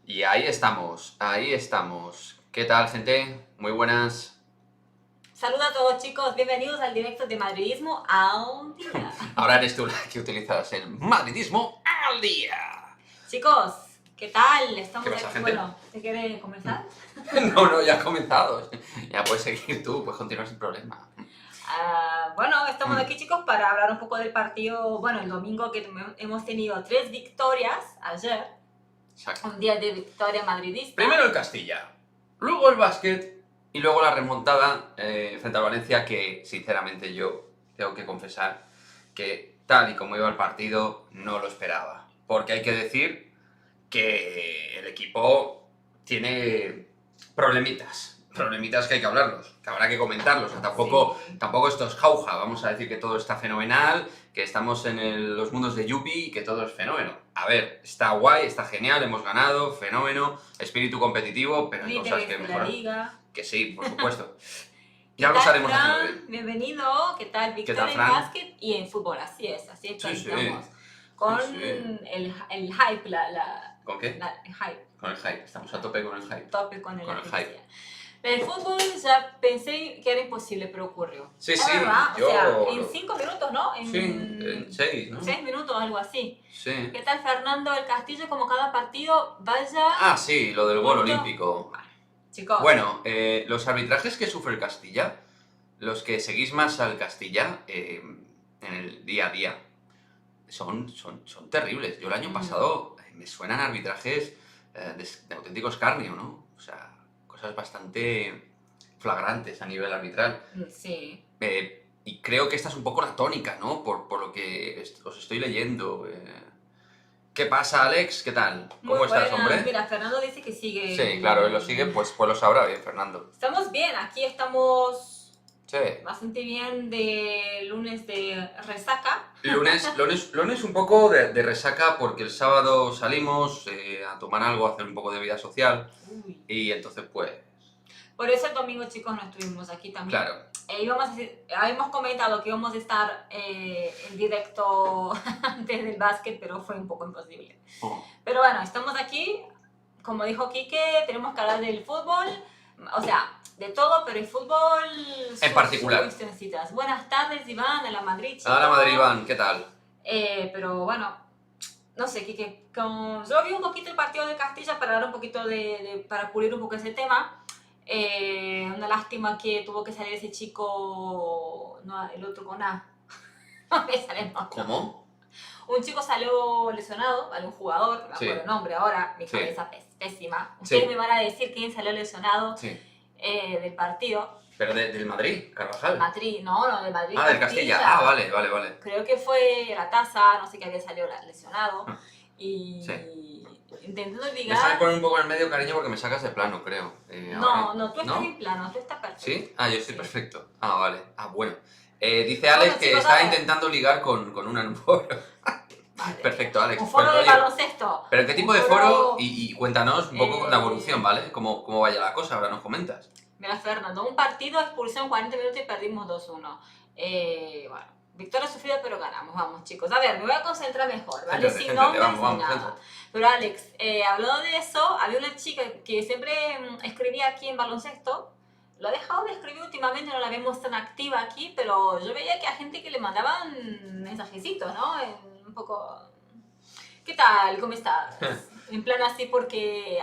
Y ahí estamos, ahí estamos. ¿Qué tal, gente? Muy buenas. Saludos a todos, chicos, bienvenidos al directo de Madridismo al día. Ahora eres tú la que utilizas el madridismo al día. Chicos, ¿qué tal? ¿Qué Estamos pasa, aquí. gente? Bueno, ¿se quiere comenzar? No, ya ha comenzado. Ya puedes seguir tú, puedes continuar sin problema. Bueno, estamos aquí, chicos, para hablar un poco del partido. Bueno, el domingo que hemos tenido 3 victorias ayer. Exacto. Un día de victoria madridista. Primero el Castilla, luego el básquet y luego la remontada frente al Valencia, que sinceramente yo tengo que confesar que tal y como iba el partido no lo esperaba. Porque hay que decir que el equipo tiene problemitas que hay que hablarlos, que habrá que comentarlos. O sea, tampoco esto es jauja, vamos a decir que todo está fenomenal, que estamos en los mundos de Yuppie y que todo es fenómeno. A ver, está guay, está genial, hemos ganado, fenómeno, espíritu competitivo, pero hay cosas que Líderes de la mejorar. liga. Que sí, por supuesto. ¿Qué Ya lo tal, estaremos Fran? haciendo bien. Bienvenido. ¿Qué tal? ¿Qué tal, Victoria en Fran? básquet y en fútbol. Así es que Sí, sí. estamos. Con Sí, sí. el hype, ¿Con qué? el hype. Con el hype, estamos a tope con el hype. Tope con el Con el hype. El fútbol ya pensé que era imposible, pero ocurrió. Sí, Es sí, verdad, yo... o sea, en 5 minutos, ¿no? Sí, en 6, ¿no? 6 minutos, algo así. Sí. ¿Qué tal, Fernando? El Castillo, como cada partido, vaya... Ah, sí, lo del gol punto. olímpico. Chicos. Bueno, los arbitrajes que sufre el Castilla, los que seguís más al Castilla en el día a día, son terribles. Yo el año pasado me suenan arbitrajes de auténtico escarnio, ¿no? O sea, cosas bastante flagrantes a nivel arbitral. Sí. Y creo que esta es un poco la tónica, ¿no? Por lo que os estoy leyendo. ¿Qué pasa, Alex? ¿Qué tal? ¿Cómo Muy estás, buenas. hombre? Mira, Fernando dice que sigue. Sí, claro, él lo sigue, pues lo sabrá bien, Fernando. Estamos bien, aquí estamos Sí. bastante bien de lunes de resaca. Lunes un poco de resaca porque el sábado salimos a tomar algo, a hacer un poco de vida social Uy. y entonces pues... Por eso el domingo, chicos, no estuvimos aquí también. Claro. Habíamos comentado que íbamos a estar en directo antes del básquet, pero fue un poco imposible. Oh. Pero bueno, estamos aquí. Como dijo Quique, tenemos que hablar del fútbol. O sea, de todo, pero el fútbol... En particular. Buenas tardes, Iván, a la Madrid, chicos. Hola, Madrid, Iván, ¿qué tal? Pero bueno, no sé, Quique, yo vi un poquito el partido de Castilla para dar un poquito para pulir un poco ese tema. Una lástima que tuvo que salir ese chico, no, el otro con A. No me sale el nombre. ¿Cómo? Un chico salió lesionado, algún jugador, no me acuerdo el nombre ahora, mi cabeza pésima. Ustedes me van a decir quién salió lesionado del partido. ¿Pero del Madrid? ¿Carvajal? Madrid, no, del Madrid. Ah, del Castilla. Ah, vale. Creo que fue la taza, no sé qué había salido lesionado. Y intentando Me ligar... sabes poner un poco en el medio, cariño, porque me sacas de plano, creo. No, tú estás en plano, tú estás perfecto. ¿Sí? Ah, yo estoy perfecto. Ah, vale. Ah, bueno. Dice Alex que chicos, está intentando ligar con un foro. Vale. Perfecto, Alex. Un foro de baloncesto. ¿Pero qué tipo de foro? Y cuéntanos un poco la evolución, ¿vale? ¿Cómo vaya la cosa? Ahora nos comentas. Mira, Fernando, un partido, expulsión 40 minutos y perdimos 2-1. Bueno, victoria sufrida, pero ganamos. Vamos, chicos. A ver, me voy a concentrar mejor, ¿vale? Sin nombres ni nada. Pero Alex, hablando de eso, había una chica que siempre escribía aquí en baloncesto. Lo ha dejado de escribir últimamente, no la vemos tan activa aquí, pero yo veía que a gente que le mandaban mensajecitos, ¿no? Un poco... ¿Qué tal? ¿Cómo estás? En plan así porque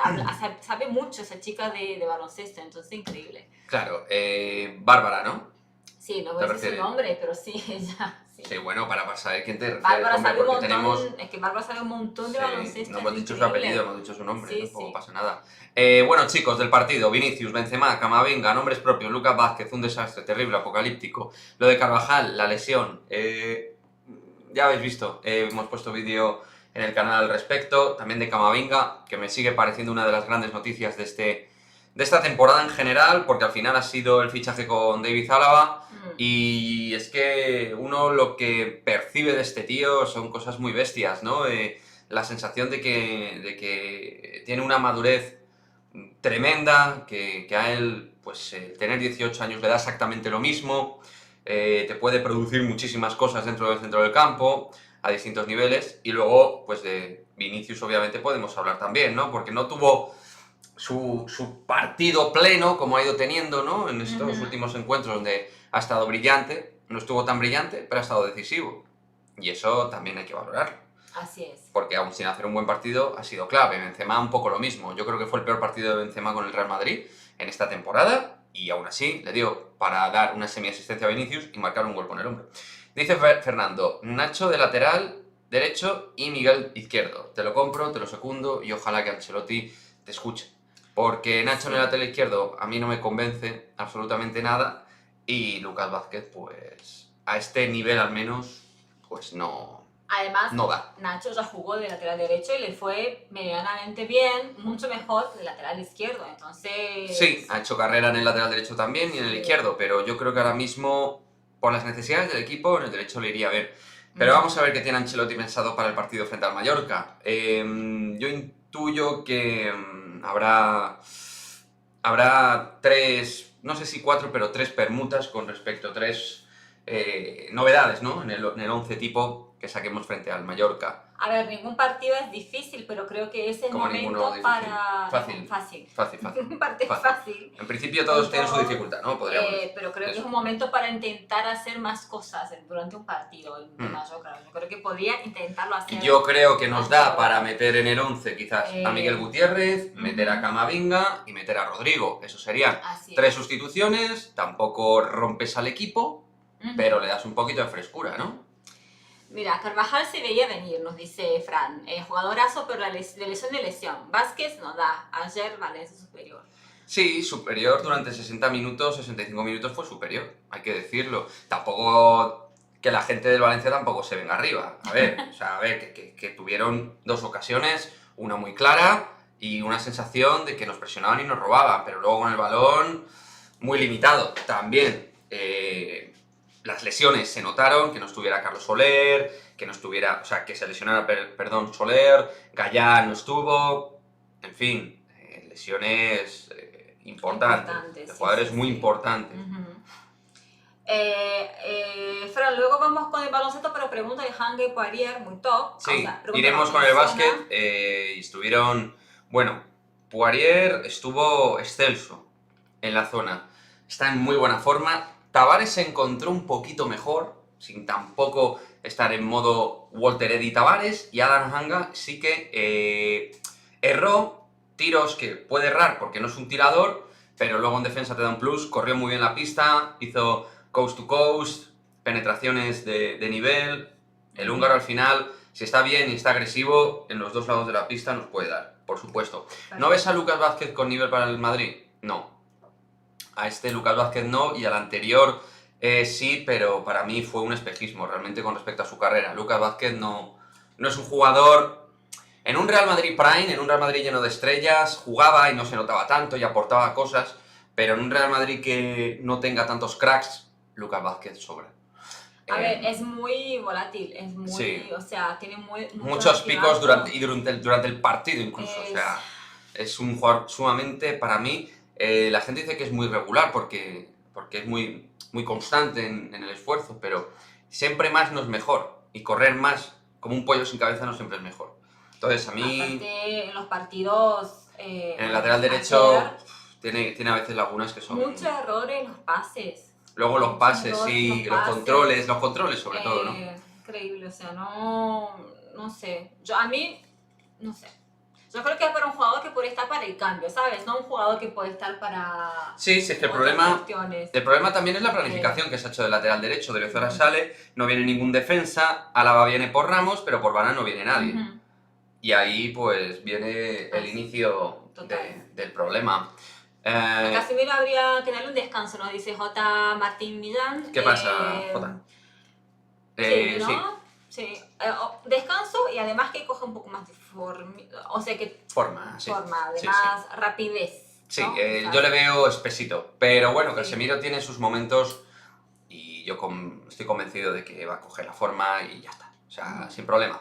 sabe mucho esa chica de baloncesto, entonces increíble. Claro, Bárbara, ¿no? Sí, no voy a decir su nombre, pero sí, ella. Sí, bueno, para saber quién te refieres. Bárbara sabe un montón, tenemos... es que Bárbara sabe un montón de baloncesto. No hemos dicho su apellido, hemos dicho su nombre, sí, tampoco pasa nada. Bueno, chicos, del partido, Vinicius, Benzema, Camavinga, nombres propios, Lucas Vázquez, un desastre, terrible, apocalíptico. Lo de Carvajal, la lesión, ya habéis visto, hemos puesto vídeo en el canal al respecto, también de Camavinga, que me sigue pareciendo una de las grandes noticias de esta temporada en general, porque al final ha sido el fichaje con David Álava, y es que uno lo que percibe de este tío son cosas muy bestias, ¿no? La sensación de que tiene una madurez tremenda, que a él, pues, tener 18 años le da exactamente lo mismo, te puede producir muchísimas cosas dentro del centro del campo. a distintos niveles. Y luego, pues de Vinicius obviamente podemos hablar también, ¿no? Porque no tuvo su partido pleno como ha ido teniendo, ¿no? En estos últimos encuentros donde ha estado brillante. No estuvo tan brillante, pero ha estado decisivo. Y eso también hay que valorarlo. Así es. Porque aún sin hacer un buen partido ha sido clave. Benzema un poco lo mismo. Yo creo que fue el peor partido de Benzema con el Real Madrid en esta temporada. Y aún así le dio para dar una semi-asistencia a Vinicius y marcar un gol con el hombro. Dice Fernando, Nacho de lateral derecho y Miguel izquierdo. Te lo compro, te lo secundo y ojalá que Ancelotti te escuche. Porque Nacho en el lateral izquierdo a mí no me convence absolutamente nada. Y Lucas Vázquez, pues a este nivel al menos, pues no... Además, no da. Nacho ya jugó de lateral derecho y le fue medianamente bien, mucho mejor que el lateral izquierdo, entonces... Sí, ha hecho carrera en el lateral derecho también y en el izquierdo, pero yo creo que ahora mismo, por las necesidades del equipo, en el derecho le iría bien. Pero vamos a ver qué tiene Ancelotti pensado para el partido frente al Mallorca. Yo intuyo que habrá tres, no sé si cuatro, pero tres permutas con respecto a tres novedades, ¿no? En el 11 tipo que saquemos frente al Mallorca. A ver, ningún partido es difícil, pero creo que ese es el momento para... Fácil. Un partido fácil. En principio todos tienen su dificultad, ¿no? Podríamos pero creo que es un momento para intentar hacer más cosas durante un partido. Yo creo que podía intentarlo hacer. Yo creo que nos da para meter en el 11 quizás a Miguel Gutiérrez, meter a Camavinga y meter a Rodrigo. Eso serían tres sustituciones, tampoco rompes al equipo, pero le das un poquito de frescura, ¿no? Mira, Carvajal se veía venir, nos dice Fran. Jugadorazo, pero de lesión. Vázquez no da. Ayer Valencia superior. Sí, superior durante 60 minutos, 65 minutos fue superior, hay que decirlo. Tampoco que la gente del Valencia tampoco se venga arriba. A ver, que tuvieron dos ocasiones, una muy clara y una sensación de que nos presionaban y nos robaban, pero luego con el balón muy limitado también. Las lesiones se notaron, que no estuviera Carlos Soler, que se lesionara, Soler, Gallá no estuvo, en fin, lesiones importantes, de jugadores muy importantes. Fran, luego vamos con el baloncesto, pero pregunta de Hange Poirier, muy top. Sí, iremos con el básquet, y estuvieron, bueno, Poirier estuvo excelso en la zona, está en muy buena forma. Tavares se encontró un poquito mejor, sin tampoco estar en modo Walter Eddy Tavares, y Adam Hanga sí que erró tiros que puede errar porque no es un tirador, pero luego en defensa te da un plus, corrió muy bien la pista, hizo coast to coast, penetraciones de nivel. El húngaro al final, si está bien y está agresivo, en los dos lados de la pista nos puede dar, por supuesto. ¿No ves a Lucas Vázquez con nivel para el Madrid? No. A este Lucas Vázquez no, y al anterior sí, pero para mí fue un espejismo realmente con respecto a su carrera. Lucas Vázquez no es un jugador... En un Real Madrid Prime, en un Real Madrid lleno de estrellas, jugaba y no se notaba tanto y aportaba cosas, pero en un Real Madrid que no tenga tantos cracks, Lucas Vázquez sobra. A ver, es muy volátil, es muy... Sí. O sea, tiene muchos picos durante el partido incluso, o sea, es un jugador sumamente, para mí... la gente dice que es muy regular porque es muy, muy constante en el esfuerzo, pero siempre más no es mejor. Y correr más como un pollo sin cabeza no siempre es mejor. Entonces a mí... Aparte, en los partidos... en el lateral derecho tiene a veces lagunas que son... Muchos errores en los pases. Luego los pases, sí, los controles sobre todo, ¿no? Increíble, o sea, no sé. No sé. Yo creo que es para un jugador que puede estar para el cambio, ¿sabes? No un jugador que puede estar para... Sí, es que el problema también es la planificación que se ha hecho del lateral derecho. De Bezora sale, no viene ningún defensa, Álava viene por Ramos, pero por Varane no viene nadie. Y ahí pues viene el inicio del problema. A Casemiro habría que darle un descanso, nos dice J. Martín Millán. ¿Qué pasa, J? Sí, ¿no? Sí, descanso y además que coge un poco más de forma, o sea que... Forma, más rapidez. Sí, ¿no? Yo le veo espesito, pero bueno, Casemiro tiene sus momentos y yo estoy convencido de que va a coger la forma y ya está, o sea, sin problema.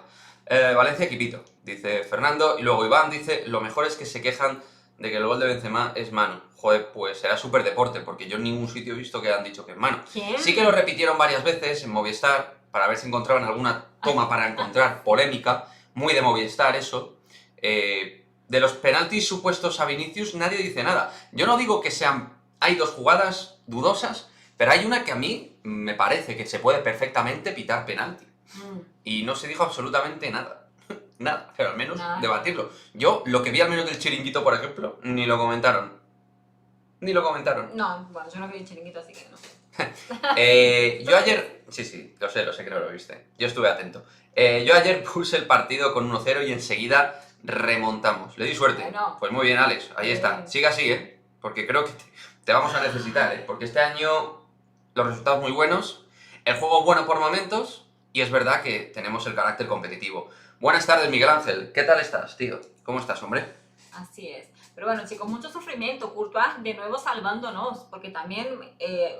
Valencia equipito, dice Fernando, y luego Iván dice, lo mejor es que se quejan de que el gol de Benzema es mano. Joder, pues será súper deporte, porque yo en ningún sitio he visto que han dicho que es mano. ¿Quién? Sí que lo repitieron varias veces en Movistar, para ver si encontraban alguna toma para encontrar polémica, muy de Movistar eso. De los penaltis supuestos a Vinicius nadie dice nada. Yo no digo que sean... Hay 2 jugadas dudosas, pero hay una que a mí me parece que se puede perfectamente pitar penalti. Y no se dijo absolutamente nada. Nada, pero al menos debatirlo. Yo, lo que vi al menos del Chiringuito, por ejemplo, ni lo comentaron. Ni lo comentaron. No, bueno, yo no vi el Chiringuito, así que no sé. Yo ayer... Sí, lo sé que no lo viste. Yo estuve atento. Yo ayer puse el partido con 1-0 y enseguida remontamos. Le di suerte. Bueno. Pues muy bien, Alex. Ahí está. Sigue así, ¿eh? Porque creo que te vamos a necesitar, ¿eh? Porque este año los resultados muy buenos, el juego bueno por momentos y es verdad que tenemos el carácter competitivo. Buenas tardes, Miguel Ángel. ¿Qué tal estás, tío? ¿Cómo estás, hombre? Así es. Pero bueno, chicos, mucho sufrimiento. Courtois de nuevo salvándonos, porque también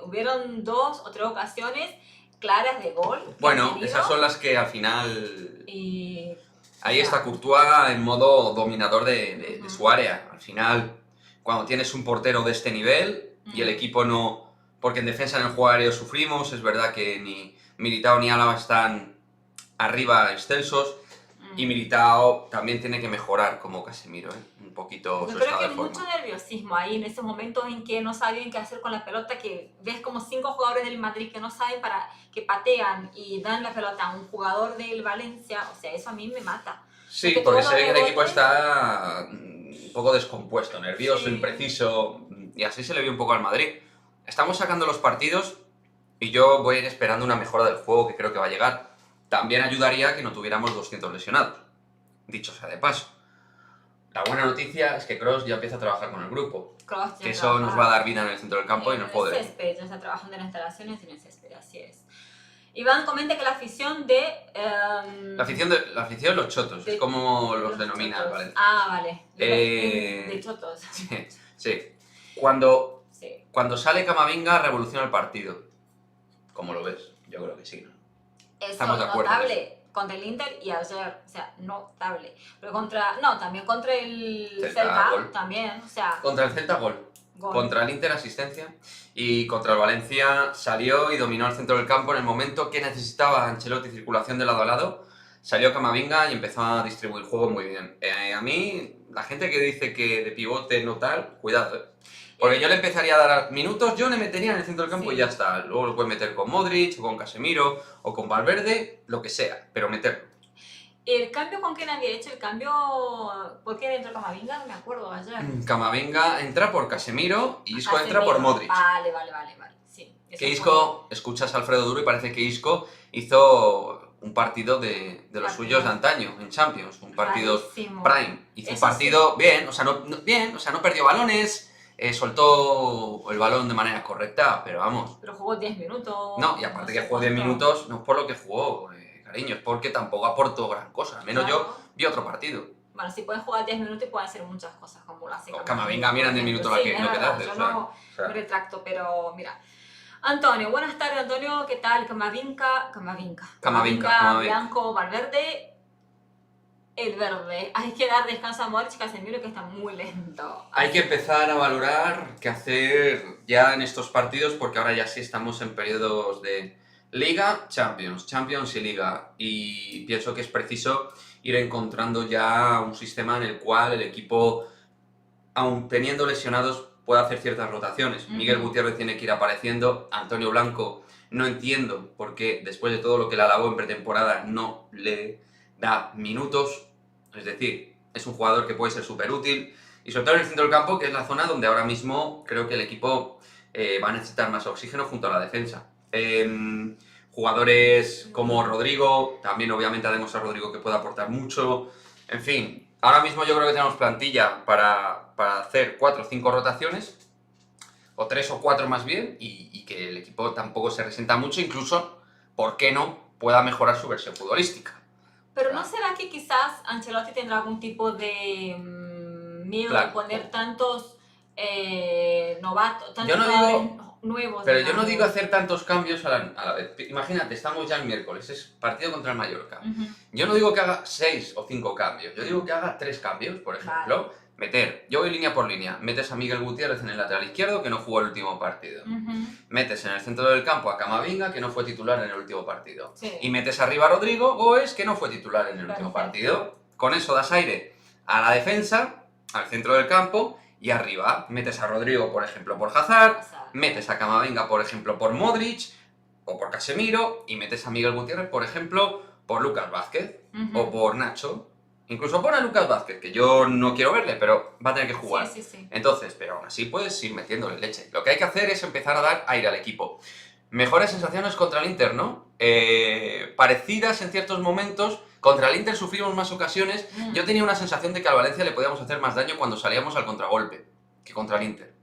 hubieron 2 o 3 ocasiones claras de gol. Bueno, esas son las que al final... Y... Ahí está Courtois en modo dominador de su área. Al final, cuando tienes un portero de este nivel y el equipo no... Porque en defensa en el juego aéreo sufrimos, es verdad que ni Militao ni Álava están arriba excelsos. Y Militao también tiene que mejorar como Casemiro, un poquito su Yo creo estado que de forma. mucho nerviosismo ahí en esos momentos en que no saben qué hacer con la pelota, que ves como 5 jugadores del Madrid que no saben que patean y dan la pelota a un jugador del Valencia. O sea, eso a mí me mata. Sí, porque se ve que el equipo está un poco descompuesto, nervioso, impreciso, y así se le vio un poco al Madrid. Estamos sacando los partidos y yo voy a ir esperando una mejora del juego que creo que va a llegar. También ayudaría que no tuviéramos 200 lesionados, dicho sea de paso. La buena noticia es que Kroos ya empieza a trabajar con el grupo, que eso nos va a dar vida en el centro del campo y en el juego de... césped, ya está trabajando en las instalaciones y en el césped, así es. Iván comenta que la afición de... La afición de los chotos, es como los denomina el Valencia. Ah, vale. De chotos. Sí. Cuando sale Camavinga revoluciona el partido. ¿Cómo lo ves? Yo creo que sí, ¿no? Eso, estamos de acuerdo. Notable contra el Inter y ayer, o sea, notable. Pero también contra el Celta, también, o sea... Contra el Celta, gol. Contra el Inter, asistencia. Y contra el Valencia salió y dominó el centro del campo en el momento que necesitaba Ancelotti circulación de lado a lado. Salió Camavinga y empezó a distribuir juego muy bien. A mí, la gente que dice que de pivote no tal, cuidado, ¿eh? Porque yo le empezaría a dar minutos, yo le metería en el centro del campo y ya está. Luego lo puedes meter con Modric, o con Casemiro, o con Valverde, lo que sea, pero meterlo. ¿El cambio con quién había hecho? ¿El cambio por qué entró Camavinga? No me acuerdo ayer. Camavinga entra por Casemiro y Isco entra por Modric. Vale. Sí, que Isco, escuchas a Alfredo Duro y parece que Isco hizo un partido de los suyos de antaño en Champions, un partido prime. Hizo un partido bien, o sea, no perdió balones. Soltó el balón de manera correcta, pero vamos. Pero jugó 10 minutos. No, y aparte que jugó 10 minutos, no es por lo que jugó, cariño, es porque tampoco aportó gran cosa. Al menos yo vi otro partido. Bueno, si pueden jugar 10 minutos y pueden hacer muchas cosas, como lo hace Camavinga, mira en 10 minutos lo que hace. Yo no me retracto, pero mira. Antonio, buenas tardes, Antonio, ¿qué tal? Camavinga, Blanco, Valverde. El verde. Hay que dar descanso a Modric y Casemiro, que está muy lento. Hay que empezar a valorar qué hacer ya en estos partidos, porque ahora ya sí estamos en periodos de Liga, Champions y Liga. Y pienso que es preciso ir encontrando ya un sistema en el cual el equipo, aun teniendo lesionados, pueda hacer ciertas rotaciones. Miguel Gutiérrez tiene que ir apareciendo. Antonio Blanco, no entiendo por qué, después de todo lo que le alabó en pretemporada, no le da minutos. Es decir, es un jugador que puede ser súper útil y sobre todo en el centro del campo, que es la zona donde ahora mismo creo que el equipo va a necesitar más oxígeno junto a la defensa. Jugadores como Rodrigo, también obviamente ha demostrado Rodrigo que puede aportar mucho. En fin, ahora mismo yo creo que tenemos plantilla para hacer 4 o 5 rotaciones, o 3 o 4 más bien, y que el equipo tampoco se resienta mucho, incluso, ¿por qué no?, pueda mejorar su versión futbolística. Pero ¿no será que quizás Ancelotti tendrá algún tipo de miedo de poner tantos novatos, tantos jugadores nuevos? Pero yo no digo hacer tantos cambios a la vez. Imagínate, estamos ya el miércoles, es partido contra el Mallorca. Yo no digo que haga 6 o 5 cambios, yo digo que haga 3 cambios, por ejemplo. Yo voy línea por línea, metes a Miguel Gutiérrez en el lateral izquierdo, que no jugó el último partido. Metes en el centro del campo a Camavinga, que no fue titular en el último partido. Sí. Y metes arriba a Rodrigo Goes, que no fue titular en el último partido. Con eso das aire a la defensa, al centro del campo, y arriba metes a Rodrigo, por ejemplo, por Hazard, metes a Camavinga, por ejemplo, por Modric, o por Casemiro, y metes a Miguel Gutiérrez, por ejemplo, por Lucas Vázquez, o por Nacho. Incluso pon a Lucas Vázquez, que yo no quiero verle, pero va a tener que jugar. Sí. Entonces, pero aún así puedes ir metiéndole leche. Lo que hay que hacer es empezar a dar aire al equipo. Mejores sensaciones contra el Inter, ¿no? Parecidas en ciertos momentos. Contra el Inter sufrimos más ocasiones. Yo tenía una sensación de que al Valencia le podíamos hacer más daño cuando salíamos al contragolpe que contra el Inter.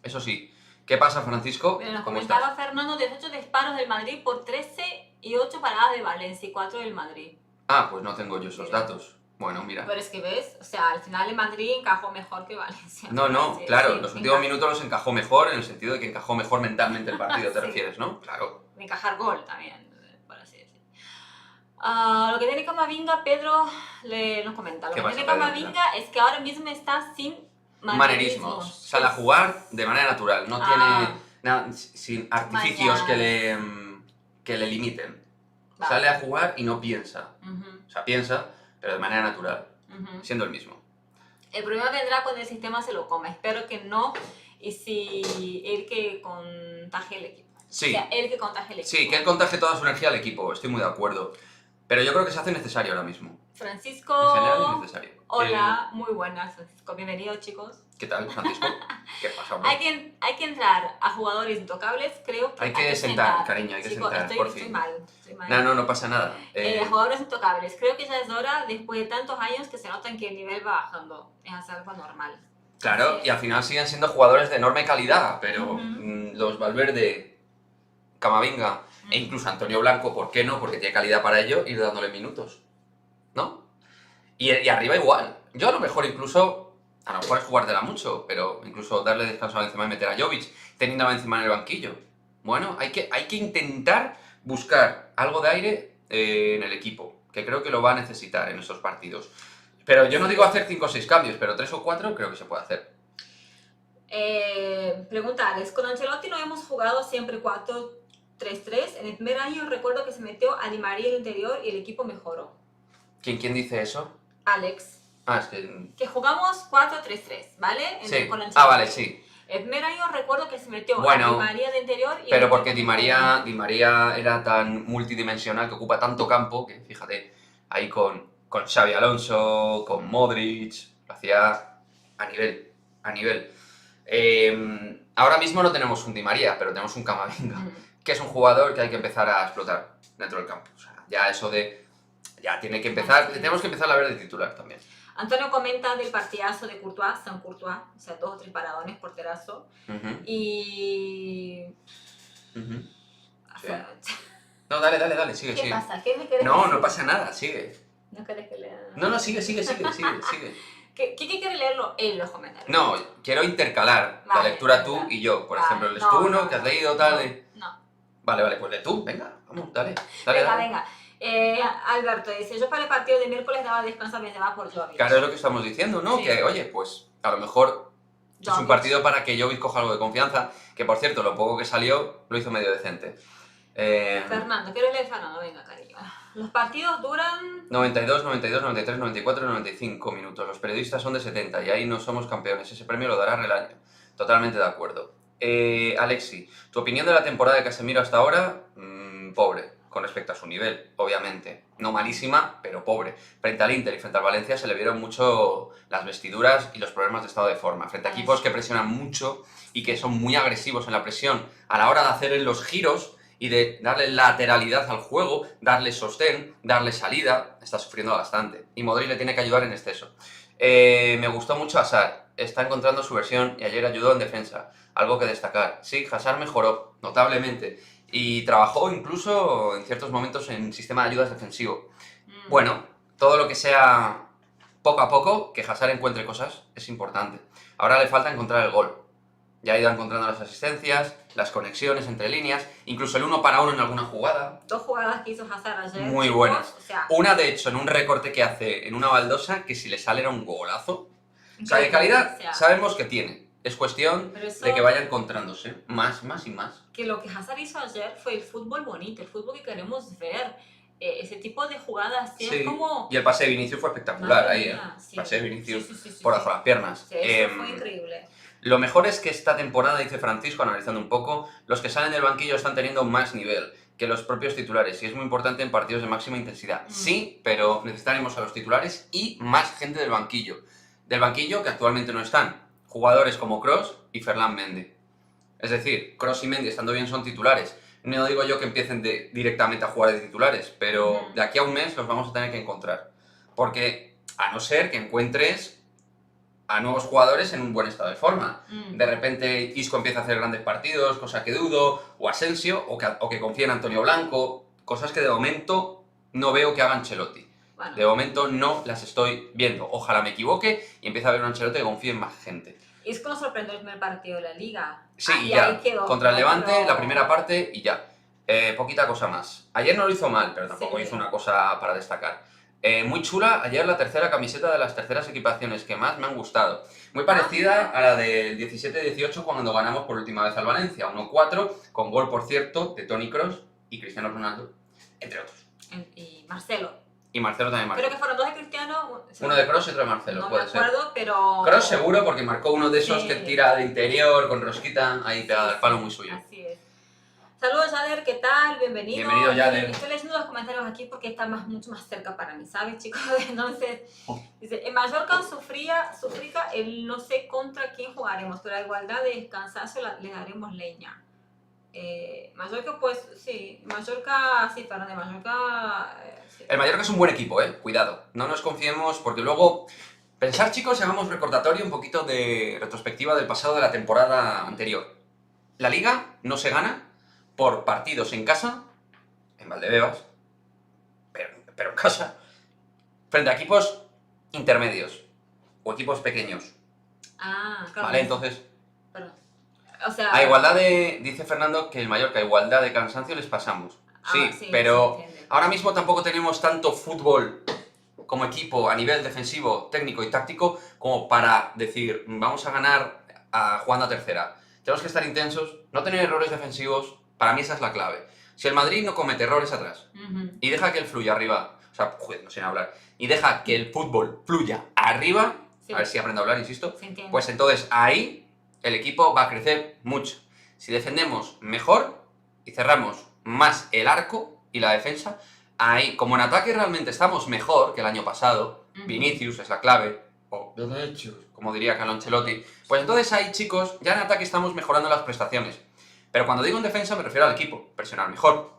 Eso sí. ¿Qué pasa, Francisco? Bueno, nos ¿Cómo comentaba estás? Fernando, 18 disparos del Madrid por 13 y 8 paradas de Valencia y 4 del Madrid. Ah, pues no tengo yo esos datos. Bueno, mira. Pero es que ves, o sea, al final el Madrid encajó mejor que Valencia. No, Sí, claro, sí, los últimos minutos los encajó mejor en el sentido de que encajó mejor mentalmente el partido, ¿te Sí. refieres, no? Claro. De encajar gol también, por así decir. Lo que tiene Camavinga, Pedro nos comenta. Lo ¿Qué que pasa, tiene Pedro? Camavinga es que ahora mismo está sin Manerismos. Sale a jugar de manera natural, no tiene nada, sin artificios que le limiten. Vale. Sale a jugar y no piensa. O sea, piensa, pero de manera natural, siendo el mismo. El problema vendrá cuando el sistema se lo coma. Espero que no. Y si él que contagie el equipo. Sí. O sea, él que contagie el equipo. Sí, que él contagie toda su energía al equipo, estoy muy de acuerdo. Pero yo creo que se hace necesario ahora mismo. Francisco. En general es necesario. Hola, muy buenas, Francisco. Bienvenidos, chicos. ¿Qué tal, Francisco? ¿Qué pasa, hombre? Hay que entrar a jugadores intocables, creo que Hay que sentar, cariño, hay que Chicos, sentar, por fin. Estoy mal. No pasa nada. Jugadores intocables. Creo que ya es hora, después de tantos años, que se notan que el nivel va bajando. Es algo normal. Claro, Sí. y al final siguen siendo jugadores de enorme calidad, pero los Valverde, Camavinga e incluso Antonio Blanco, ¿por qué no? Porque tiene calidad para ello, ir dándole minutos, ¿no? Y arriba igual. Yo a lo mejor incluso, a lo mejor es jugártela mucho, pero incluso darle descanso a Benzema y meter a Jovic, teniendo a Benzema en el banquillo. Bueno, hay que intentar buscar algo de aire en el equipo, que creo que lo va a necesitar en esos partidos. Pero yo no digo hacer 5 o 6 cambios, pero 3 o 4 creo que se puede hacer. Preguntarles, con Ancelotti no hemos jugado siempre 4-3-3. En el primer año recuerdo que se metió a Di María en el interior y el equipo mejoró. ¿Quién dice eso? Alex. Ah, es que... Que jugamos 4-3-3, ¿vale? Sí. Con Ancelotti. Ah, vale, sí. El primer año recuerdo que se metió Bueno, a Di María de interior y... Pero porque Di María era tan multidimensional, que ocupa tanto campo, que fíjate, ahí con Xavi Alonso, con Modric, lo hacía a nivel. Ahora mismo no tenemos un Di María, pero tenemos un Camavinga, que es un jugador que hay que empezar a explotar dentro del campo. O sea, ya eso de... Ya tiene que empezar, tenemos que empezar a ver de titular también. Antonio comenta del partidazo de Courtois, San Courtois, o sea, 2 o 3 paradones, porterazo. Y... O sea, No, dale, sigue. ¿Qué pasa? ¿Qué me querés No decir? pasa nada, sigue. ¿No querés que lea? No, sigue. ¿Qué quiere leerlo en los comentarios? No, quiero intercalar la Vale, lectura tú venga. y yo. Por Vale, ejemplo, lees no, tú uno no, que has leído, tal. No. Vale, pues lee tú, venga, vamos, dale. Venga. Alberto dice, yo para el partido de miércoles daba descanso a Benzema por Jovic. Claro, es lo que estamos diciendo, ¿no? Sí. Que, oye, pues a lo mejor es un Jovic. partido para que Jovic coja algo de confianza, que por cierto, lo poco que salió lo hizo medio decente. Fernando, ¿quieres leer Fernando? Venga, cariño. Los partidos duran... 92, 93, 94, 95 minutos. Los periodistas son de 70 y ahí no somos campeones. Ese premio lo dará Relaño. Totalmente de acuerdo. Alexi, ¿tu opinión de la temporada de Casemiro hasta ahora? Pobre, con respecto a su nivel, obviamente. No malísima, pero pobre. Frente al Inter y frente al Valencia se le vieron mucho las vestiduras y los problemas de estado de forma. Frente a equipos que presionan mucho y que son muy agresivos en la presión a la hora de hacer los giros y de darle lateralidad al juego, darle sostén, darle salida, está sufriendo bastante. Y Modric le tiene que ayudar en exceso. Me gustó mucho Hazard, está encontrando su versión y ayer ayudó en defensa. Algo que destacar. Sí, Hazard mejoró notablemente y trabajó incluso en ciertos momentos en sistema de ayudas defensivo. Bueno, todo lo que sea poco a poco, que Hazard encuentre cosas, es importante. Ahora le falta encontrar el gol. Ya ha ido encontrando las asistencias, las conexiones entre líneas, incluso el 1 para 1 en alguna jugada. 2 jugadas que hizo Hazard ayer. Muy chicos, buenas. O sea, Una, de hecho, en un recorte que hace en una baldosa, que si le sale era un golazo. O sea, de calidad O sea, sabemos que tiene. Es cuestión pero eso- de que vaya encontrándose más y más. que lo que Hazard hizo ayer fue el fútbol bonito, el fútbol que queremos ver. Ese tipo de jugadas así es como... Y el pase de Vinicius fue espectacular Madre ahí, mía, sí. Pase de Vinicius Sí, por debajo de las piernas. Sí, eso fue increíble. Lo mejor es que esta temporada, dice Francisco, analizando un poco, los que salen del banquillo están teniendo más nivel que los propios titulares y es muy importante en partidos de máxima intensidad. Sí, pero necesitaremos a los titulares y más gente del banquillo. Del banquillo que actualmente no están. Jugadores como Kroos y Ferland Mendy. Es decir, Kroos y Mendy estando bien son titulares. No digo yo que empiecen directamente a jugar de titulares, pero de aquí a un mes los vamos a tener que encontrar. Porque a no ser que encuentres a nuevos jugadores en un buen estado de forma. De repente Isco empieza a hacer grandes partidos, cosa que dudo, o Asensio, o que confíe en Antonio Blanco, cosas que de momento no veo que haga Ancelotti. Bueno. De momento no las estoy viendo. Ojalá me equivoque y empiece a ver un Ancelotti que confíe en más gente. Isco nos sorprendió el primer partido de la Liga. Sí, y ya. ahí quedó. Contra el Levante, Pero... la primera parte y ya. Poquita cosa más. Ayer no lo hizo mal, pero tampoco hizo una cosa para destacar. Muy chula, ayer la tercera camiseta de las terceras equipaciones que más me han gustado. Muy parecida a la del 17-18 cuando ganamos por última vez al Valencia, 1-4, con gol, por cierto, de Toni Kroos y Cristiano Ronaldo, entre otros. Y Marcelo. Y Marcelo también marcó. Creo que fueron dos de Cristiano. Uno de Kroos y otro de Marcelo, no puede me acuerdo, ser. pero... Kroos seguro porque marcó uno de esos Sí. que tira de interior, con rosquita, ahí pegada al palo, muy suyo. Así es. Saludos, Yader, ¿qué tal? Bienvenido. Bienvenido, Yader. Estoy leyendo los comentarios aquí porque está mucho más cerca para mí, ¿sabes, chicos? Entonces, dice, en Mallorca sufría, el no sé contra quién jugaremos, pero a igualdad de cansancio le daremos leña. Mallorca, pues, sí, Mallorca, sí, perdón, de Mallorca... sí. El Mallorca es un buen equipo, cuidado. No nos confiemos porque luego... Pensar, chicos, hagamos recordatorio un poquito de retrospectiva del pasado de la temporada anterior. La Liga no se gana por partidos en casa, en Valdebebas, pero en casa, frente a equipos intermedios o equipos pequeños. Ah, claro. ¿Vale? Entonces, Perdón. O sea... a igualdad de... Dice Fernando que el Mallorca a igualdad de cansancio les pasamos. Sí, pero ahora mismo tampoco tenemos tanto fútbol como equipo a nivel defensivo, técnico y táctico como para decir, vamos a ganar jugando a tercera. Tenemos que estar intensos, no tener errores defensivos, para mí esa es la clave. Si el Madrid no comete errores atrás y deja que él fluya arriba, o sea, joder, no sé hablar, y deja que el fútbol fluya arriba, sí. A ver si aprendo a hablar, insisto, Sí, pues entonces ahí el equipo va a crecer mucho. Si defendemos mejor y cerramos más el arco y la defensa, ahí, como en ataque realmente estamos mejor que el año pasado, Vinicius es la clave, o derechos, como diría Carlo Ancelotti, pues entonces ahí, chicos, ya en ataque estamos mejorando las prestaciones. Pero cuando digo en defensa me refiero al equipo, presionar mejor,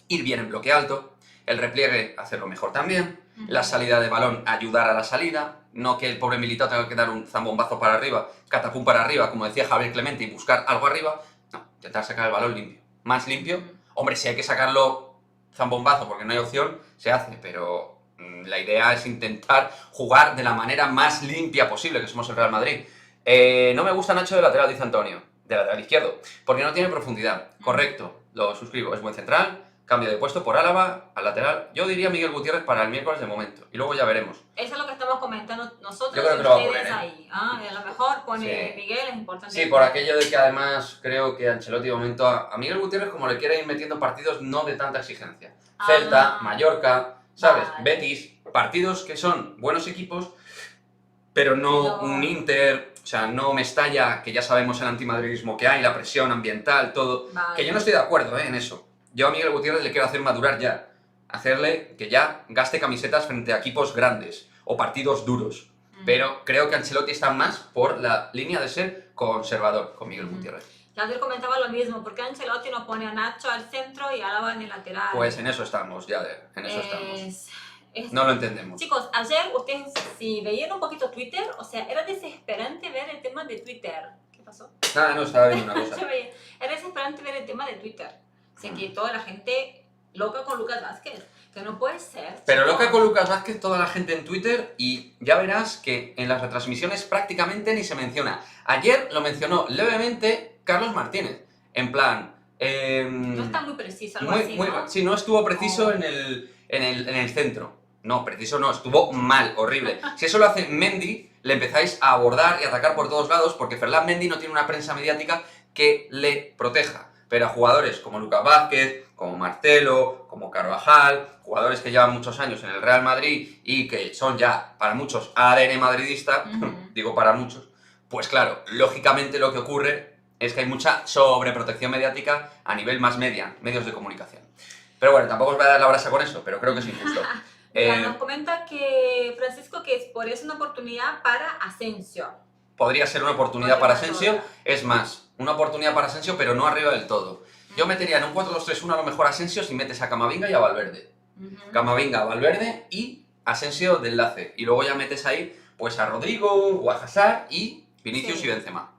ir bien en bloque alto, el repliegue hacerlo mejor también, la salida de balón ayudar a la salida, no que el pobre Militao tenga que dar un zambombazo para arriba, catapum para arriba, como decía Javier Clemente, y buscar algo arriba, no, intentar sacar el balón limpio, más limpio. Hombre, si hay que sacarlo zambombazo porque no hay opción, se hace, pero la idea es intentar jugar de la manera más limpia posible, que somos el Real Madrid. No me gusta Nacho de lateral, dice Antonio, de lateral izquierdo, porque no tiene profundidad. Correcto, lo suscribo, es buen central, cambio de puesto por Álava al lateral. Yo diría Miguel Gutiérrez para el miércoles de momento, y luego ya veremos. Eso es lo que estamos comentando nosotros. Yo creo que y lo va a ustedes poner, ahí. Ah, y a lo mejor pone Sí. Miguel, es importante. Sí, por aquello de que además creo que Ancelotti de momento a Miguel Gutiérrez como le quiere ir metiendo partidos no de tanta exigencia. Celta, Mallorca, ¿sabes? Vale. Betis, partidos que son buenos equipos, pero no un Inter, o sea, no Mestalla, que ya sabemos el antimadridismo que hay, la presión ambiental, todo. Vale. Que yo no estoy de acuerdo en eso. Yo a Miguel Gutiérrez le quiero hacer madurar ya. Hacerle que ya gaste camisetas frente a equipos grandes o partidos duros. Pero creo que Ancelotti está más por la línea de ser conservador con Miguel Gutiérrez. Yader comentaba lo mismo, ¿por qué Ancelotti no pone a Nacho al centro y Álava en el lateral? Pues en eso estamos, Yader, en eso estamos. Es... No lo entendemos. Chicos, ayer ustedes, si veían un poquito Twitter, o sea, era desesperante ver el tema de Twitter. ¿Qué pasó? Nada, no, estaba viendo una cosa. Era desesperante ver el tema de Twitter. O sea, que toda la gente loca con Lucas Vázquez, que no puede ser. Pero chicos. loca con Lucas Vázquez toda la gente en Twitter y ya verás que en las retransmisiones prácticamente ni se menciona. Ayer lo mencionó levemente Carlos Martínez, en plan... No está muy preciso, algo así, ¿no? Sí, no estuvo preciso en el centro. No, preciso no, estuvo mal, horrible. Si eso lo hace Mendy, le empezáis a abordar y atacar por todos lados porque Ferland Mendy no tiene una prensa mediática que le proteja. Pero a jugadores como Lucas Vázquez, como Marcelo, como Carvajal, jugadores que llevan muchos años en el Real Madrid y que son ya para muchos ADN madridista, digo para muchos, pues claro, lógicamente lo que ocurre es que hay mucha sobreprotección mediática a nivel más media, medios de comunicación. Pero bueno, tampoco os voy a dar la brasa con eso, pero creo que es injusto. Nos comenta que Francisco que por eso es una oportunidad para Asensio. Podría ser una oportunidad para Asensio, es más, una oportunidad para Asensio, pero no arriba del todo. Yo metería en un 4-2-3-1 a lo mejor a Asensio si metes a Camavinga y a Valverde. Camavinga, Valverde y Asensio de enlace. Y luego ya metes ahí pues a Rodrigo o a Hazard y Vinicius y Benzema.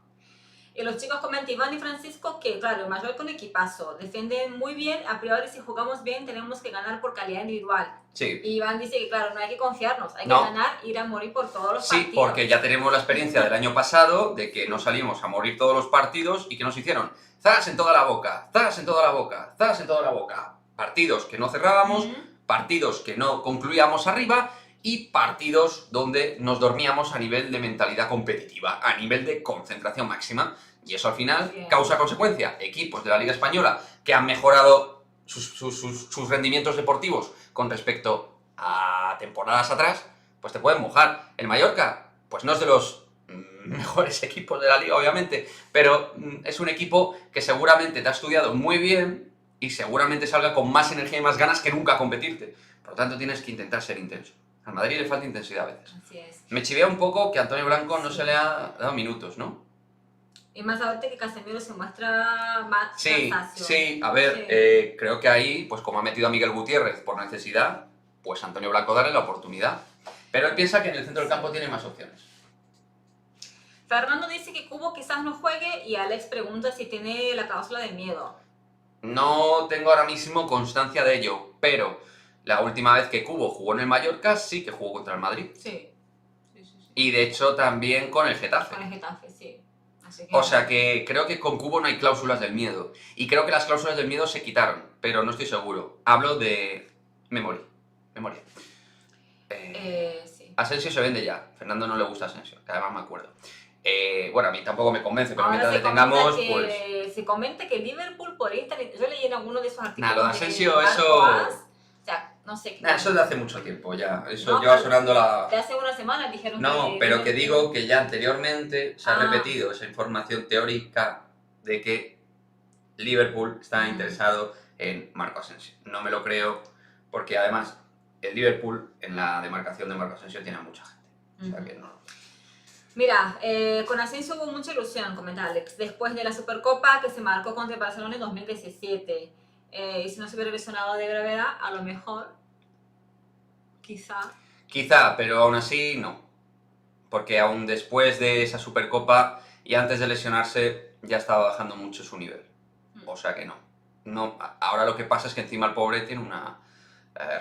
Y los chicos comentan, Iván y Francisco, que claro, Mallorca un equipazo, defienden muy bien, a priori si jugamos bien tenemos que ganar por calidad individual. Sí. Y Iván dice que claro, no hay que confiarnos, hay que ganar, ir a morir por todos los partidos. Sí, porque ya tenemos la experiencia del año pasado de que no salimos a morir todos los partidos y que nos hicieron zas en toda la boca, zas en toda la boca, zas en toda la boca. Partidos que no cerrábamos, partidos que no concluíamos arriba y partidos donde nos dormíamos a nivel de mentalidad competitiva, a nivel de concentración máxima. Y eso al final, causa-consecuencia. Equipos de la Liga Española que han mejorado sus rendimientos deportivos con respecto a temporadas atrás, pues te pueden mojar. El Mallorca, pues no es de los mejores equipos de la Liga, obviamente, pero es un equipo que seguramente te ha estudiado muy bien y seguramente salga con más energía y más ganas que nunca a competirte. Por lo tanto, tienes que intentar ser intenso. Al Madrid le falta intensidad a veces. Así es. Me chivea un poco que a Antonio Blanco no se le ha dado minutos, ¿no? Y más ahorita que Casemiro se muestra más cansancio. Sí, a ver, creo que ahí, pues como ha metido a Miguel Gutiérrez por necesidad, pues Antonio Blanco darle la oportunidad. Pero él piensa que en el centro del campo tiene más opciones. Fernando dice que Cubo quizás no juegue y Alex pregunta si tiene la cláusula de miedo. No tengo ahora mismo constancia de ello, pero la última vez que Cubo jugó en el Mallorca sí que jugó contra el Madrid. Sí. Y de hecho también con el Getafe. Con el Getafe, sí. Así que... O sea que creo que con Cubo no hay cláusulas del miedo. Y creo que las cláusulas del miedo se quitaron, pero no estoy seguro. Hablo de memoria. Sí. Asensio se vende ya. Fernando no le gusta Asensio, que además me acuerdo. Bueno, a mí tampoco me convence, pero mientras le tengamos, pues... Se comenta que Liverpool por Instagram... Yo leí en alguno de esos artículos... Lo de Asensio, eso... O sea, no sé qué... eso es de hace mucho tiempo ya. Eso lleva sonando la... De hace una semana dijeron No, pero que digo que ya anteriormente se ha repetido esa información teórica de que Liverpool está interesado en Marco Asensio. No me lo creo, porque además el Liverpool en la demarcación de Marco Asensio tiene a mucha gente. O sea que no. Mira, con Asensio hubo mucha ilusión, comenta Alex, después de la Supercopa que se marcó contra el Barcelona en 2017. Y si no se hubiera lesionado de gravedad, a lo mejor, quizá, pero aún así no. Porque aún después de esa Supercopa y antes de lesionarse ya estaba bajando mucho su nivel. O sea que no. Ahora lo que pasa es que encima el pobre tiene una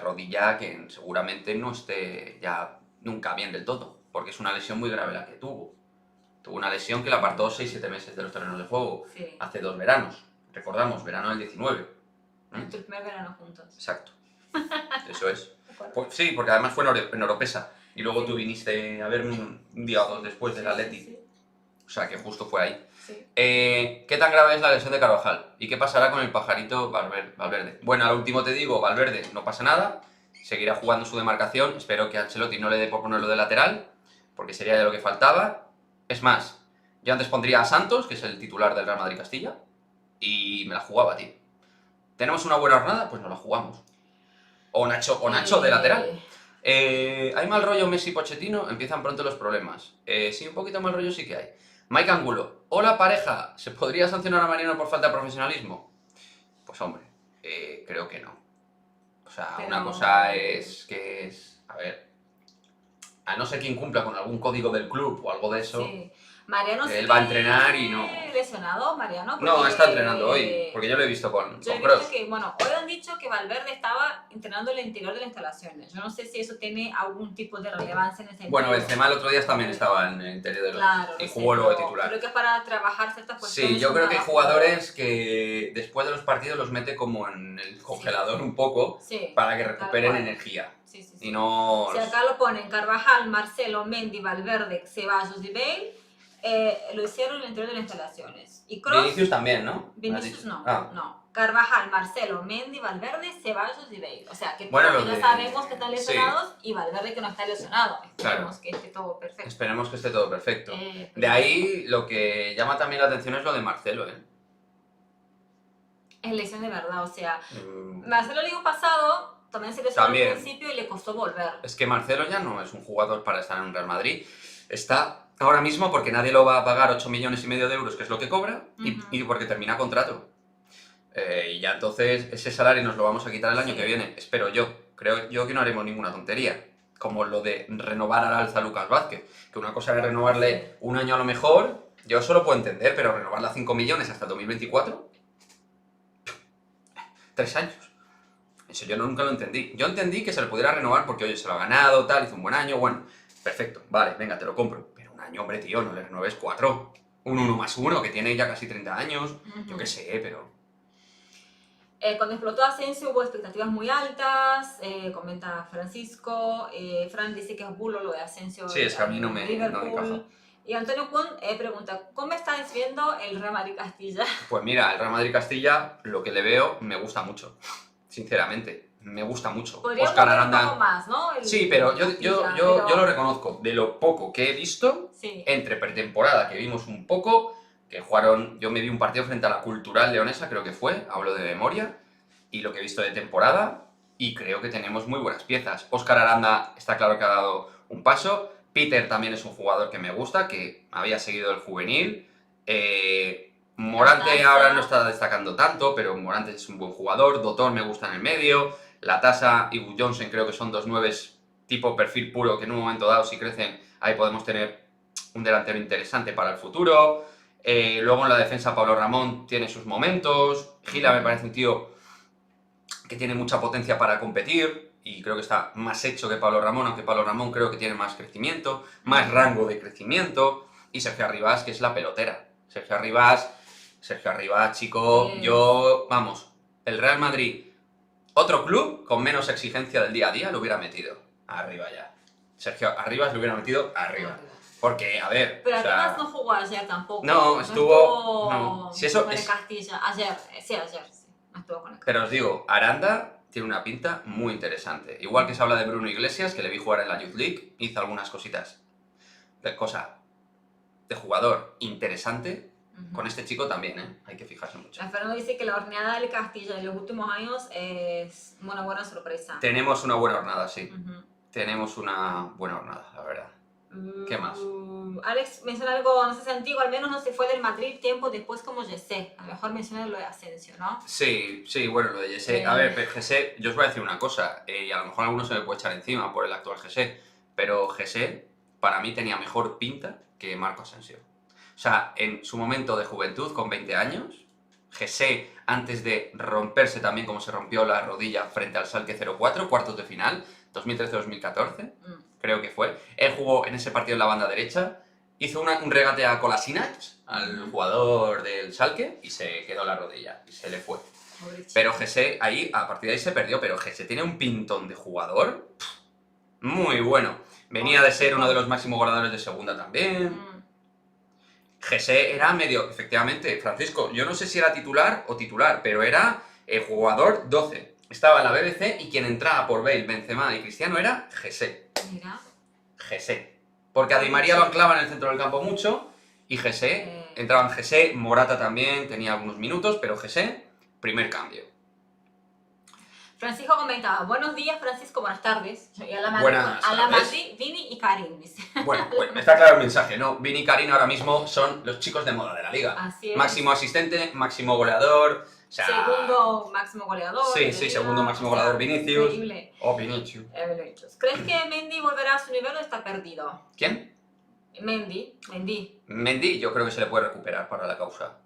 rodilla que seguramente no esté ya nunca bien del todo. Porque es una lesión muy grave la que tuvo. Tuvo una lesión que la apartó 6-7 meses de los terrenos de juego. Sí. Hace 2 veranos. Recordamos, verano del 19. Nuestro primer verano juntos. Exacto. Eso es. Pues, sí, porque además fue en Oropesa. Y luego tú viniste a verme un día o dos después del Atleti. Sí. O sea que justo fue ahí. Sí. ¿Qué tan grave es la lesión de Carvajal? ¿Y qué pasará con el pajarito Valverde? Bueno, al último te digo, Valverde no pasa nada. Seguirá jugando su demarcación. Espero que Ancelotti no le dé por ponerlo de lateral, porque sería de lo que faltaba. Es más, yo antes pondría a Santos, que es el titular del Real Madrid Castilla, y me la jugaba, tío. ¿Tenemos una buena jornada? Pues nos la jugamos. O Nacho de lateral. ¿Hay mal rollo Messi-Pochettino? Empiezan pronto los problemas. Sí, un poquito mal rollo sí que hay. Mike Angulo. Hola pareja, ¿se podría sancionar a Mariano por falta de profesionalismo? Pues hombre, creo que no. O sea, pero... una cosa es que es... A ver... A no ser que incumpla con algún código del club o algo de eso... Sí. Mariano sí él va a entrenar y no... lesionado, Mariano. No, está entrenando hoy, porque yo lo he visto con Yo he Kroos. visto que, bueno, hoy han dicho que Valverde estaba entrenando el interior de las instalaciones. Yo no sé si eso tiene algún tipo de relevancia en ese sentido. Bueno, Benzema el otro día también estaba en el interior de los... Claro, y jugó luego de titular. Creo que es para trabajar ciertas cuestiones. Sí, yo creo que hay jugadores que después de los partidos los mete como en el congelador un poco para que recuperen energía. Sí. Y no... Si acá lo ponen Carvajal, Marcelo, Mendy, Valverde, Ceballos y Bale, lo hicieron en el interior de las instalaciones. Y Kroos, Vinicius también, ¿no? Vinicius no. Carvajal, Marcelo, Mendy, Valverde, Ceballos y Bale. O sea, que bueno, ya sabemos que están lesionados y Valverde que no está lesionado. Esperemos que esté todo perfecto. Esperemos que esté todo perfecto. De ahí lo que llama también la atención es lo de Marcelo, Es lesión de verdad, o sea, Marcelo el año pasado también se lesionó al principio y le costó volver. Es que Marcelo ya no es un jugador para estar en un Real Madrid. Está ahora mismo porque nadie lo va a pagar 8,5 millones de euros, que es lo que cobra, y porque termina contrato. Y ya entonces ese salario nos lo vamos a quitar el año que viene, espero yo. Creo yo que no haremos ninguna tontería, como lo de renovar al alza a Lucas Vázquez, que una cosa era renovarle un año a lo mejor, yo eso lo puedo entender, pero renovarle a 5 millones hasta el 2024, 3 años. Eso yo nunca lo entendí. Yo entendí que se le pudiera renovar porque, oye, se lo ha ganado, tal, hizo un buen año, bueno, perfecto, vale, venga, te lo compro. Pero un año, hombre, tío, no le renueves 4. Un 1 más 1, que tiene ya casi 30 años, yo qué sé, pero... Cuando explotó Asensio hubo expectativas muy altas, comenta Francisco. Fran dice que es bulo lo de Asensio. Sí, es que a mí no me encaja. Y Antonio Kuhn pregunta, ¿cómo estás viendo el Real Madrid Castilla? Pues mira, el Real Madrid Castilla, lo que le veo, me gusta mucho. Sinceramente, me gusta mucho. Óscar Aranda... un poco más, ¿no? Sí, pero yo lo reconozco. De lo poco que he visto, entre pretemporada, que vimos un poco, que jugaron, yo me vi un partido frente a la Cultural Leonesa, creo que fue, hablo de memoria, y lo que he visto de temporada, y creo que tenemos muy buenas piezas. Óscar Aranda está claro que ha dado un paso. Peter también es un jugador que me gusta, que había seguido el juvenil. Morante ahora no está destacando tanto, pero Morante es un buen jugador. Dotor me gusta en el medio. Latasa y Wood Johnson creo que son 2 9s tipo perfil puro que en un momento dado, si crecen, ahí podemos tener un delantero interesante para el futuro. Luego en la defensa Pablo Ramón tiene sus momentos. Gila me parece un tío que tiene mucha potencia para competir y creo que está más hecho que Pablo Ramón, aunque Pablo Ramón creo que tiene más crecimiento, más rango de crecimiento. Y Sergio Arribas, que es la pelotera. Sergio Arribas, chico, yo, vamos, el Real Madrid, otro club con menos exigencia del día a día lo hubiera metido arriba ya. Sergio Arribas lo hubiera metido arriba. Porque, a ver... Pero Arribas no jugó ayer tampoco. No, estuvo... No. Si eso es... Castilla, ayer, sí, no estuvo con el... Pero os digo, Aranda tiene una pinta muy interesante. Igual que se habla de Bruno Iglesias, que le vi jugar en la Youth League, hizo algunas cositas de jugador interesante. Con este chico también, hay que fijarse mucho. Fernando dice que la horneada del Castilla en los últimos años es una buena sorpresa. Tenemos una buena hornada, sí. Tenemos una buena hornada, la verdad. ¿Qué más? Alex menciona algo, no sé si antiguo, al menos no se fue del Madrid tiempo después como Jesse. A lo mejor menciona lo de Asensio, ¿no? Sí, bueno, lo de Jesse. A ver, Jesse, yo os voy a decir una cosa, y a lo mejor alguno se me puede echar encima por el actual Jesse, pero Jesse para mí tenía mejor pinta que Marco Asensio. O sea, en su momento de juventud, con 20 años, Jesse, antes de romperse también como se rompió la rodilla frente al Schalke 04, cuartos de final, 2013-2014, creo que fue. Él jugó en ese partido en la banda derecha, hizo un regate a Kolasinac, al jugador del Schalke, y se quedó la rodilla, y se le fue. Pero Jesse, a partir de ahí se perdió, pero Jesse tiene un pintón de jugador muy bueno. Venía de ser uno de los máximos goleadores de segunda también. Jesse era medio, efectivamente, Francisco, yo no sé si era titular o titular, pero era el jugador 12. Estaba en la BBC y quien entraba por Bale, Benzema y Cristiano era Jesse. Mira. Jesse. Porque a Di María lo anclaba en el centro del campo mucho y Jesse, entraban Jesse, Morata también tenía algunos minutos, pero Jesse, primer cambio. Francisco comentaba, buenos días Francisco, buenas tardes. Y a la Madrid, Vini y Karim, dice. Bueno, está claro el mensaje, ¿no? Vini y Karim ahora mismo son los chicos de moda de la liga. Así es. Máximo asistente, máximo goleador. O sea, segundo máximo goleador. Sí, segundo máximo goleador Vinicius. Increíble. O Vinicius. ¿Crees que Mendy volverá a su nivel o está perdido? ¿Quién? Mendy yo creo que se le puede recuperar para la causa.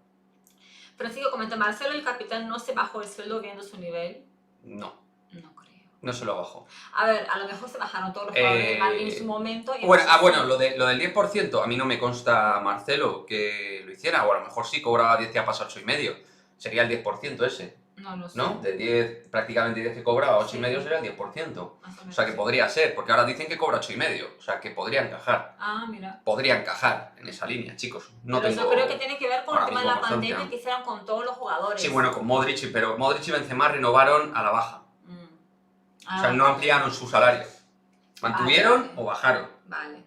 Francisco comenta, Marcelo el capitán no se bajó el sueldo viendo su nivel. No. No creo. No se lo bajó. A ver, a lo mejor se bajaron todos los jugadores de Madrid en su momento. Y bueno, lo del 10%, a mí no me consta Marcelo que lo hiciera, o a lo mejor sí cobraba 10 y ha pasado 8,5. Sería el 10% ese. No lo sé. ¿No? De 10, prácticamente 10 que cobraba, 8,5 sería el 10%. O sea que podría ser, porque ahora dicen que cobra 8,5. O sea que podría encajar. Ah, mira. Podría encajar en esa línea, chicos. Pero eso creo que tiene que ver con el tema de la pandemia que hicieron con todos los jugadores. Sí, bueno, con Modric, pero Modric y Benzema renovaron a la baja. O sea, no ampliaron su salario. Mantuvieron o bajaron. Vale.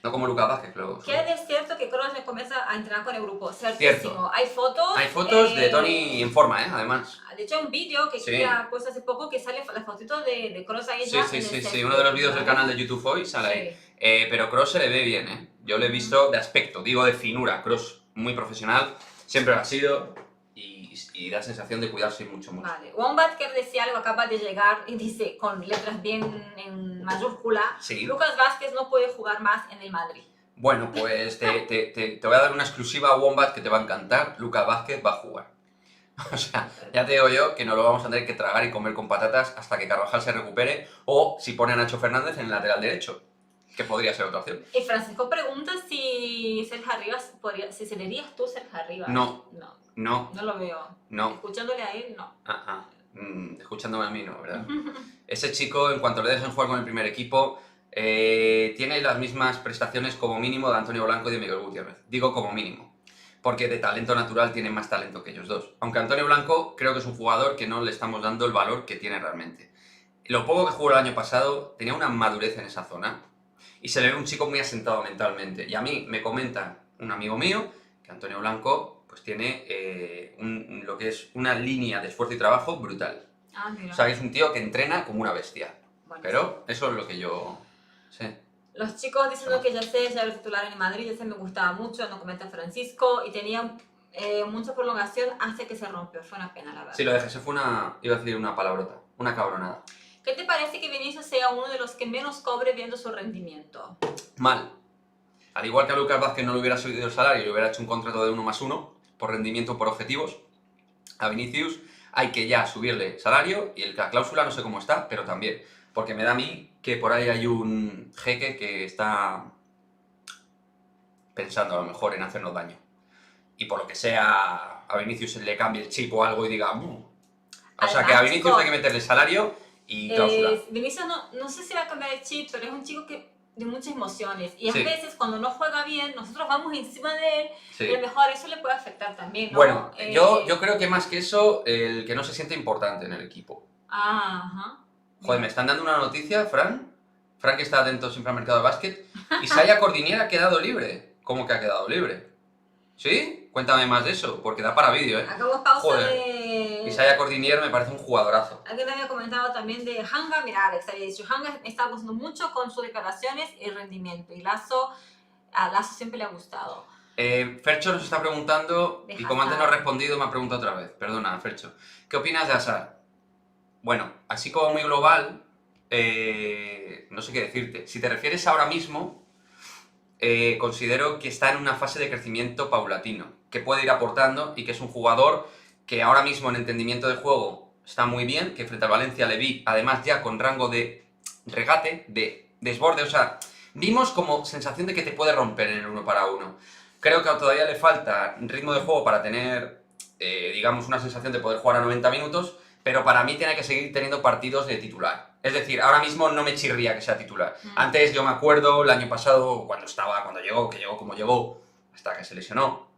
No como Lucas Vázquez, luego. ¿Qué es cierto que Kroos comienza a entrenar con el grupo? Ciertísimo. Hay fotos. Hay fotos de Toni en forma, además. De hecho, hay un vídeo que ha puesto hace poco que sale la fotito de Kroos ahí ya. Sí. Uno de los vídeos del canal de YouTube hoy sale ahí. Pero Kroos se le ve bien, Yo le he visto de aspecto, digo de finura. Kroos muy profesional, siempre lo ha sido. Y da sensación de cuidarse mucho. Vale. Wombat que decía algo, acaba de llegar y dice con letras bien en mayúscula, Lucas Vázquez no puede jugar más en el Madrid. Bueno, pues te voy a dar una exclusiva a Wombat que te va a encantar. Lucas Vázquez va a jugar. O sea, ya te digo yo que no lo vamos a tener que tragar y comer con patatas hasta que Carvajal se recupere, o si pone a Nacho Fernández en el lateral derecho, que podría ser otra opción. Y Francisco pregunta si Sergio Arribas si se le dirías tú Sergio Arribas. No lo veo. No. Escuchándole a él, no. Escuchándome a mí, no, ¿verdad? Ese chico, en cuanto le dejen jugar con el primer equipo, tiene las mismas prestaciones como mínimo de Antonio Blanco y de Miguel Gutiérrez. Digo como mínimo, porque de talento natural tiene más talento que ellos dos. Aunque Antonio Blanco creo que es un jugador que no le estamos dando el valor que tiene realmente. Lo poco que jugó el año pasado tenía una madurez en esa zona y se le ve un chico muy asentado mentalmente. Y a mí me comenta un amigo mío que Antonio Blanco pues tiene lo que es una línea de esfuerzo y trabajo brutal. Mira. O sea, es un tío que entrena como una bestia. Bueno, pero eso es lo que yo sé. Los chicos diciendo que ya era el titular en Madrid, me gustaba mucho, no comenta Francisco, y tenía mucha prolongación hasta que se rompió. Fue una pena, la verdad. Sí, lo dejé. Se fue iba a decir una palabrota, una cabronada. ¿Qué te parece que Vinicius sea uno de los que menos cobre viendo su rendimiento? Mal. Al igual que a Lucas Vázquez no le hubiera subido el salario y le hubiera hecho un contrato de 1+1, por rendimiento, por objetivos, a Vinicius hay que ya subirle salario y la cláusula no sé cómo está, pero también, porque me da a mí que por ahí hay un jeque que está pensando a lo mejor en hacernos daño. Y por lo que sea, a Vinicius le cambie el chip o algo y diga... O sea, que a Vinicius hay que meterle salario y cláusula. Vinicius no sé si va a cambiar el chip, pero es un chico que de muchas emociones, y a veces cuando no juega bien nosotros vamos encima de él y a lo mejor eso le puede afectar también, ¿no? Bueno, yo creo que más que eso, el que no se siente importante en el equipo. Joder, me están dando una noticia, Fran que está atento siempre al mercado de básquet, Isaiah Cordinier ha quedado libre. ¿Cómo que ha quedado libre? ¿Sí? Cuéntame más de eso, porque da para vídeo, Hagamos pausa de... Isaiah Cordinier me parece un jugadorazo. Alguien había comentado también de Hanga. Mira, Alex había dicho, Hanga está gustando mucho con sus declaraciones y rendimiento. Y a Lazo siempre le ha gustado. Fercho nos está preguntando, y como antes no ha respondido, me ha preguntado otra vez. Perdona, Fercho. ¿Qué opinas de Hazard? Bueno, así como muy global, no sé qué decirte. Si te refieres ahora mismo, considero que está en una fase de crecimiento paulatino, que puede ir aportando y que es un jugador que ahora mismo en entendimiento de juego está muy bien, que frente al Valencia le vi, además ya con rango de regate, de desborde, o sea, vimos como sensación de que te puede romper en el 1 para 1. Creo que todavía le falta ritmo de juego para tener, digamos, una sensación de poder jugar a 90 minutos, pero para mí tiene que seguir teniendo partidos de titular. Es decir, ahora mismo no me chirría que sea titular. Antes yo me acuerdo, el año pasado, cuando llegó, que llegó como llegó, hasta que se lesionó,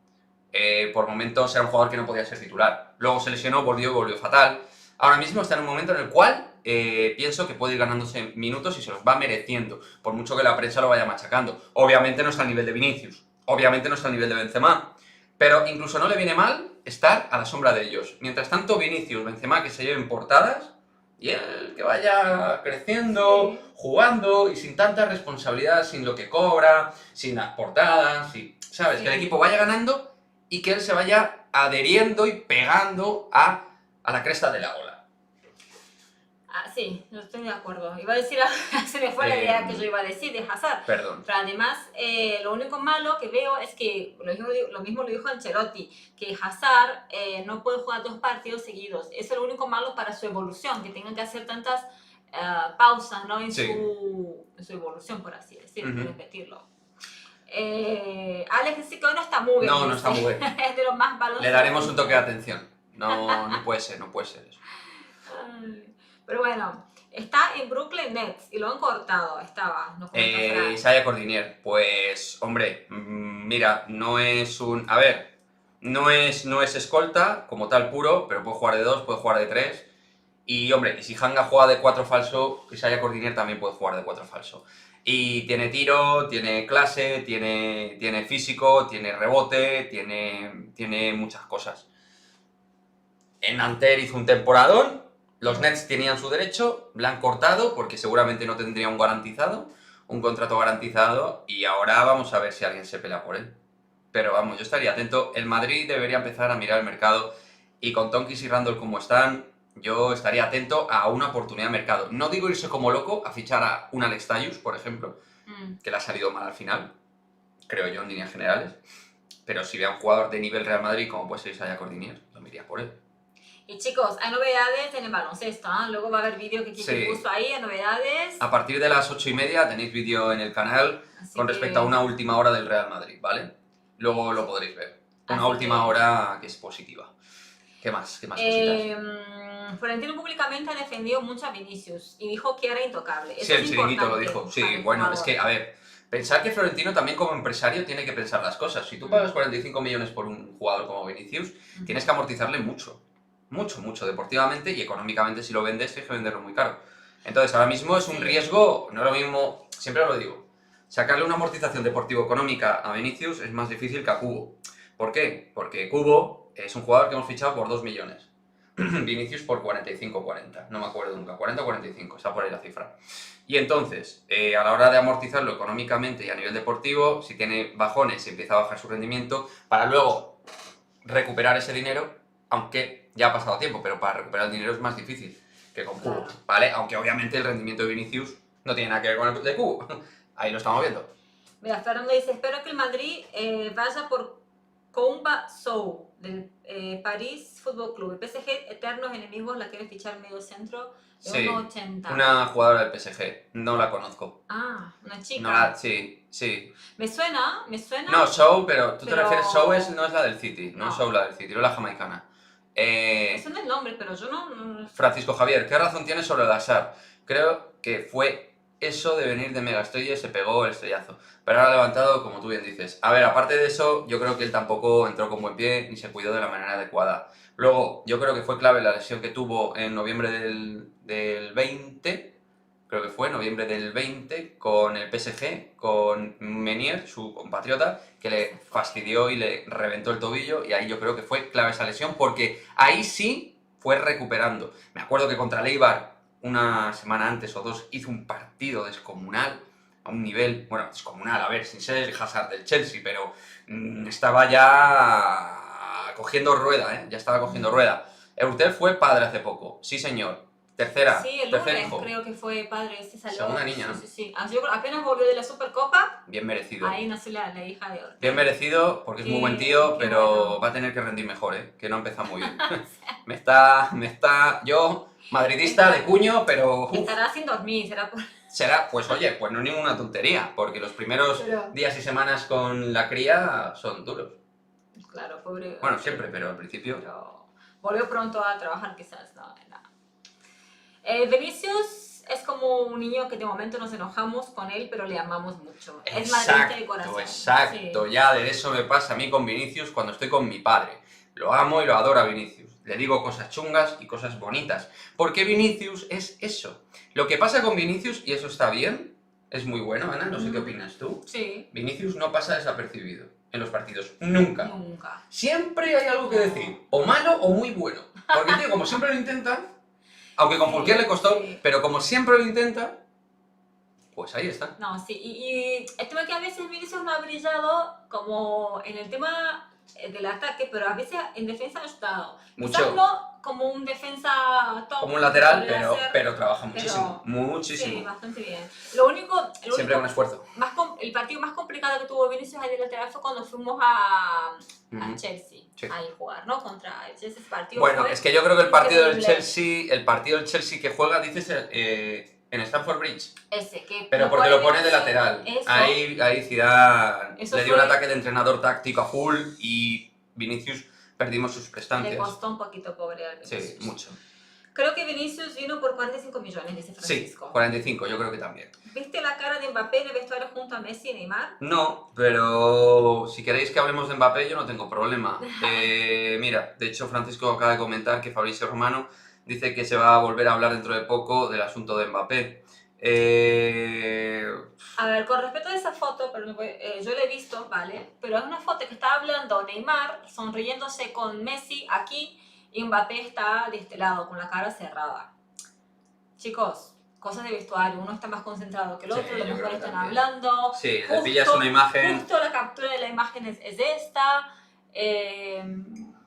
por momentos era un jugador que no podía ser titular. Luego se lesionó, volvió fatal. Ahora mismo está en un momento en el cual pienso que puede ir ganándose minutos y se los va mereciendo, por mucho que la prensa lo vaya machacando. Obviamente no está al nivel de Vinicius, obviamente no está al nivel de Benzema, pero incluso no le viene mal estar a la sombra de ellos. Mientras tanto, Vinicius, Benzema, que se lleven portadas, y él que vaya creciendo, jugando y sin tanta responsabilidad, sin lo que cobra, sin las portadas, ¿sabes? Que el equipo vaya ganando y que él se vaya adheriendo y pegando a la cresta de la ola. sí, yo estoy de acuerdo. Iba a decir, se me fue la idea que yo iba a decir de Hazard. Perdón. Pero además, lo único malo que veo es que, lo mismo lo dijo Ancelotti, que Hazard no puede jugar 2 partidos seguidos. Eso es lo único malo para su evolución, que tengan que hacer tantas pausas, ¿no? en su evolución, por así decirlo, por repetirlo. Alex dice que hoy no está muy bien. No está muy bien. Es de los más balones. Le daremos un toque de atención. No puede ser eso. Pero bueno, está en Brooklyn Nets y lo han cortado, no Isaiah Cordinier, pues hombre, mira, no es un... A ver, no es escolta como tal puro, pero puede jugar de 2, puede jugar de 3. Y hombre, si Hanga juega de 4 falso, Isaiah Cordinier también puede jugar de 4 falso. Y tiene tiro, tiene clase, tiene físico, tiene rebote, tiene muchas cosas. En Nanterre hizo un temporadón, los Nets tenían su derecho, la han cortado porque seguramente no tendría un contrato garantizado, y ahora vamos a ver si alguien se pelea por él. Pero vamos, yo estaría atento. El Madrid debería empezar a mirar el mercado, y con Tonkis y Randall como están, yo estaría atento a una oportunidad de mercado. No digo irse como loco a fichar a un Alex Tyus, por ejemplo, que le ha salido mal al final, creo yo, en líneas generales. Pero si ve a un jugador de nivel Real Madrid como puede ser Isaiah Cordinier, yo me iría por él. Y chicos, hay novedades en el baloncesto, ¿eh? Luego va a haber vídeo que Kiki puso ahí, hay novedades. A partir de las 8:30 tenéis vídeo en el canal respecto a una última hora del Real Madrid, ¿vale? Luego lo podréis ver. Una última hora que es positiva. ¿Qué más cositas? Florentino públicamente ha defendido mucho a Vinicius y dijo que era intocable. Sí, el chiringuito lo dijo. Sí, bueno, es que, a ver, pensar que Florentino también como empresario tiene que pensar las cosas. Si tú pagas 45 millones por un jugador como Vinicius, tienes que amortizarle mucho deportivamente, y económicamente si lo vendes tienes que venderlo muy caro. Entonces ahora mismo es un riesgo, no es lo mismo, siempre lo digo, sacarle una amortización deportivo-económica a Vinicius es más difícil que a Cubo. ¿Por qué? Porque Cubo es un jugador que hemos fichado por 2 millones. Vinicius por 45 o 40, no me acuerdo nunca, 40 o 45, está por ahí la cifra. Y entonces, a la hora de amortizarlo económicamente y a nivel deportivo, si tiene bajones, empieza a bajar su rendimiento, para luego recuperar ese dinero, aunque ya ha pasado tiempo, pero para recuperar el dinero es más difícil que con Cubo, ¿vale? Aunque obviamente el rendimiento de Vinicius no tiene nada que ver con el de Cubo. Ahí lo estamos viendo. Mira, Fernando dice, espero que el Madrid vaya por Koumba Sow, del París Fútbol Club. El PSG, eternos enemigos, la quiere fichar medio centro de 1,80. Una jugadora del PSG, no la conozco. Ah, una chica. No sí. Me suena. No, Sow, pero tú te refieres, Sow no es la del City, no es Sow la del City, no es la jamaicana. Me suena el nombre, pero yo no... Francisco Javier, ¿qué razón tienes sobre el Hazard? Creo que fue eso de venir de megaestrella y se pegó el estrellazo. Pero ahora ha levantado, como tú bien dices. A ver, aparte de eso, yo creo que él tampoco entró con buen pie ni se cuidó de la manera adecuada. Luego, yo creo que fue clave la lesión que tuvo en noviembre del 20, creo que fue noviembre del 20, con el PSG, con Menier, su compatriota, que le fastidió y le reventó el tobillo, y ahí yo creo que fue clave esa lesión, porque ahí sí fue recuperando. Me acuerdo que contra Eibar, una semana antes o 2, hizo un partido descomunal, a un nivel, bueno, descomunal, a ver, sin ser el Hazard del Chelsea, pero estaba ya cogiendo rueda, ya estaba cogiendo rueda. Eurtel fue padre hace poco, sí señor. Tercer hijo. Creo que fue padre, salió. Segunda niña, ¿no? Sí. Apenas volvió de la Supercopa. Bien merecido. Ahí nació la hija de Eurtel. Bien merecido, porque es muy buen tío, pero va a tener que rendir mejor, que no ha empezado muy bien. Yo, madridista de cuño, pero... Estará sin dormir, será, pues oye, pues no es ninguna tontería, porque los primeros días y semanas con la cría son duros. Claro, pobre. Bueno, siempre, pero al principio... Pero volvió pronto a trabajar quizás, no. Vinicius es como un niño que de momento nos enojamos con él, pero le amamos mucho. Es madridista de corazón. Exacto, ya de eso me pasa a mí con Vinicius cuando estoy con mi padre. Lo amo y lo adoro a Vinicius. Le digo cosas chungas y cosas bonitas. Porque Vinicius es eso. Lo que pasa con Vinicius, y eso está bien, es muy bueno, Ana, no sé qué opinas tú. Sí. Vinicius no pasa desapercibido en los partidos. Nunca. Nunca. Siempre hay algo que decir. O malo o muy bueno. Porque, tío, como siempre lo intenta, aunque con Fulquier le costó, pero como siempre lo intenta, pues ahí está. No, sí. Y el tema que a veces Vinicius no ha brillado como en el tema del ataque, pero a veces en defensa ha ayudado. Mucho. Quizás no como un defensa top. Como un lateral, pero trabaja muchísimo. Muchísimo. Sí, bastante bien. Lo único siempre con esfuerzo. El partido más complicado que tuvo Vinicius ahí de lateral fue cuando fuimos a Chelsea. Sí. Ahí jugar, ¿no? Contra el Chelsea. Bueno, es que yo creo que el partido del Chelsea que juega, dices, en Stamford Bridge. Ese, que pero porque lo pone de lateral. Eso. Ahí Zidane le dio un ataque de entrenador táctico a full y Vinicius perdimos sus prestancias. Le costó un poquito, pobre al Vinicius. Sí, mucho. Creo que Vinicius vino por 45 millones, dice Francisco. Sí, 45, yo creo que también. ¿Viste la cara de Mbappé en el vestuario junto a Messi y Neymar? No, pero si queréis que hablemos de Mbappé, yo no tengo problema. Mira, de hecho Francisco acaba de comentar que Fabrizio Romano dice que se va a volver a hablar dentro de poco del asunto de Mbappé. A ver, con respecto a esa foto, yo la he visto, ¿vale? Pero es una foto que está hablando Neymar sonriéndose con Messi aquí y Mbappé está de este lado, con la cara cerrada. Chicos, cosas de vestuario, uno está más concentrado que el otro, los mejor están hablando. Sí, le pillas una imagen. Justo la captura de la imagen es esta.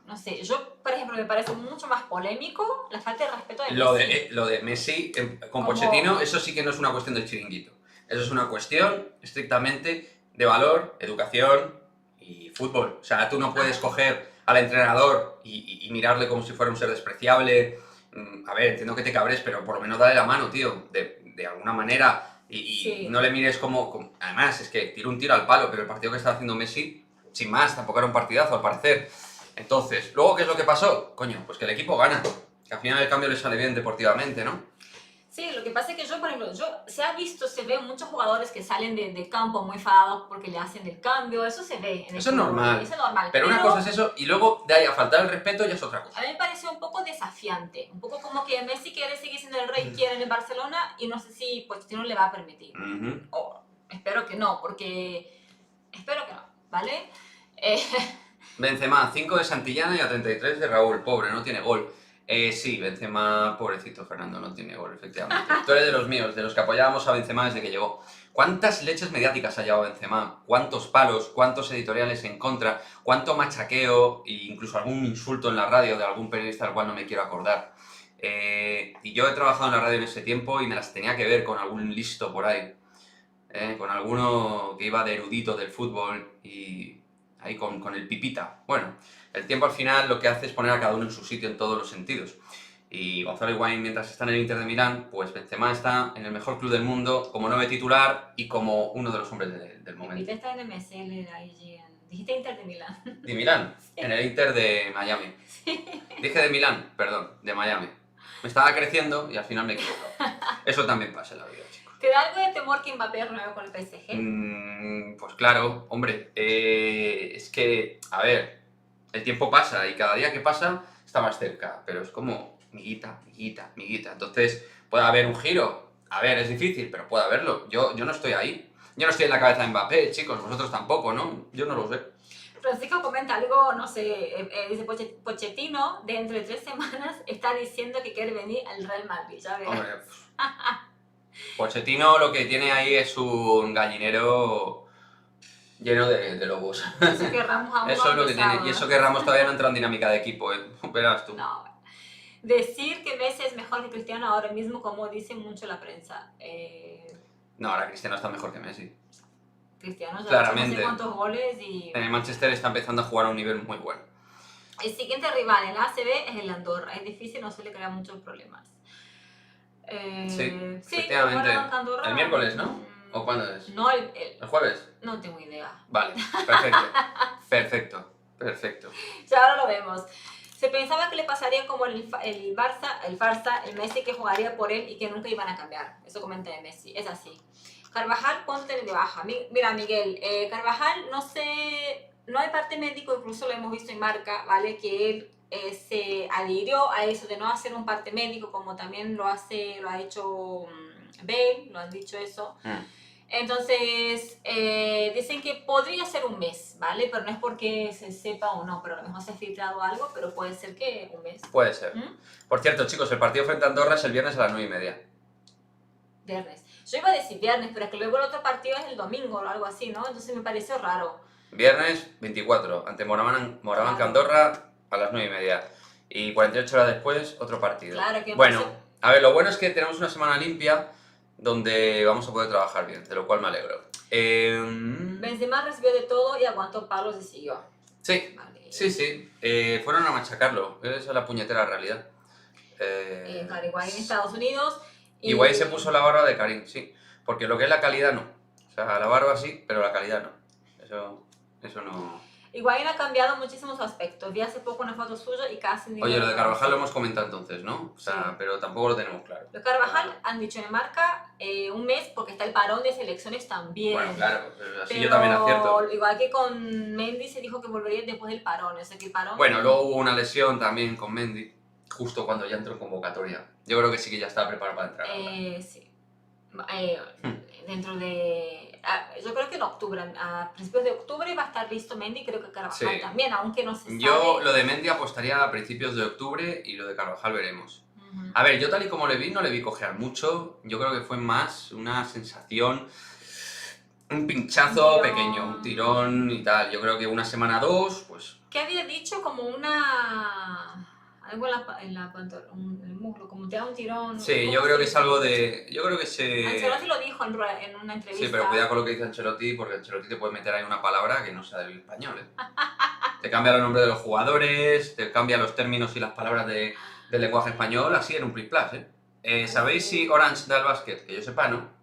No sé, yo, por ejemplo, me parece mucho más polémico la falta de respeto de Messi. Lo de Messi con Pochettino, eso sí que no es una cuestión del chiringuito. Eso es una cuestión estrictamente de valor, educación y fútbol. O sea, tú no puedes coger al entrenador y mirarle como si fuera un ser despreciable. A ver, entiendo que te cabres, pero por lo menos dale la mano, tío, de alguna manera. Y no le mires como... Además, es que tira un tiro al palo, pero el partido que está haciendo Messi, sin más, tampoco era un partidazo al parecer. Entonces, luego, ¿qué es lo que pasó? Coño, pues que el equipo gana. Que al final el cambio le sale bien deportivamente, ¿no? Sí, lo que pasa es que yo, por ejemplo, se ve muchos jugadores que salen del campo muy enfadados porque le hacen el cambio, eso se ve. Eso es normal. Eso es normal. Pero una cosa es eso, y luego de ahí a faltar el respeto ya es otra cosa. A mí me pareció un poco desafiante, un poco como que Messi quiere seguir siendo el rey, quiere en el Barcelona, y no sé si Pochettino le va a permitir. Espero que no, ¿vale? Benzema, 5 de Santillana y a 33 de Raúl, pobre, no tiene gol. Sí, Benzema, pobrecito Fernando, no tiene gol, efectivamente. Tú eres de los míos, de los que apoyábamos a Benzema desde que llegó. ¿Cuántas leches mediáticas ha llevado Benzema? ¿Cuántos palos? ¿Cuántos editoriales en contra? ¿Cuánto machaqueo? E incluso algún insulto en la radio de algún periodista al cual no me quiero acordar. Y yo he trabajado en la radio en ese tiempo y me las tenía que ver con algún listo por ahí. Con alguno que iba de erudito del fútbol y ahí con el pipita. Bueno, el tiempo al final lo que hace es poner a cada uno en su sitio en todos los sentidos. Y Gonzalo Higuaín, mientras está en el Inter de Milán, pues Benzema está en el mejor club del mundo como 9 titular y como uno de los hombres del momento. Pipita está en el MSL, ahí dijiste Inter de Milán. ¿De Milán? Sí. En el Inter de Miami. Sí. Dije de Milán, perdón, de Miami. Me estaba creciendo y al final me he equivocado. Eso también pasa en la vida, chicos. ¿Te da algo de temor que Mbappé renueve con el PSG? Pues claro, hombre. Es que, a ver, el tiempo pasa y cada día que pasa está más cerca, pero es como miguita. Entonces, puede haber un giro. A ver, es difícil, pero puede haberlo. Yo no estoy ahí. Yo no estoy en la cabeza de Mbappé, chicos, vosotros tampoco, ¿no? Yo no lo sé. Francisco comenta algo, no sé, dice Pochettino, dentro de 3 semanas, está diciendo que quiere venir al Real Madrid, ya verás. Hombre, Pochettino lo que tiene ahí es un gallinero lleno de lobos. Eso que Ramos aún eso es lo que tiene. Y eso que Ramos todavía no entra en dinámica de equipo, verás tú. No. Decir que Messi es mejor que Cristiano ahora mismo, como dice mucho la prensa. No, ahora Cristiano está mejor que Messi. Cristiano ya claramente. No sé cuántos goles y... En el Manchester está empezando a jugar a un nivel muy bueno. El siguiente rival en la ACB es el Andorra. Es difícil, no suele crear muchos problemas. Sí, efectivamente. Andorra, el miércoles, ¿no? ¿O cuándo es? No, ¿El jueves? No tengo idea. Vale, perfecto. Ya ahora lo vemos. Se pensaba que le pasaría como el Barça, el Messi, que jugaría por él y que nunca iban a cambiar. Eso comenta de Messi, es así. Carvajal, ¿cuánto tiene de baja? Mira, Miguel, Carvajal, no sé, no hay parte médico, incluso lo hemos visto en Marca, ¿vale? Que él se adhirió a eso de no hacer un parte médico, como también lo ha hecho Bale, lo han dicho eso. Entonces, dicen que podría ser un mes, ¿vale? Pero no es porque se sepa o no, pero a lo mejor se ha filtrado algo, pero puede ser que un mes. Puede ser. Por cierto, chicos, el partido frente a Andorra es el viernes a las 9:30. Viernes. Yo iba a decir viernes, pero es que luego el otro partido es el domingo o algo así, ¿no? Entonces me pareció raro. Viernes 24, ante Moraván Andorra a las 9:30. Y 48 horas después, otro partido. Claro que bueno, a ver, lo bueno es que tenemos una semana limpia donde vamos a poder trabajar bien, de lo cual me alegro. Benzema recibió de todo y aguantó palos y siguió. Sí, vale. Sí. Fueron a machacarlo, esa es la puñetera realidad. Claro, Higuaín en Estados Unidos. Y Higuaín se puso la barba de Karim, sí. Porque lo que es la calidad no. O sea, la barba sí, pero la calidad no. Eso no... Higuaín ha cambiado muchísimos aspectos. Vi hace poco una foto suya y casi ni... Oye, lo de Carvajal lo hemos comentado entonces, ¿no? O sea, sí. Pero tampoco lo tenemos claro. Lo de Carvajal han dicho en Marca un mes porque está el parón de selecciones también. Bueno, claro, así pero yo también acierto. Igual que con Mendy se dijo que volvería después del parón, o sea que el parón... Bueno, luego hubo una lesión también con Mendy, justo cuando ya entró en convocatoria. Yo creo que sí que ya estaba preparado para entrar. Sí. Dentro de... yo creo que en octubre, a principios de octubre va a estar listo Mendy, creo que Carvajal sí. También, aunque no se sabe. Yo lo de Mendy apostaría a principios de octubre y lo de Carvajal veremos. A ver, yo tal y como le vi, no le vi cojear mucho, yo creo que fue más una sensación, un pinchazo pequeño, un tirón y tal. Yo creo que una semana, 2, pues... ¿Qué había dicho? Como una... algo en la pantorrilla, el muslo, como te da un tirón. Sí, yo creo que es algo de... Yo creo que se... Ancelotti lo dijo en una entrevista. Sí, pero cuidado con lo que dice Ancelotti, porque Ancelotti te puede meter ahí una palabra que no sea del español, ¿eh? Te cambia los nombres de los jugadores, te cambia los términos y las palabras del lenguaje español, así en un plis-plas, ¿eh? ¿Sabéis si Orange da el básquet? Que yo sepa, ¿no?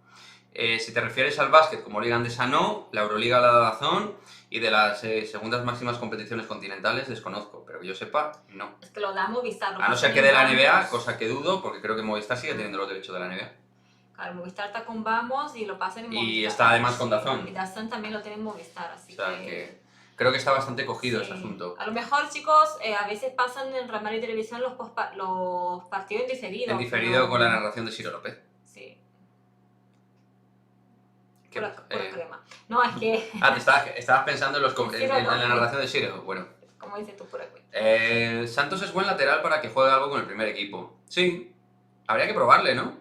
Si te refieres al básquet como Liga Andesa, no, la Euroliga la da Dazón, y de las segundas máximas competiciones continentales desconozco, pero que yo sepa, no. Es que lo da Movistar. A no ser que de la NBA, cosa que dudo, porque creo que Movistar sigue teniendo los derechos de la NBA. Claro, Movistar está con Vamos y lo pasan en Movistar. Y está además con Dazón. Y Dazón también lo tiene en Movistar, así o sea, que creo que está bastante cogido ese asunto. A lo mejor, chicos, a veces pasan en Real Madrid Televisión los partidos en diferido. En diferido con la narración de Ciro López. Sí. Pura crema. No, es que... estabas pensando en la narración de Ciro. Bueno. Como dices tú, pura crema. Santos es buen lateral para que juegue algo con el primer equipo. Sí. Habría que probarle, ¿no?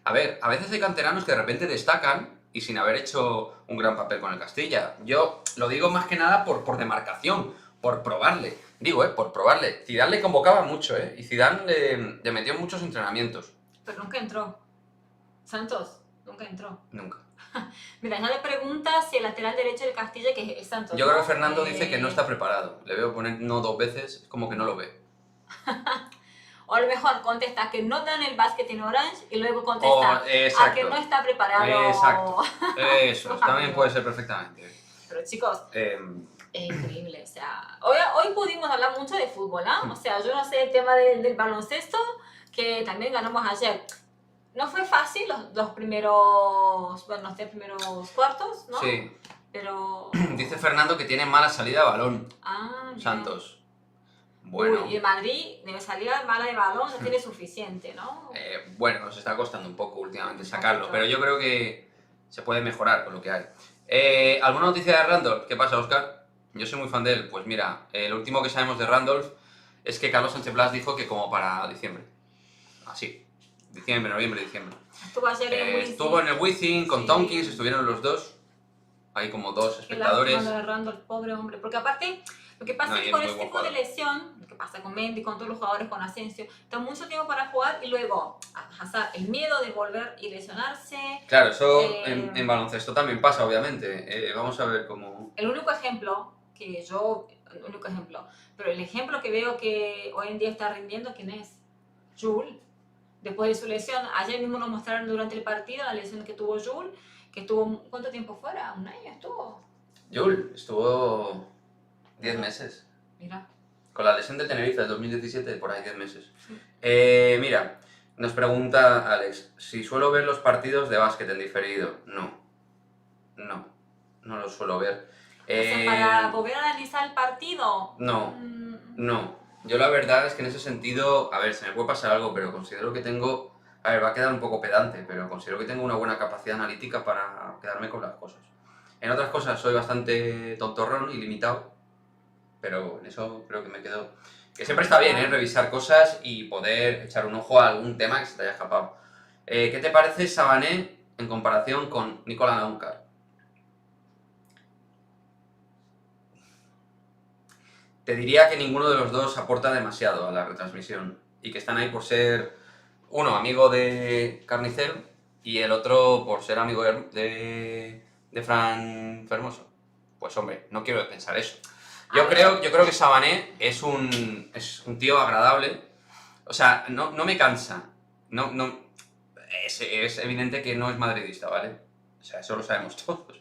A ver, a veces hay canteranos que de repente destacan y sin haber hecho un gran papel con el Castilla. Yo lo digo más que nada por demarcación, por probarle. Digo, por probarle. Zidane le convocaba mucho, y Zidane le metió en muchos entrenamientos. Pero nunca entró. Santos, nunca entró. Nunca. Mira, ya le pregunta si el lateral derecho del Castilla, que es Santos. Yo creo que Fernando dice que no está preparado. Le veo poner no 2 veces, como que no lo ve. O a lo mejor contesta que no dan el básquet en Orange y luego contesta a que no está preparado. Exacto. Eso, también puede ser perfectamente. Pero chicos, es increíble. O sea, hoy pudimos hablar mucho de fútbol, ¿no? O sea, yo no sé el tema del baloncesto, que también ganamos ayer. No fue fácil los primeros, bueno, los 3 primeros cuartos, ¿no? Sí. Pero... Dice Fernando que tiene mala salida de balón. Santos. Bueno. Y el Madrid, de salida mala de balón, no tiene suficiente, ¿no? Bueno, nos está costando un poco últimamente sacarlo, pero yo creo que se puede mejorar con lo que hay. ¿Alguna noticia de Randolph? ¿Qué pasa, Óscar? Yo soy muy fan de él. Pues mira, lo último que sabemos de Randolph es que Carlos Sánchez Blas dijo que como para diciembre. Así. Diciembre, noviembre, diciembre. Estuvo en el Wizzing con Tompkins, estuvieron los dos. Hay como 2 espectadores. De Randolph, pobre hombre. Porque aparte, lo que pasa es que con este tipo de lesión, lo que pasa con Mendy, con todos los jugadores, con Asensio, está mucho tiempo para jugar y luego el miedo de volver y lesionarse. Claro, eso en baloncesto también pasa, obviamente. Vamos a ver cómo... El único ejemplo, pero el ejemplo que veo que hoy en día está rindiendo, ¿quién es? Jules. Después de su lesión, ayer mismo nos mostraron durante el partido la lesión que tuvo Jules, que estuvo, ¿cuánto tiempo fuera? ¿Un año estuvo? Jules estuvo 10 meses. Mira. Con la lesión de Tenerife del 2017, por ahí 10 meses. Sí. Mira, nos pregunta Alex, si suelo ver los partidos de básquet en diferido. No los suelo ver. O sea, para poder analizar el partido. No. Yo la verdad es que en ese sentido, a ver, se me puede pasar algo, pero considero que tengo... A ver, va a quedar un poco pedante, pero considero que tengo una buena capacidad analítica para quedarme con las cosas. En otras cosas soy bastante tontorrón y limitado, pero en eso creo que me quedo... Que siempre está bien, revisar cosas y poder echar un ojo a algún tema que se te haya escapado. ¿Qué te parece Sabané en comparación con Nicola Nauncar? te diría que ninguno de los dos aporta demasiado a la retransmisión y que están ahí por ser uno amigo de Carnicero y el otro por ser amigo de Fran Fermoso. Pues hombre, no quiero pensar eso. Yo creo que Sabané es un tío agradable. O sea, no me cansa. Es evidente que no es madridista, ¿vale? O sea, eso lo sabemos todos.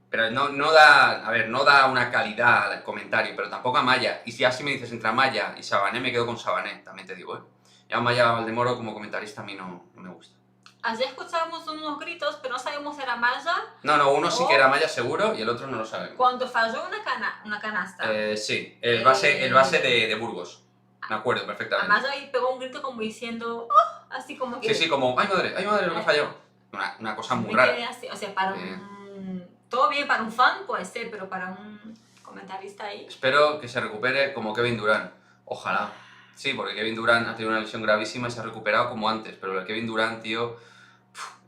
Pero no da una calidad al comentario, pero tampoco a Maya. Y si así me dices entre Maya y Sabané, me quedo con Sabané, también te digo, ¿eh? Ya Maya Valdemoro como comentarista a mí no me gusta. Ayer escuchábamos unos gritos, pero no sabemos si era Maya. No, uno sí que era Maya seguro y el otro no lo sabemos. Cuando falló una canasta. Sí, el base de Burgos. Me acuerdo perfectamente. Maya ahí pegó un grito como diciendo, ¡oh! Así como que... Sí, como, ¡ay madre, lo que falló! Una cosa muy rara. Así, o sea, para todo bien para un fan puede ser, pero para un comentarista ahí... Espero que se recupere como Kevin Durant. Ojalá. Sí, porque Kevin Durant ha tenido una lesión gravísima y se ha recuperado como antes, pero el Kevin Durant, tío,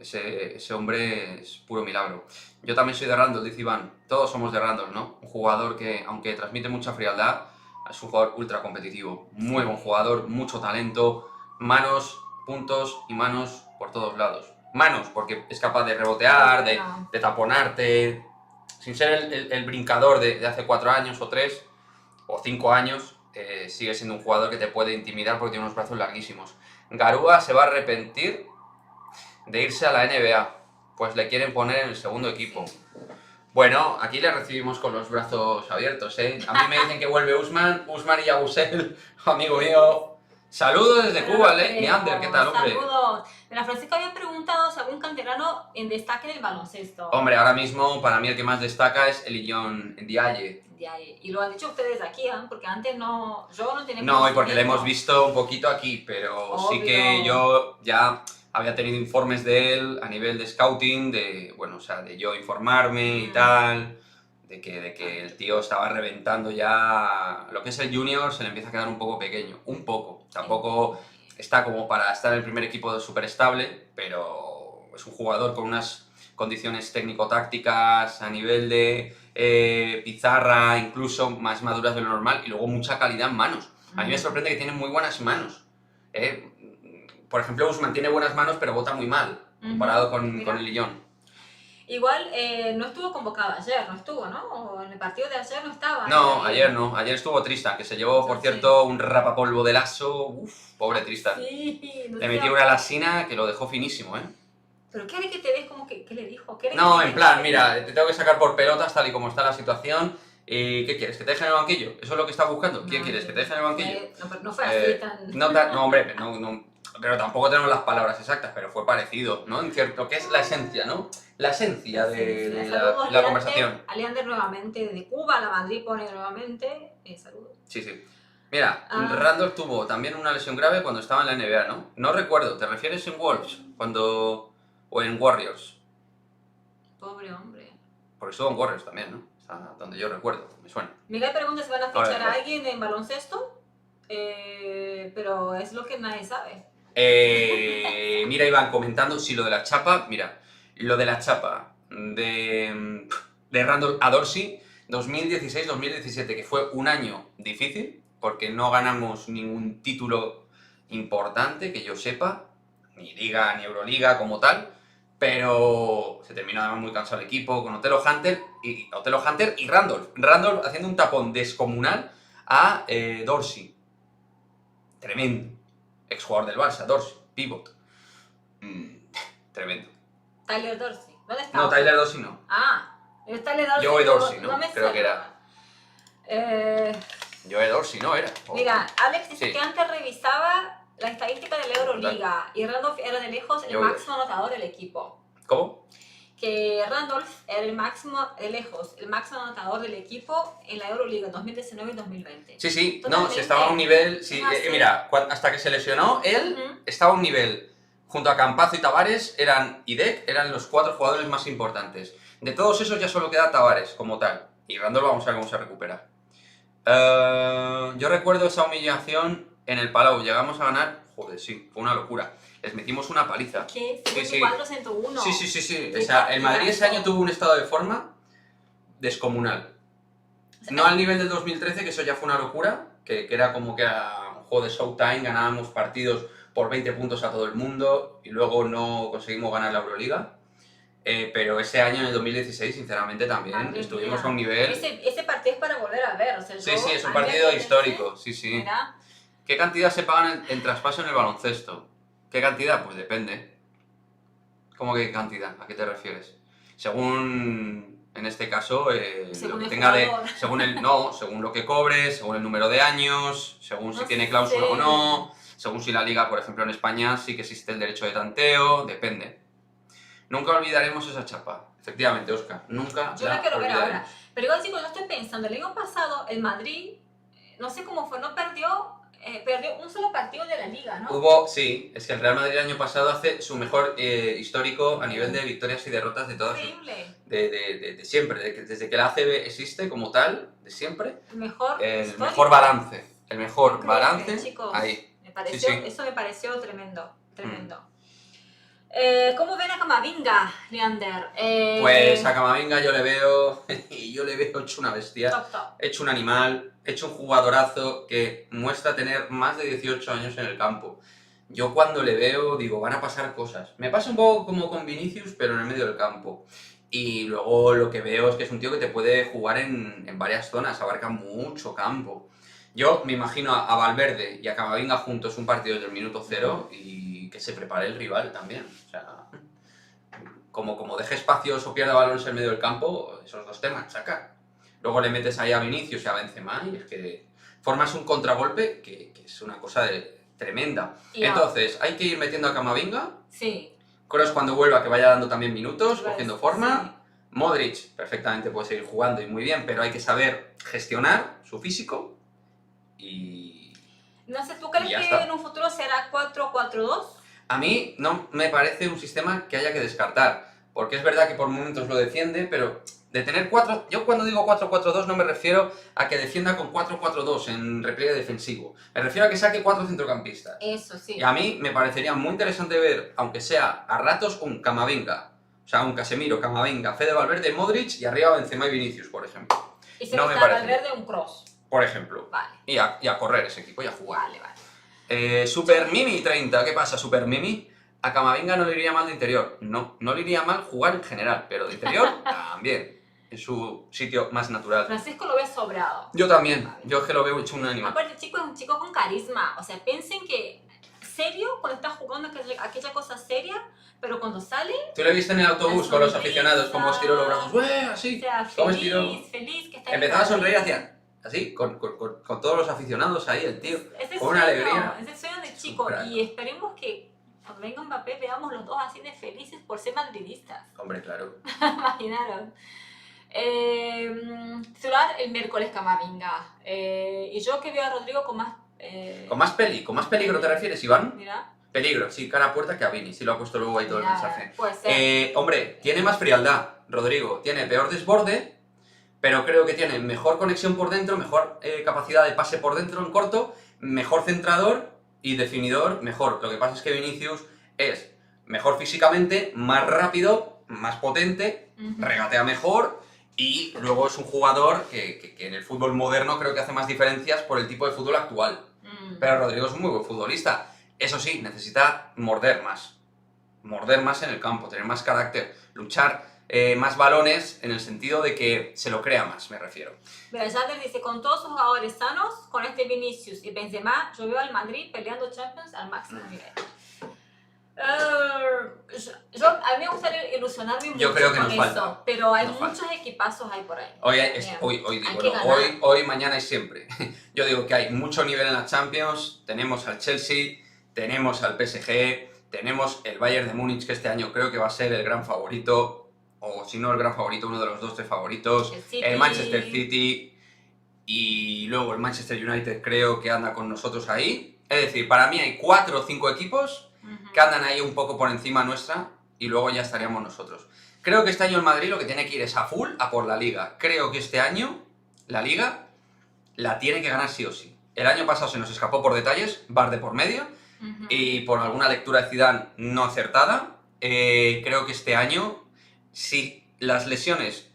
ese hombre es puro milagro. Yo también soy de Randall, dice Iván. Todos somos de Randall, ¿no? Un jugador que, aunque transmite mucha frialdad, es un jugador ultra competitivo. Muy buen jugador, mucho talento, manos, puntos y manos por todos lados. Manos, porque es capaz de rebotear, de taponarte, sin ser el brincador de hace 4 años o 3 o 5 años, sigue siendo un jugador que te puede intimidar porque tiene unos brazos larguísimos. Garúa se va a arrepentir de irse a la NBA, pues le quieren poner en el segundo equipo. Bueno, aquí le recibimos con los brazos abiertos, ¿eh? A mí me dicen que vuelve Usman y Yabusel, amigo mío. Saludos desde Cuba, Neander, ¿qué tal, hombre? Saludos. Mira, Francisco había preguntado si algún canterano en destaque en el baloncesto. Hombre, ahora mismo para mí el que más destaca es Eliyon Ndiaye. Y lo han dicho ustedes aquí, ¿eh? Porque antes yo no tenía... No, y porque le hemos visto un poquito aquí, pero obvio. Sí que yo ya había tenido informes de él a nivel de scouting, de yo informarme y tal, de que el tío estaba reventando ya. Lo que es el junior se le empieza a quedar un poco pequeño, un poco. Tampoco está como para estar en el primer equipo súper estable, pero es un jugador con unas condiciones técnico-tácticas a nivel de pizarra, incluso más maduras de lo normal, y luego mucha calidad en manos. A mí me sorprende que tiene muy buenas manos. Por ejemplo, Usman tiene buenas manos, pero bota muy mal, comparado con el Lyon. Igual no estuvo convocado ayer, no estuvo, ¿no? O en el partido de ayer no estaba. No, ayer no. Ayer estuvo Tristan, que se llevó, por cierto, un rapapolvo de lazo. Uf, pobre Tristan. Sí, le metió una lasina que lo dejó finísimo, ¿eh? ¿Pero qué haré que te des como que qué le dijo? No, en plan, mira, te tengo que sacar por pelotas tal y como está la situación. ¿Qué quieres? ¿Que te dejen en el banquillo? ¿Eso es lo que estás buscando? ¿Quién quieres? ¿Que te dejen en el banquillo? No, pero no fue así tan... No, hombre, no, pero tampoco tenemos las palabras exactas, pero fue parecido, ¿no? En cierto, que es la esencia, ¿no? La esencia de la conversación. A Leander nuevamente desde Cuba, la Madrid pone nuevamente. Saludos. Sí. Mira, Randall tuvo también una lesión grave cuando estaba en la NBA, ¿no? No recuerdo, ¿te refieres en Wolves? O en Warriors. Pobre hombre. Porque estuvo en Warriors también, ¿no? O sea, donde yo recuerdo, me suena. Miguel pregunta si van a fichar a alguien en baloncesto, pero es lo que nadie sabe. Mira, Iván, comentando, lo de la chapa de Randall a Dorsey, 2016-2017, que fue un año difícil, porque no ganamos ningún título importante, que yo sepa, ni Liga, ni Euroliga como tal, pero se terminó además muy cansado el equipo, con Otelo Hunter y Randolph. Randolph haciendo un tapón descomunal a Dorsey. Tremendo. Exjugador del Barça, Dorsey, pivot. Tremendo. Tyler Dorsey, ¿dónde está? No, Tyler Dorsey no. Es Tyler Dorsey. Joe Dorsey, ¿no? Creo que era. Joe Dorsey, ¿no? Era. Mira, Alex dice que antes revisaba la estadística de la Euroliga y Randolph era de lejos el máximo anotador del equipo. ¿Cómo? Que Randolph era el máximo anotador del equipo en la Euroliga 2019 y 2020. Sí, no, si estaba a un nivel... Sí, mira, hasta que se lesionó, él estaba a un nivel... Junto a Campazzo y Tavares, eran los 4 jugadores más importantes. De todos esos ya solo queda Tavares, como tal. Y Randolph vamos a ver cómo se recupera. Yo recuerdo esa humillación en el Palau. Llegamos a ganar... Joder, sí, fue una locura. Les metimos una paliza. ¿Qué? 54-101. Sí. O sea, el Madrid ese año tuvo un estado de forma descomunal. No al nivel del 2013, que eso ya fue una locura, que era como que era un juego de Showtime, ganábamos partidos por 20 puntos a todo el mundo y luego no conseguimos ganar la Euroliga. Pero ese año, en el 2016, sinceramente también estuvimos a un nivel... Ese partido es para volver a ver. O sea, sí, es un partido histórico, sí. Mira. ¿Qué cantidad se pagan en traspaso en el baloncesto? ¿Qué cantidad? Pues depende. ¿Cómo que cantidad? ¿A qué te refieres? Según, en este caso, según lo que el tenga jugador. según lo que cobres, según el número de años, según si tiene cláusula o no, según si la liga, por ejemplo, en España sí que existe el derecho de tanteo, depende. Nunca olvidaremos esa chapa. Efectivamente, Óscar, nunca yo la quiero ver ahora. Pero igual, chicos, yo estoy pensando, el año pasado, el Madrid, no sé cómo fue, no perdió un solo partido de la liga, ¿no? Sí, es que el Real Madrid el año pasado hace su mejor histórico a nivel de victorias y derrotas de todas. Increíble. De siempre, desde que la ACB existe como tal, de siempre. El mejor balance. El mejor increíble, balance. Chicos, ahí. Me pareció, sí. Eso me pareció tremendo. ¿Cómo ven a Camavinga, Leander? Pues a Camavinga yo le veo hecho una bestia, top. hecho un animal, hecho un jugadorazo que muestra tener más de 18 años en el campo. Yo cuando le veo digo, van a pasar cosas. Me pasa un poco como con Vinicius, pero en el medio del campo. Y luego lo que veo es que es un tío que te puede jugar en varias zonas, abarca mucho campo. Yo me imagino a Valverde y a Camavinga juntos un partido desde el minuto 0 y que se prepare el rival también. O sea, como deje espacios o pierda balones en medio del campo, esos dos te machacan. Luego le metes ahí a Vinicius y a Benzema y es que formas un contragolpe que es una cosa tremenda. Entonces, hay que ir metiendo a Camavinga. Sí. Kroos cuando vuelva que vaya dando también minutos, cogiendo forma. Sí. Modric perfectamente puede seguir jugando y muy bien, pero hay que saber gestionar su físico y... No sé, ¿tú crees que en un futuro será 4-4-2? A mí no me parece un sistema que haya que descartar, porque es verdad que por momentos lo defiende, pero de tener 4... Yo cuando digo 4-4-2 no me refiero a que defienda con 4-4-2 en repliegue defensivo, me refiero a que saque 4 centrocampistas. Eso, sí. Y a mí me parecería muy interesante ver, aunque sea a ratos, un Camavinga, o sea, un Casemiro, Camavinga, Fede Valverde, Modric y arriba Benzema y Vinicius, por ejemplo. Y si no está Valverde, un Kroos. Por ejemplo. Vale. Y a correr ese equipo y a jugar. Vale. Super Mimi 30, ¿qué pasa, Super Mimi? A Camavinga no le iría mal de interior. No le iría mal jugar en general, pero de interior también. Es su sitio más natural. Francisco lo ve sobrado. Yo también. Yo es que lo veo hecho un animal. Aparte, el chico es un chico con carisma. O sea, piensen que serio cuando está jugando aquella cosa seria, pero cuando sale... ¿Tú le viste en el autobús con los aficionados como estiró los brazos? Así. O sea, feliz que está en empezaba a sonreír hacia... Así, con todos los aficionados ahí, el tío. Con una alegría. Es el sueño del chico. Y esperemos que cuando venga Mbappé veamos los dos así de felices por ser madridistas. Hombre, claro. Imaginaros. Titular el miércoles Camavinga. Y yo que veo a Rodrigo con más... Con más peligro te refieres, Iván. Mira. Peligro, sí, cara a puerta que a Vini. Sí lo ha puesto luego ahí todo el mensaje. Puede ser. Hombre, tiene más frialdad, Rodrigo. Tiene peor desborde, pero creo que tiene mejor conexión por dentro, mejor capacidad de pase por dentro en corto, mejor centrador y definidor mejor. Lo que pasa es que Vinicius es mejor físicamente, más rápido, más potente, regatea mejor y luego es un jugador que en el fútbol moderno creo que hace más diferencias por el tipo de fútbol actual. Pero Rodrigo es un muy buen futbolista. Eso sí, necesita morder más en el campo, tener más carácter, luchar más balones en el sentido de que se lo crea más, me refiero. Mira, Jader dice, con todos sus jugadores sanos, con este Vinicius y Benzema, yo veo al Madrid peleando Champions al máximo nivel. A mí me gustaría ilusionarme mucho yo creo que con nos eso, falta. pero hay muchos equipazos ahí por ahí. Hoy, mañana y siempre. Yo digo que hay mucho nivel en la Champions, tenemos al Chelsea, tenemos al PSG, tenemos el Bayern de Múnich, que este año creo que va a ser el gran favorito, o si no el gran favorito, uno de los 2-3 favoritos, el Manchester City y luego el Manchester United creo que anda con nosotros ahí. Es decir, para mí hay 4 o 5 equipos que andan ahí un poco por encima nuestra y luego ya estaríamos nosotros. Creo que este año el Madrid lo que tiene que ir es a full a por la Liga. Creo que este año la Liga la tiene que ganar sí o sí. El año pasado se nos escapó por detalles, bar de por medio, y por alguna lectura de Zidane no acertada. Creo que este año, si las lesiones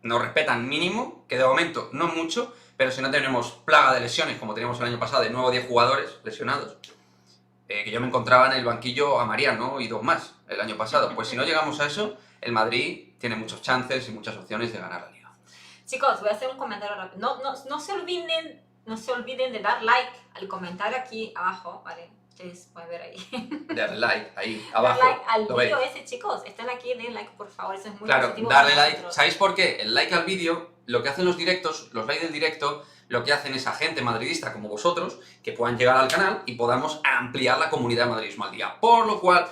nos respetan mínimo, que de momento no mucho, pero si no tenemos plaga de lesiones, como teníamos el año pasado, de nuevo 10 jugadores lesionados, que yo me encontraba en el banquillo a Mariano y 2 más el año pasado. Pues si no llegamos a eso, el Madrid tiene muchos chances y muchas opciones de ganar la Liga. Chicos, voy a hacer un comentario rápido. No se olviden de dar like al comentario aquí abajo, ¿vale? Ustedes pueden ver ahí. Darle like ahí abajo. Darle like al vídeo ese, chicos. Están aquí, den like, por favor. Eso es muy positivo. Claro, darle like. ¿Sabéis por qué? El like al vídeo, lo que hacen los directos, los likes del directo, lo que hacen es a gente madridista como vosotros, que puedan llegar al canal y podamos ampliar la comunidad de Madridismo al Día. Por lo cual,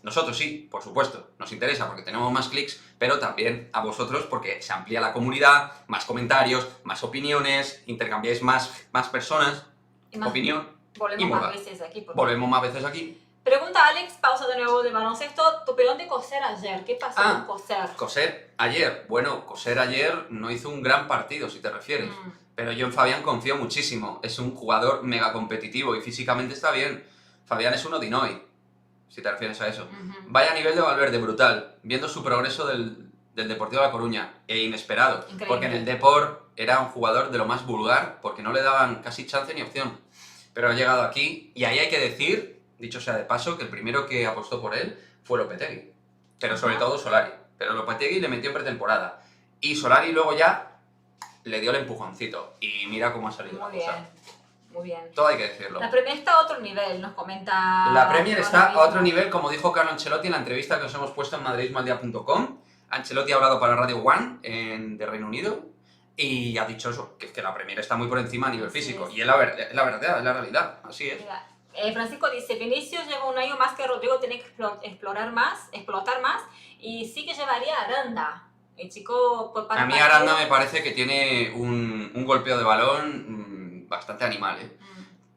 nosotros sí, por supuesto, nos interesa porque tenemos más clics, pero también a vosotros porque se amplía la comunidad, más comentarios, más opiniones, intercambiáis más personas, opinión. Volvemos más veces aquí. Volvemos más veces aquí. Pregunta Alex, pausa de nuevo de baloncesto. Tu opinión de Coser ayer. ¿Qué pasó con Coser? Coser ayer. Bueno, Coser ayer no hizo un gran partido, si te refieres. Pero yo en Fabián confío muchísimo. Es un jugador mega competitivo y físicamente está bien. Fabián es un Odinoy, si te refieres a eso. Vaya nivel de Valverde, brutal. Viendo su progreso del Deportivo de La Coruña. E inesperado. Increíble. Porque en el Depor era un jugador de lo más vulgar, porque no le daban casi chance ni opción. Pero ha llegado aquí y ahí hay que decir, dicho sea de paso, que el primero que apostó por él fue Lopetegui. Pero sobre todo Solari. Pero Lopetegui le metió en pretemporada. Y Solari luego ya le dio el empujoncito. Y mira cómo ha salido la cosa. Muy bien. Todo hay que decirlo. La Premier está a otro nivel, nos comenta... La Premier está a otro nivel, como dijo Carlo Ancelotti en la entrevista que os hemos puesto en madridismoaldia.com. Ancelotti ha hablado para Radio One de Reino Unido y ha dicho eso, que la Premier está muy por encima a nivel físico. Y es la verdad, es la realidad, así es. Mira, Francisco dice, Vinicius lleva un año más que Rodrigo, tiene que explotar más, y sí que llevaría a Aranda. El chico... A mí Aranda me parece que tiene un golpeo de balón bastante animal, ¿eh?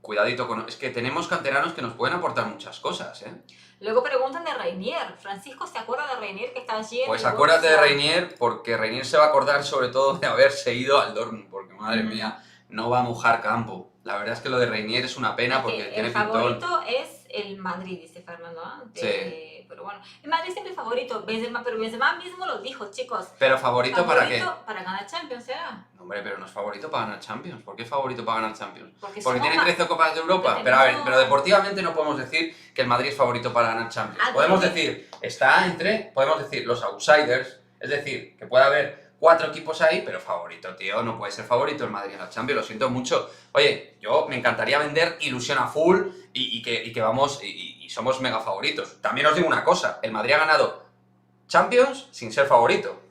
Cuidadito con... Es que tenemos canteranos que nos pueden aportar muchas cosas, ¿eh? Luego preguntan de Reinier. Francisco, ¿se acuerda de Reinier que está allí? Pues acuérdate de Reinier, porque Reinier se va a acordar sobre todo de haberse ido al Dortmund, porque madre mía, no va a mojar campo. La verdad es que lo de Reinier es una pena porque tiene pintón. El favorito es el Madrid, dice Fernando. Sí. Pero bueno, el Madrid siempre favorito. Benzema, pero Benzema mismo lo dijo, chicos. ¿Pero favorito para qué? Para ganar Champions, ¿será? No, hombre, pero no es favorito para ganar Champions. ¿Por qué es favorito para ganar Champions? Porque tiene 13 Copas de Europa. Pero a ver, pero deportivamente no podemos decir que el Madrid es favorito para ganar Champions. Podemos decir, está entre, podemos decir, los outsiders. Es decir, que puede haber 4 equipos ahí, pero favorito, tío, no puede ser favorito el Madrid en la Champions, lo siento mucho. Oye, yo me encantaría vender ilusión a full y que vamos, y somos mega favoritos. También os digo una cosa, el Madrid ha ganado Champions sin ser favorito.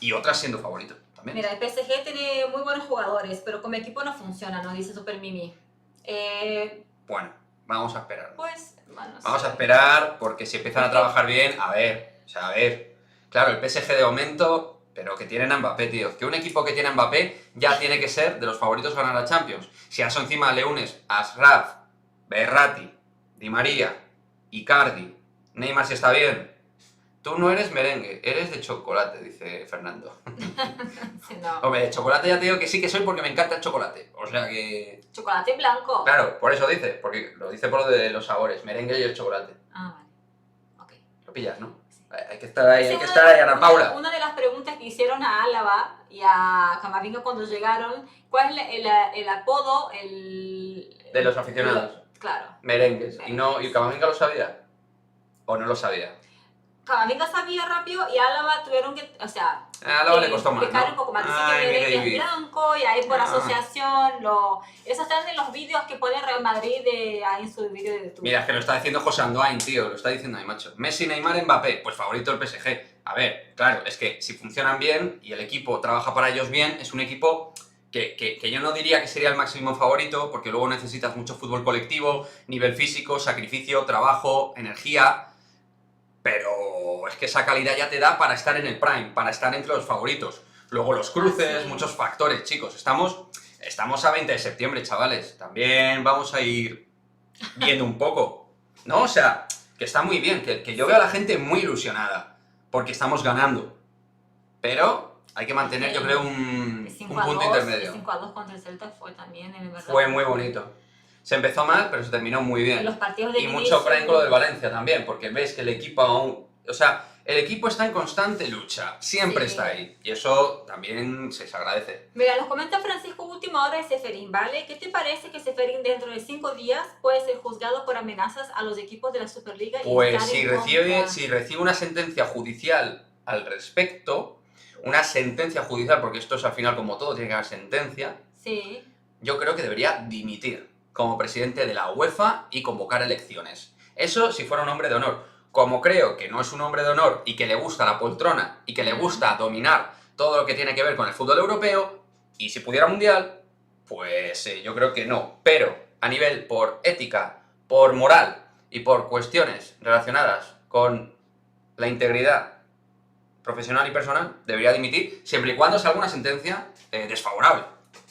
Y otras siendo favorito también. Mira, el PSG tiene muy buenos jugadores, pero como equipo no funciona, nos dice Super Mimi. Bueno, vamos a esperar. Pues, bueno, vamos a esperar, porque si empiezan a trabajar bien, a ver. Claro, el PSG de momento... Pero que tienen a Mbappé, tío. Que un equipo que tiene a Mbappé ya tiene que ser de los favoritos a ganar la Champions. Si a eso encima le unes a Ashraf, Berratti, Di María, Icardi, Neymar si está bien. Tú no eres merengue, eres de chocolate, dice Fernando. No. Hombre, de chocolate ya te digo que sí que soy porque me encanta el chocolate. O sea que... Chocolate blanco. Claro, por eso dice. Porque lo dice por lo de los sabores. Merengue y el chocolate. Ah, vale. Ok. Lo pillas, ¿no? Hay que estar ahí, Ana Paula. Una de las preguntas que hicieron a Álava y a Camavinga cuando llegaron, ¿cuál es el apodo de los aficionados? Claro. Merengues. ¿Y Camavinga lo sabía? ¿O no lo sabía? Camavinga sabía rápido y Álava tuvieron que, o sea... A Álava le costó más, explicar un poco más. Dice que Merengue es blanco y ahí por asociación eso está en los vídeos que pone Real Madrid ahí en su vídeo de YouTube. Mira, es que lo está diciendo José Andoain, tío, lo está diciendo ahí, macho. Messi, Neymar, Mbappé, pues favorito el PSG. A ver, claro, es que si funcionan bien y el equipo trabaja para ellos bien, es un equipo que yo no diría que sería el máximo favorito, porque luego necesitas mucho fútbol colectivo, nivel físico, sacrificio, trabajo, energía... Pero es que esa calidad ya te da para estar en el prime, para estar entre los favoritos. Luego los cruces, muchos factores, chicos. Estamos a 20 de septiembre, chavales. También vamos a ir viendo un poco, ¿no? O sea, que está muy bien, que yo veo a la gente muy ilusionada, porque estamos ganando. Pero hay que mantener, yo creo, un punto intermedio. El 5-2 contra el Celta fue también, en verdad. Fue muy bonito. Se empezó mal, pero se terminó muy bien. En los partidos de y mucho prime con lo del Valencia también, porque ves que el equipo aún O sea, el equipo está en constante lucha, siempre Sí. está ahí. Y eso también se agradece. Mira, nos comenta Francisco última hora de Ceferín, ¿vale? ¿Qué te parece que Ceferín dentro de 5 días puede ser juzgado por amenazas a los equipos de la Superliga? Pues estar si en recibe, contra? si recibe una sentencia judicial al respecto, una sentencia judicial, porque esto es al final como todo, tiene que haber sentencia, Sí. yo creo que debería dimitir como presidente de la UEFA y convocar elecciones. Eso si fuera un hombre de honor. Como creo que no es un hombre de honor y que le gusta la poltrona y que le gusta dominar todo lo que tiene que ver con el fútbol europeo, y si pudiera mundial, pues yo creo que no. Pero a nivel por ética, por moral y por cuestiones relacionadas con la integridad profesional y personal, debería dimitir siempre y cuando salga una sentencia desfavorable,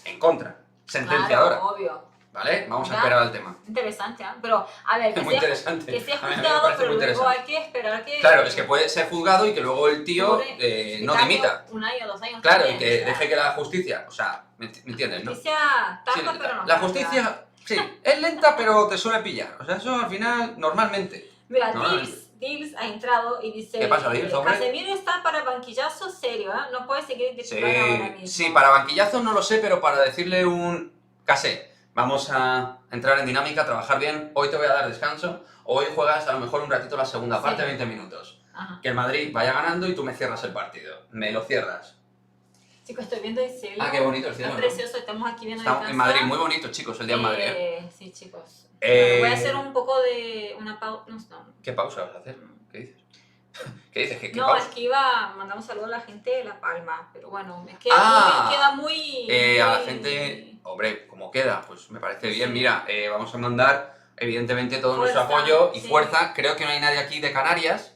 en contra, sentenciadora. Claro, obvio. ¿Vale? Vamos a Ya. esperar al tema. Interesante, ¿eh? Pero, a ver, Muy interesante. que sea A mí me juzgado, parece pero muy luego interesante. hay que esperar que... Claro, es que puede ser juzgado y que luego el tío dure no año, dimita. un año, 2 años Claro, y también, que o sea, deje que la justicia, o sea, ¿me entiendes, no? justicia tarda, Sí, pero no la tarda. justicia, sí, es lenta, pero te suele pillar. O sea, eso al final, normalmente. Mira, Normalmente. Dils ha entrado y dice... ¿Qué pasa, Dils, hombre? Casemiro está para banquillazo serio, ¿eh? No puede seguir Sí, titular ahora mismo. sí, para banquillazos no lo sé, pero para decirle un casé. Vamos a entrar en dinámica, trabajar bien. Hoy te voy a dar descanso. Hoy juegas a lo mejor un ratito la segunda parte, Sí. 20 minutos. Ajá. Que el Madrid vaya ganando y tú me cierras el partido. Me lo cierras. Chicos, estoy viendo el cielo. Ah, qué bonito el cielo, Es ¿no? precioso, estamos aquí viendo Estamos la en casa. Madrid, muy bonito, chicos, el día en Madrid, ¿eh? Sí, chicos. Eh, Bueno, voy a hacer un poco de una pausa. No, ¿Qué pausa vas a hacer? ¿Qué dices? ¿Qué dices? ¿Qué no, pausa? es que iba a mandar un saludo a la gente de La Palma, pero bueno, es que Ah, queda muy... A la muy- gente, hombre, ¿cómo queda? Pues me parece bien. Sí. Mira, vamos a mandar, evidentemente, todo nuestro Fuerza, apoyo y sí. fuerza. Creo que no hay nadie aquí de Canarias,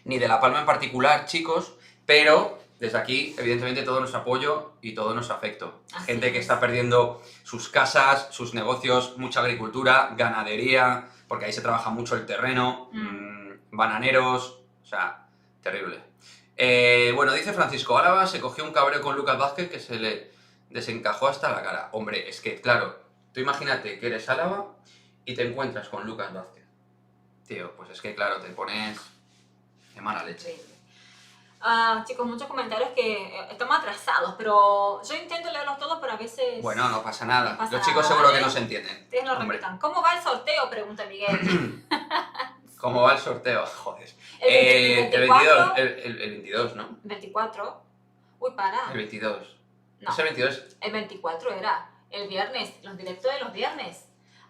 ni de La Palma en particular, chicos, pero desde aquí, evidentemente, todo nuestro apoyo y todo nuestro afecto. Así Gente que es. está perdiendo sus casas, sus negocios, mucha agricultura, ganadería, porque ahí se trabaja mucho el terreno, bananeros, o sea, terrible. Bueno, dice Francisco Álava, se cogió un cabreo con Lucas Vázquez que se le desencajó hasta la cara. Hombre, es que, claro, tú imagínate que eres Álava y te encuentras con Lucas Vázquez. Tío, pues es que, claro, te pones de mala leche. Increíble. Chicos, muchos comentarios que estamos atrasados, pero yo intento leerlos todos, pero a veces... Bueno, no pasa nada. No pasa Los chicos nada, seguro ¿vale? que no se entienden. Ustedes lo Hombre, repitan. ¿Cómo va el sorteo? Pregunta Miguel. ¿cómo va el sorteo? Joder. El El 24, 22, el 22, ¿no? 24. Uy, para. El 22. No, ¿Es el 22? el 24 era el viernes, los directos de los viernes.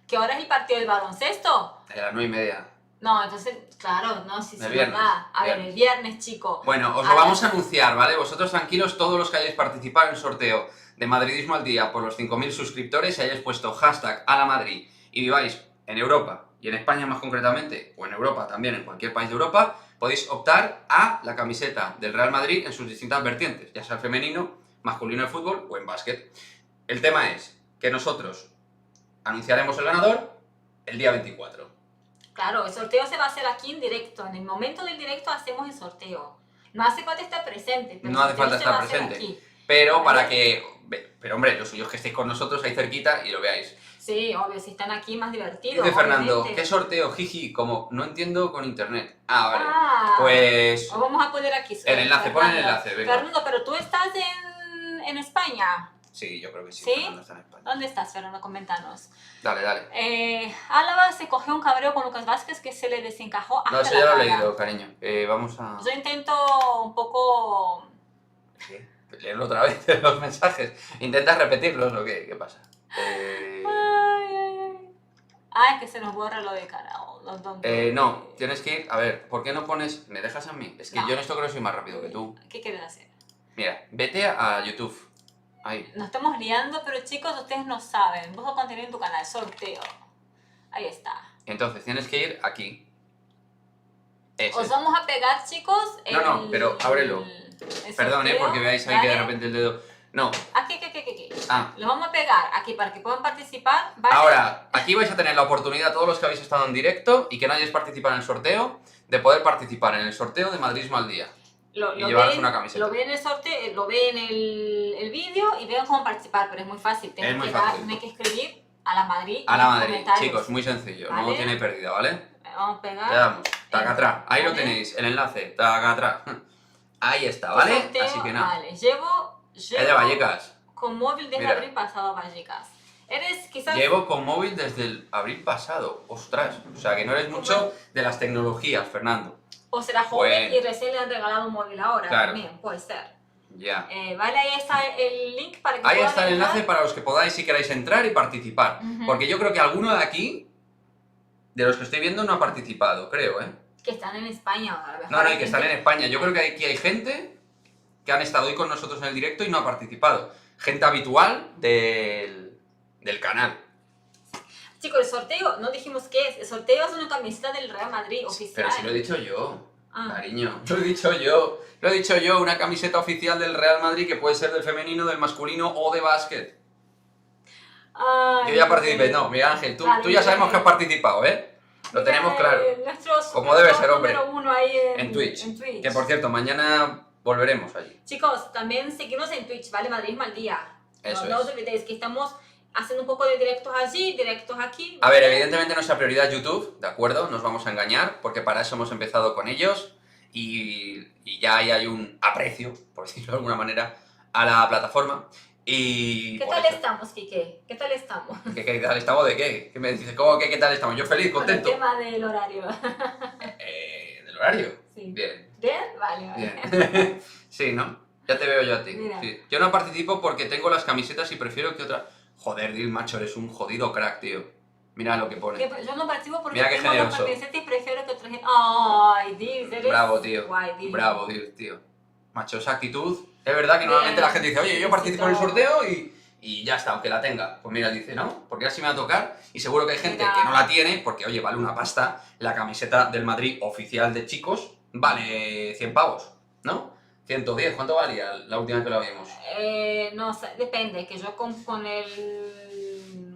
¿Qué hora es el partido del baloncesto? A las 9:30. No, entonces, claro, no, sí, El sí, viernes, verdad. A ver, viernes. el viernes, chico. Bueno, os A lo vamos a las- anunciar, ¿vale? Vosotros tranquilos, todos los que hayáis participado en el sorteo de Madridismo al Día por los 5.000 suscriptores y hayáis puesto hashtag a la Madrid y viváis en Europa y en España más concretamente, o en Europa también, en cualquier país de Europa, podéis optar a la camiseta del Real Madrid en sus distintas vertientes, ya sea femenino, masculino de fútbol o en básquet. El tema es que nosotros anunciaremos el ganador el día 24. Claro, el sorteo se va a hacer aquí en directo. En el momento del directo hacemos el sorteo. No hace falta estar presente, pero No el hace sorteo falta se estar va a hacer presente. aquí. Pero ¿Vale? para que... Pero hombre, lo suyo es que estéis con nosotros ahí cerquita y lo veáis. Sí, obvio, si están aquí más divertido. Dice Fernando, obviamente. ¿qué sorteo? Jiji, como no entiendo con internet. Ah, vale. Ah, Pues os vamos a poner aquí. el enlace, pon el Fernando. enlace, venga. Fernando, pero tú estás en España. sí, yo creo que sí. ¿Sí? Fernando está en España. ¿Dónde estás, Fernando? Coméntanos. Dale, dale. Álava se cogió un cabreo con Lucas Vázquez que se le desencajó hasta No, eso la ya lo he cara. leído, cariño. Vamos a... Yo intento un poco... ¿Qué? Leerlo otra vez los mensajes. ¿Intentas repetirlos o qué? ¿Qué pasa? Ay, que se nos borra lo de cara. No, tienes que ir... A ver, ¿por qué no pones... ¿Me dejas a mí? Es que No. yo en esto creo que soy más rápido que tú. ¿Qué quieres hacer? Mira, vete a YouTube. Ahí. Nos estamos liando, pero chicos, ustedes no saben. Busca contenido en tu canal, sorteo. Ahí está. Entonces, tienes que ir aquí. Ese. Os vamos a pegar, chicos. No, pero ábrelo. el Perdón, sorteo, porque veáis ahí que de ¿vale? repente el dedo... No. Aquí. Ah. Lo vamos a pegar aquí para que puedan participar. ¿vale? Ahora, aquí vais a tener la oportunidad, todos los que habéis estado en directo y que no hayáis participado en el sorteo, de poder participar en el sorteo de Madridismo al Día. y llevaros una camiseta. Lo ven en el sorteo, lo ven en el vídeo y vean cómo participar, pero es muy fácil. Es muy fácil. Tienen que escribir a la Madrid. A en la los Madrid, comentarios. chicos, muy sencillo, no ¿Vale? tiene pérdida, ¿vale? Vamos a pegar. Le damos. Tagatrá, ahí lo tenéis, el enlace, tagatrá. Ahí está, ¿vale? Sorteo, Así que nada. Vale, llevo Es de Vallecas. con móvil desde Mira. abril pasado a Vallecas. Eres quizás... Llevo con móvil desde el abril pasado, ostras. O sea, que no eres mucho de las tecnologías, Fernando. O será joven Bueno. y recién le han regalado un móvil ahora, Claro. también, puede ser. Ya. Vale, ahí está el link para que Ahí puedan está el entrar. enlace para los que podáis si queráis entrar y participar. Ujú. Porque yo creo que alguno de aquí, de los que estoy viendo, no ha participado, creo, ¿eh? Que están en España, a lo mejor. No, hay y que están en gente- España. Yo creo que aquí hay gente que han estado hoy con nosotros en el directo y no ha participado. Gente habitual del canal. Chicos, el sorteo, no dijimos qué es. El sorteo es una camiseta del Real Madrid oficial. Pero si lo he dicho yo, Ah. cariño. Lo he dicho yo. Lo he dicho yo, una camiseta oficial del Real Madrid que puede ser del femenino, del masculino o de básquet. Ay, Yo ya participé. No, Miguel Ángel, tú ya sabemos que has participado, ¿eh? Lo tenemos claro. Como debe ser, hombre. Número uno ahí En Twitch. en Twitch. Que por cierto, mañana volveremos allí. Chicos, también seguimos en Twitch, ¿vale? Madrid al día. Eso no es. os olvidéis que estamos haciendo un poco de directos allí, directos aquí. A ver, ¿vale? evidentemente nuestra prioridad es YouTube, ¿de acuerdo? Nos vamos a engañar, porque para eso hemos empezado con ellos y ya ahí hay un aprecio, por decirlo de alguna manera, a la plataforma. Y ¿Qué por tal eso- estamos, Quique? ¿Qué tal estamos? ¿Qué tal estamos de qué? ¿Qué me dices? ¿Cómo que qué tal estamos? Yo feliz, Con el contento. tema del horario. ¿Del horario? Sí. Bien, ¿Bien? Vale, vale. bien. Sí, ¿no? Ya te veo yo a ti. Mira. Sí. Yo no participo porque tengo las camisetas y prefiero que otra... Joder, Dil, macho, eres un jodido crack, tío. Mira lo que pone. Yo no participo porque Mira qué tengo las generoso. camisetas y prefiero que otra gente... ¡Ay, Diz! Eres Bravo, tío. guay, Diz. Bravo, tío. Macho, esa actitud. Es verdad que normalmente la gente dice, oye, yo participo en el sorteo y ya está, aunque la tenga. Pues mira, dice, no, porque así me va a tocar. Y seguro que hay gente Mira. que no la tiene, porque, oye, vale una pasta. La camiseta del Madrid oficial de chicos vale 100 pavos, ¿no? 110, ¿cuánto valía la última vez que la vimos? No sé, depende, que yo con el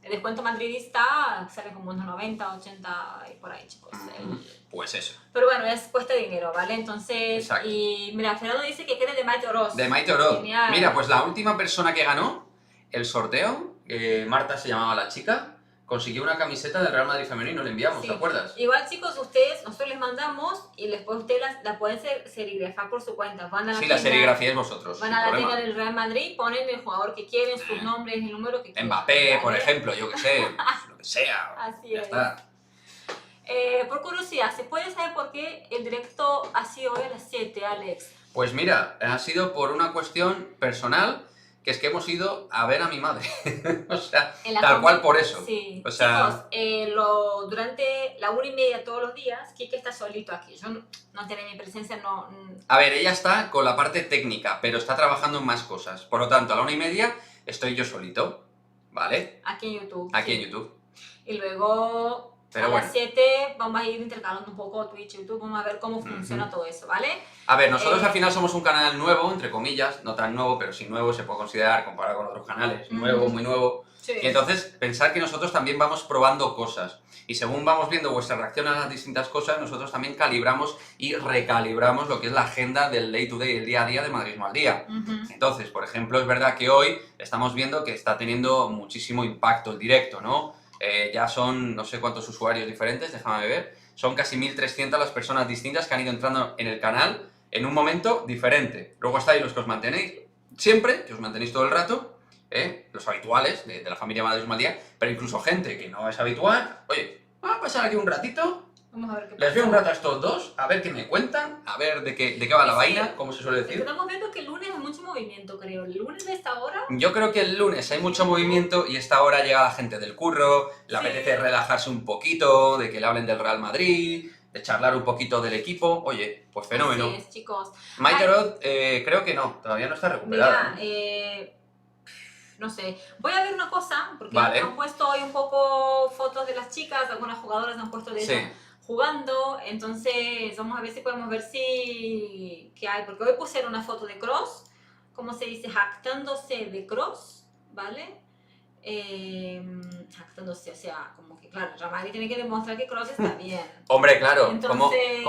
descuento madridista sale como unos 90, 80 y por ahí, chicos. Pues eso. Pero bueno, cuesta dinero, ¿vale? Entonces, Exacto. y mira, Fernando dice que quiere de Maite Oroz. De Maite Oroz. Genial. Mira, pues la última persona que ganó el sorteo, Marta se llamaba la chica, consiguió una camiseta del Real Madrid femenino, le enviamos, Sí. ¿te acuerdas? Igual, chicos, nosotros les mandamos y después ustedes la pueden serigrafar por su cuenta. Van a la Sí, la tienda- serigrafía es vosotros. Van sin a la problema. tienda del Real Madrid, ponen el jugador que quieren, sus nombres, el número que quieren. Mbappé, por ¿vale? ejemplo, yo qué sé, pues, lo que sea. Así Ya es. está. Por curiosidad, ¿se puede saber por qué el directo ha sido hoy a las 7, Alex? Pues mira, ha sido por una cuestión personal, que es que hemos ido a ver a mi madre. O sea, En la tal com- cual por eso. Sí. O sea- Chicos, durante la 1:30 todos los días, Kike está solito aquí. Yo no tengo mi presencia, no... A ver, ella está con la parte técnica, pero está trabajando en más cosas. Por lo tanto, a la 1:30 estoy yo solito, ¿vale? aquí en YouTube. Aquí sí. en YouTube. Y luego Pero a bueno. las 7 vamos a ir intercalando un poco Twitch, YouTube, vamos a ver cómo funciona todo eso, ¿vale? A ver, nosotros Eh, al final somos un canal nuevo, entre comillas, no tan nuevo, pero sí nuevo, se puede considerar comparado con otros canales. Nuevo, Ujú. muy nuevo. Sí. Y entonces, pensar que nosotros también vamos probando cosas. Y según vamos viendo vuestra reacción a las distintas cosas, nosotros también calibramos y recalibramos lo que es la agenda del day to day, el día a día de Madridismo al Día. Ujú. Entonces, por ejemplo, es verdad que hoy estamos viendo que está teniendo muchísimo impacto el directo, ¿no? Ya son no sé cuántos usuarios diferentes, déjame ver. Son casi 1.300 las personas distintas que han ido entrando en el canal en un momento diferente. Luego estáis los que os mantenéis siempre, que os mantenéis todo el rato, los habituales de la familia Madridismo al Día, pero incluso gente que no es habitual. Oye, vamos a pasar aquí un ratito. Vamos a ver qué Les pasa. veo un rato a estos dos, a ver qué me cuentan, a ver de qué va la Sí. vaina, como se suele decir. Estamos viendo que el lunes hay mucho movimiento, creo. El lunes de esta hora. Yo creo que el lunes hay mucho movimiento y esta hora llega la gente del curro, le Sí. apetece relajarse un poquito, de que le hablen del Real Madrid, de charlar un poquito del equipo. Oye, pues fenómeno. Así es, chicos. Maite Ay. Oroz, creo que no, todavía no está recuperada. Mira, no sé. Voy a ver una cosa, porque Vale. han puesto hoy un poco fotos de las chicas, algunas jugadoras han puesto de Sí. ellas jugando, entonces vamos a ver si podemos ver si qué hay, porque hoy pusieron una foto de Cross, ¿cómo se dice? Jactándose de Cross, ¿vale? Jactándose, o sea, como que claro, Real Madrid tiene que demostrar que Cross está bien. Hombre, claro, Entonces-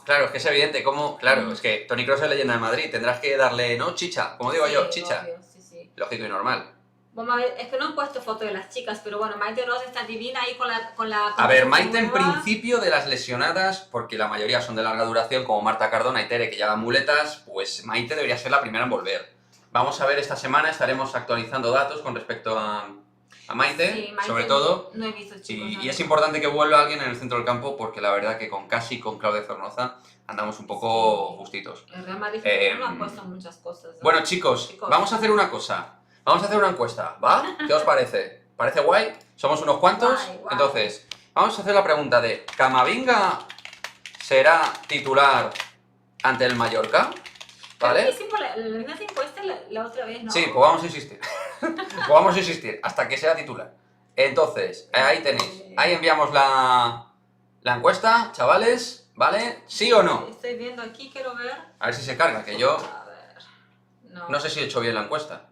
claro, es que es evidente, claro, Mm. es que Toni Kroos es leyenda de Madrid, tendrás que darle, ¿no? Chicha, como digo yo, Sí, chicha. obvio, sí, sí. Lógico y normal. Vamos a ver, es que no han puesto foto de las chicas, pero bueno, Maite Ross está divina ahí con la a ver, Maite en principio de las lesionadas, porque la mayoría son de larga duración, como Marta Cardona y Tere, que ya dan muletas, pues Maite debería ser la primera en volver. Vamos a ver, esta semana estaremos actualizando datos con respecto a Maite, sí, Maite, sobre todo. No he visto, chicos, y es importante que vuelva alguien en el centro del campo, porque la verdad que con Casi y con Claudia Zornoza andamos un poco justitos. El Real Madrid no ha puesto muchas cosas, ¿no? Bueno, chicos, vamos a hacer una cosa. Vamos a hacer una encuesta, ¿va? ¿Qué os parece? ¿Parece guay? ¿Somos unos cuantos? Guay. Entonces, vamos a hacer la pregunta de ¿Camavinga será titular ante el Mallorca? ¿Vale? Hicimos la misma encuesta la otra vez, ¿no? Sí, pues vamos a insistir. Pues vamos a insistir hasta que sea titular. Entonces, ahí tenéis. Ahí enviamos la encuesta, chavales, ¿vale? ¿Sí o no? Estoy viendo aquí, quiero ver. A ver si se carga, que yo A ver. no sé si he hecho bien la encuesta.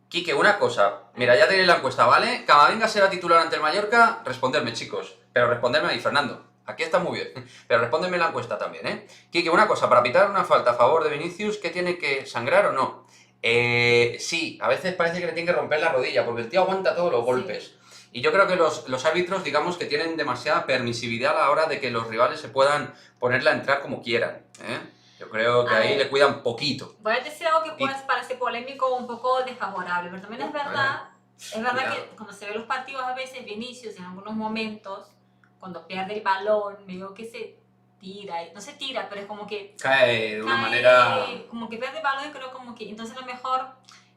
Quique, una cosa. Mira, ya tenéis la encuesta, ¿vale? Camavinga será titular ante el Mallorca. Responderme, chicos. Pero responderme ahí, Fernando. Aquí está muy bien. Pero respóndeme la encuesta también, ¿eh? Quique, una cosa. Para pitar una falta a favor de Vinicius, ¿qué tiene que sangrar o no? Sí, a veces parece que le tiene que romper la rodilla, porque el tío aguanta todos los golpes. Y yo creo que los árbitros, digamos, que tienen demasiada permisividad a la hora de que los rivales se puedan ponerla a entrar como quieran, ¿eh? Yo creo que ahí le cuidan poquito. Voy a decir algo que puede parecer polémico o un poco desfavorable, pero también es verdad que cuando se ven los partidos a veces Vinicius en algunos momentos, cuando pierde el balón, veo que se tira, no se tira, pero es como que cae de una manera... Como que pierde el balón y creo como que entonces a lo mejor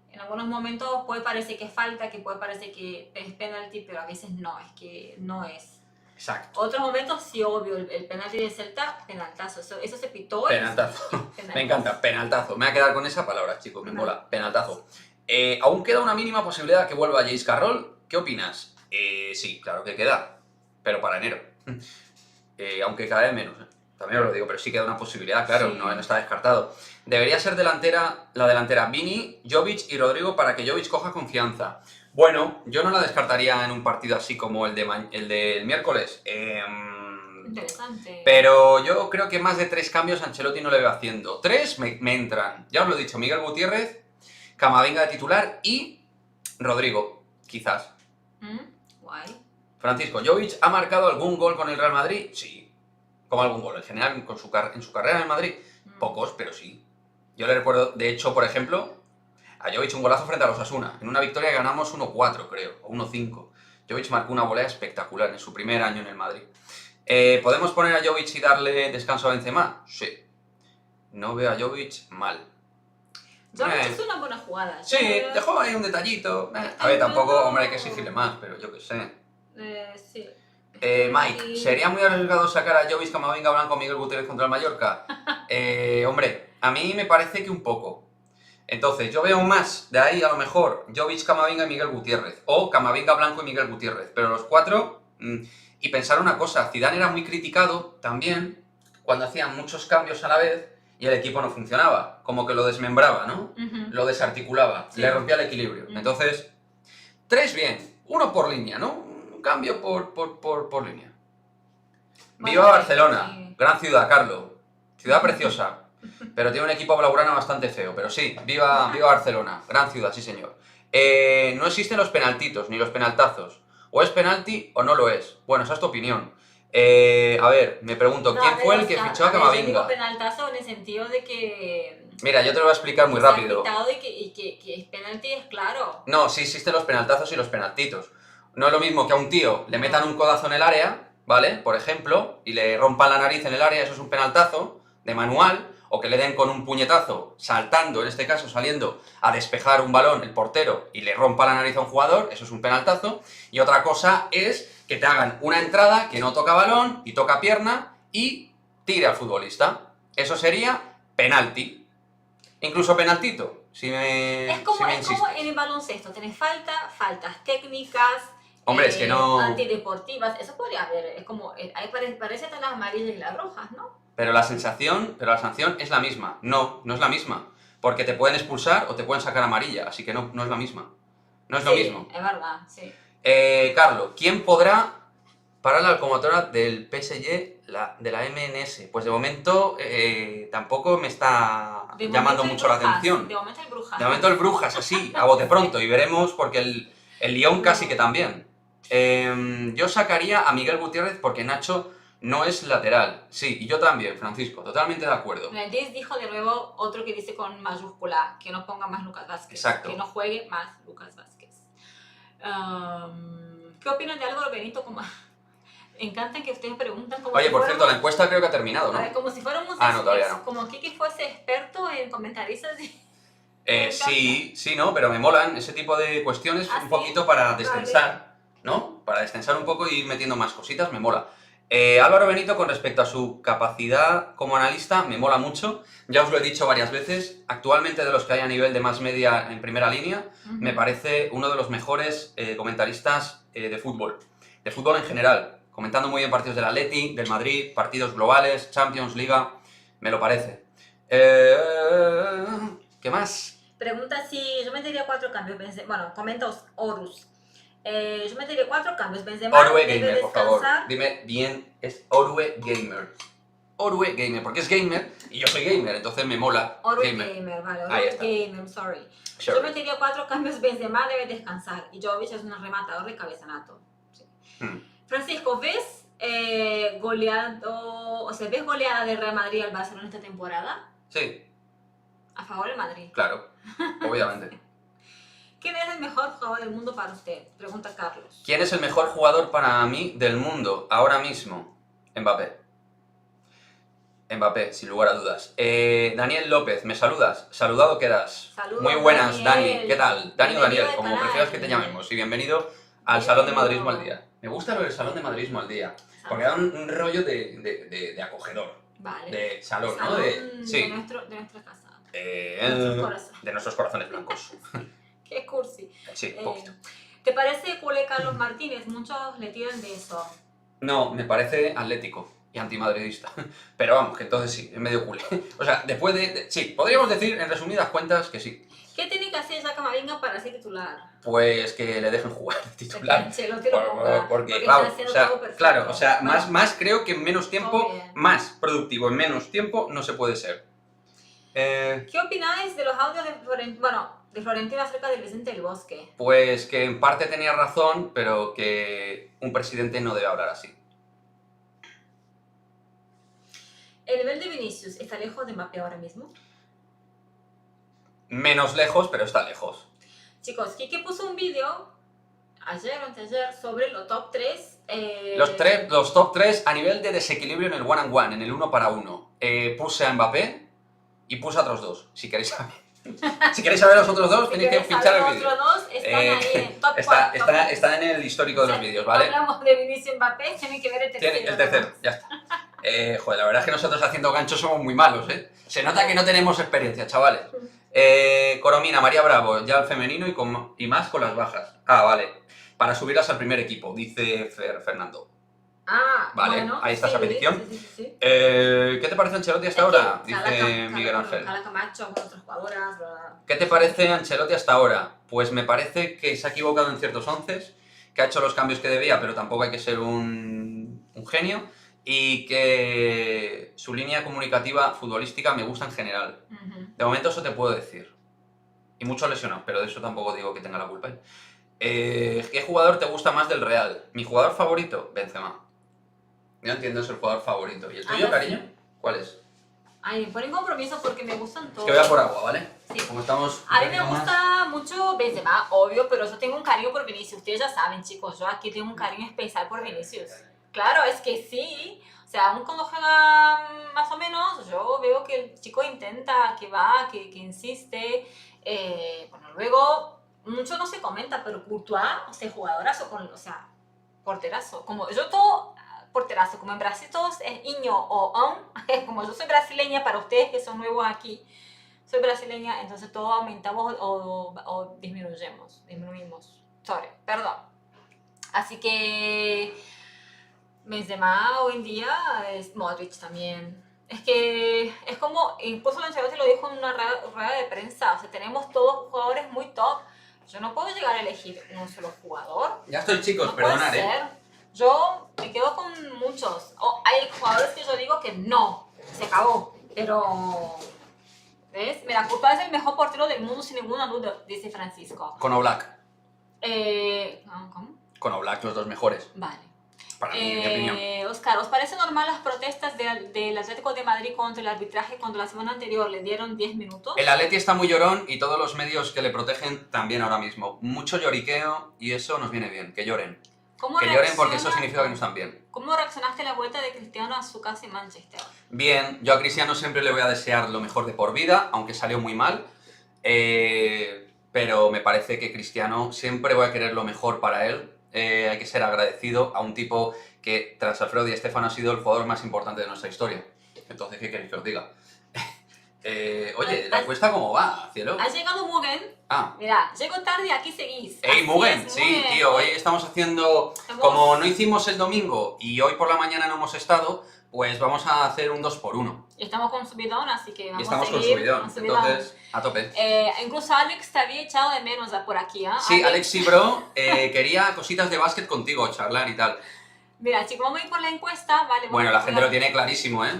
en algunos momentos puede parecer que es falta, que puede parecer que es penalti, pero a veces no, es que no es. Exacto. Otros momentos sí, obvio, el penalti de Celta, penaltazo, eso se pitó. Penaltazo. Me encanta, penaltazo. Me voy a quedar con esa palabra, chicos, me mola, penaltazo. Aún queda una mínima posibilidad que vuelva Jace Carroll. ¿Qué opinas? Sí, claro que queda, pero para enero. Aunque cada vez menos, también os lo digo, pero sí queda una posibilidad, claro, sí. No está descartado. Debería ser la delantera Vini, Jovic y Rodrigo para que Jovic coja confianza. Bueno, yo no la descartaría en un partido así como el del miércoles. Interesante. Pero yo creo que más de 3 cambios Ancelotti no le veo haciendo. 3 me entran. Ya os lo he dicho, Miguel Gutiérrez, Camavinga de titular y Rodrigo, quizás. Guay. Francisco, ¿Jovic ha marcado algún gol con el Real Madrid? Sí. ¿Cómo algún gol? En general, en su carrera en el Madrid, pocos, pero sí. Yo le recuerdo, de hecho, por ejemplo, a Jovic un golazo frente a los Asuna. En una victoria ganamos 1-4, creo, o 1-5. Jovic marcó una volea espectacular en su primer año en el Madrid. ¿Podemos poner a Jovic y darle descanso a Benzema? Sí. No veo a Jovic mal. Jovic es una buena jugada. Sí, dejó ahí un detallito. A ver, tampoco, hombre, hay que exigirle más, pero yo qué sé. Sí. Mike, ¿sería muy arriesgado sacar a Jovic, Camavinga, Blanco, Miguel Gutiérrez contra el Mallorca? Hombre, a mí me parece que un poco. Entonces, yo veo más de ahí, a lo mejor, Jovic, Camavinga y Miguel Gutiérrez. O Camavinga, Blanco y Miguel Gutiérrez. Pero los 4... Y pensar una cosa, Zidane era muy criticado también cuando hacían muchos cambios a la vez y el equipo no funcionaba. Como que lo desmembraba, ¿no? Lo desarticulaba, le rompía el equilibrio. Entonces, 3 bien, 1 por línea, ¿no? Un cambio por línea. ¡Viva Barcelona! Gran ciudad, Carlos. Ciudad preciosa. Pero tiene un equipo blaugrana bastante feo. Pero sí, viva Barcelona. Gran ciudad, sí señor. No existen los penaltitos, ni los penaltazos. O es penalti o no lo es. Bueno, esa es tu opinión. A ver, me pregunto, ¿quién fue el que fichó a Camavinga? Yo digo penaltazo en el sentido de que... Mira, yo te lo voy a explicar muy rápido. Y que es penalti, es claro. No, sí existen los penaltazos y los penaltitos. No es lo mismo que a un tío le metan un codazo en el área, ¿vale? Por ejemplo, y le rompan la nariz en el área, eso es un penaltazo de manual. O que le den con un puñetazo, saltando, en este caso saliendo a despejar un balón el portero y le rompa la nariz a un jugador, eso es un penaltazo. Y otra cosa es que te hagan una entrada que no toca balón y toca pierna y tire al futbolista. Eso sería penalti. Incluso penaltito, si me Es como en el baloncesto, tenés faltas técnicas, hombre, es que no... antideportivas, eso podría haber, es como, ahí parece las amarillas y las rojas, ¿no? Pero la sanción es la misma. No es la misma. Porque te pueden expulsar o te pueden sacar amarilla, así que no es la misma. No es lo mismo. Es verdad, sí. Carlos, ¿quién podrá para la locomotora del PSG, de la MNS. Pues de momento tampoco me está llamando mucho la atención. De momento el Brujas. De momento el Brujas, así, a bote pronto. Y veremos porque el Lyon casi que también. Yo sacaría a Miguel Gutiérrez porque Nacho no es lateral. Sí, y yo también, Francisco, totalmente de acuerdo. Diz dijo de nuevo otro que dice con mayúscula, que no ponga más Lucas Vázquez. Exacto. Que no juegue más Lucas Vázquez. ¿Qué opinan de Álvaro Benito? Me encanta que ustedes preguntan como Oye, si por cierto, la encuesta creo que ha terminado, ¿no? A ver, como si fuéramos no, todavía no. Como Kiki fuese experto en comentaristas. Sí, no, pero me molan ese tipo de cuestiones un poquito para descensar, ¿no? Para descensar un poco y ir metiendo más cositas, me mola. Álvaro Benito, con respecto a su capacidad como analista, me mola mucho. Ya os lo he dicho varias veces, actualmente de los que hay a nivel de más media en primera línea, me parece uno de los mejores comentaristas de fútbol en general, comentando muy bien partidos del Atleti, del Madrid, partidos globales, Champions, Liga, me lo parece. ¿Qué más? Pregunta si yo metería 4 cambios. Bueno, comenta Horus. Yo metería 4 cambios. Benzema Orue debe Gamer, por favor. descansar. Dime bien, es Orue Gamer. Orue Gamer, porque es gamer y yo soy gamer, entonces me mola. Orue Gamer, vale. Ahí Orue está. Gamer, sorry. Sure. Yo metería 4 cambios. Benzema debe descansar. Y Jovic es un rematador de cabeza nato. Sí. Francisco, ¿ves ¿ves goleada del Real Madrid al Barcelona esta temporada? Sí. A favor del Madrid. Claro, obviamente. ¿Quién es el mejor jugador del mundo para usted? Pregunta Carlos. ¿Quién es el mejor jugador para mí del mundo ahora mismo? Mbappé. Mbappé, sin lugar a dudas. Daniel López, ¿me saludas? Saludado quedas. Saludos, muy buenas, Daniel. Dani. ¿Qué tal? Dani o Daniel, como canal. prefieras que te llamemos. Y bienvenido al Salón de Madridismo al Día. Me gusta lo del Salón de Madridismo al Día, porque da un rollo de acogedor. Vale. De salón, ¿no? Sí. De nuestra casa. De nuestros corazones blancos. Qué cursi. Sí, un poquito. ¿Te parece culé Carlos Martínez? Muchos le tiran de eso. No, me parece atlético y antimadridista. Pero vamos, que entonces sí, es medio culé. O sea, después sí, podríamos decir en resumidas cuentas que sí. ¿Qué tiene que hacer Jacques Camavinga para ser titular? Pues que le dejen jugar titular. Porque vamos, o sea, claro, o sea, más creo que en menos tiempo, más productivo en menos tiempo no se puede ser. ¿Qué opináis de los audios de Florentino acerca del Vicente del Bosque? Pues que en parte tenía razón, pero que un presidente no debe hablar así. ¿El nivel de Vinicius está lejos de Mbappé ahora mismo? Menos lejos, pero está lejos. Chicos, Kike puso un vídeo ayer o anteayer sobre los top 3. Los top 3 a nivel de desequilibrio en el one and one, en el 1 para 1. Puse a Mbappé y puse a otros dos, si queréis saber. Si queréis saber los otros dos, tenéis que pinchar el vídeo. Los otros dos están ahí en top 4. Está en el histórico de los vídeos, ¿vale? Hablamos de Vinicius Mbappé, tienen que ver el tercero. El tercero, ya está. Joder, la verdad es que nosotros haciendo ganchos somos muy malos, ¿eh? Se nota que no tenemos experiencia, chavales. Coromina, María Bravo, ya el femenino y más con las bajas. Ah, vale. Para subirlas al primer equipo, dice Fernando. Ah, vale, bueno, ahí está esa petición. Sí. ¿Qué te parece Ancelotti hasta ahora? Dice Miguel Ángel. Camacho con otras jugadoras. ¿Qué te parece Ancelotti hasta ahora? Pues me parece que se ha equivocado en ciertos onces, que ha hecho los cambios que debía, pero tampoco hay que ser un genio, y que su línea comunicativa futbolística me gusta en general. De momento eso te puedo decir. Y muchos lesionados, pero de eso tampoco digo que tenga la culpa. ¿Qué jugador te gusta más del Real? Mi jugador favorito, Benzema. Yo entiendo, es el jugador favorito. ¿Y el tuyo, cariño? ¿Cuál es? Ay, me ponen compromiso porque me gustan todos. Es que voy a por agua, ¿vale? Sí. Como estamos... A mí me gusta mucho Benzema, obvio, pero yo tengo un cariño por Vinicius. Ustedes ya saben, chicos, yo aquí tengo un cariño especial por Vinicius. Claro, es que sí. O sea, aún cuando juega más o menos, yo veo que el chico intenta, que va, que insiste. Bueno, luego, mucho no se comenta, pero Courtois, o sea, jugadorazo, porterazo. Como yo todo... porterazo, como en Brasil todos es iño o on, como yo soy brasileña, para ustedes que son nuevos aquí, soy brasileña, entonces todo aumentamos o disminuimos, perdón. Así que Benzema hoy en día es Modric también. Es que es como, incluso Ancelotti lo dijo en una rueda de prensa, o sea, tenemos todos jugadores muy top. Yo no puedo llegar a elegir un solo jugador. Ya estoy, chicos, no perdonad, Yo me quedo con muchos. Hay jugadores que yo digo que no, se acabó. Pero, ¿ves? Mira, Courtois es el mejor portero del mundo sin ninguna duda, dice Francisco. Con Oblak. ¿Cómo? Con Oblak, los dos mejores. Vale. Para mí, en mi opinión. Oscar, ¿os parece normal las protestas del Atlético de Madrid contra el arbitraje cuando la semana anterior le dieron 10 minutos? El Atleti está muy llorón y todos los medios que le protegen también ahora mismo. Mucho lloriqueo y eso nos viene bien, que lloren. Que lloren porque eso significa que no están bien. ¿Cómo reaccionaste a la vuelta de Cristiano a su casa en Manchester? Bien, yo a Cristiano siempre le voy a desear lo mejor de por vida, aunque salió muy mal. Pero me parece que Cristiano siempre voy a querer lo mejor para él. Hay que ser agradecido a un tipo que tras Alfredo Di Stéfano ha sido el jugador más importante de nuestra historia. Entonces, ¿qué queréis que os diga? Oye, ¿la encuesta cómo va, cielo? ¿Has llegado Mugen? Ah. Mira, llego tarde y aquí seguís. ¡Ey, Mugen! Sí, tío, hoy estamos haciendo... Como no hicimos el domingo y hoy por la mañana no hemos estado, pues vamos a hacer un 2x1. Y estamos con subidón, así que vamos y estamos a seguir. Con subidón, entonces, a tope. Incluso Alex te había echado de menos por aquí, ¿eh? Sí, Alex y Bro quería cositas de básquet contigo, charlar y tal. Mira, chicos, vamos a ir por la encuesta, ¿vale? Bueno, la gente lo tiene clarísimo, ¿eh?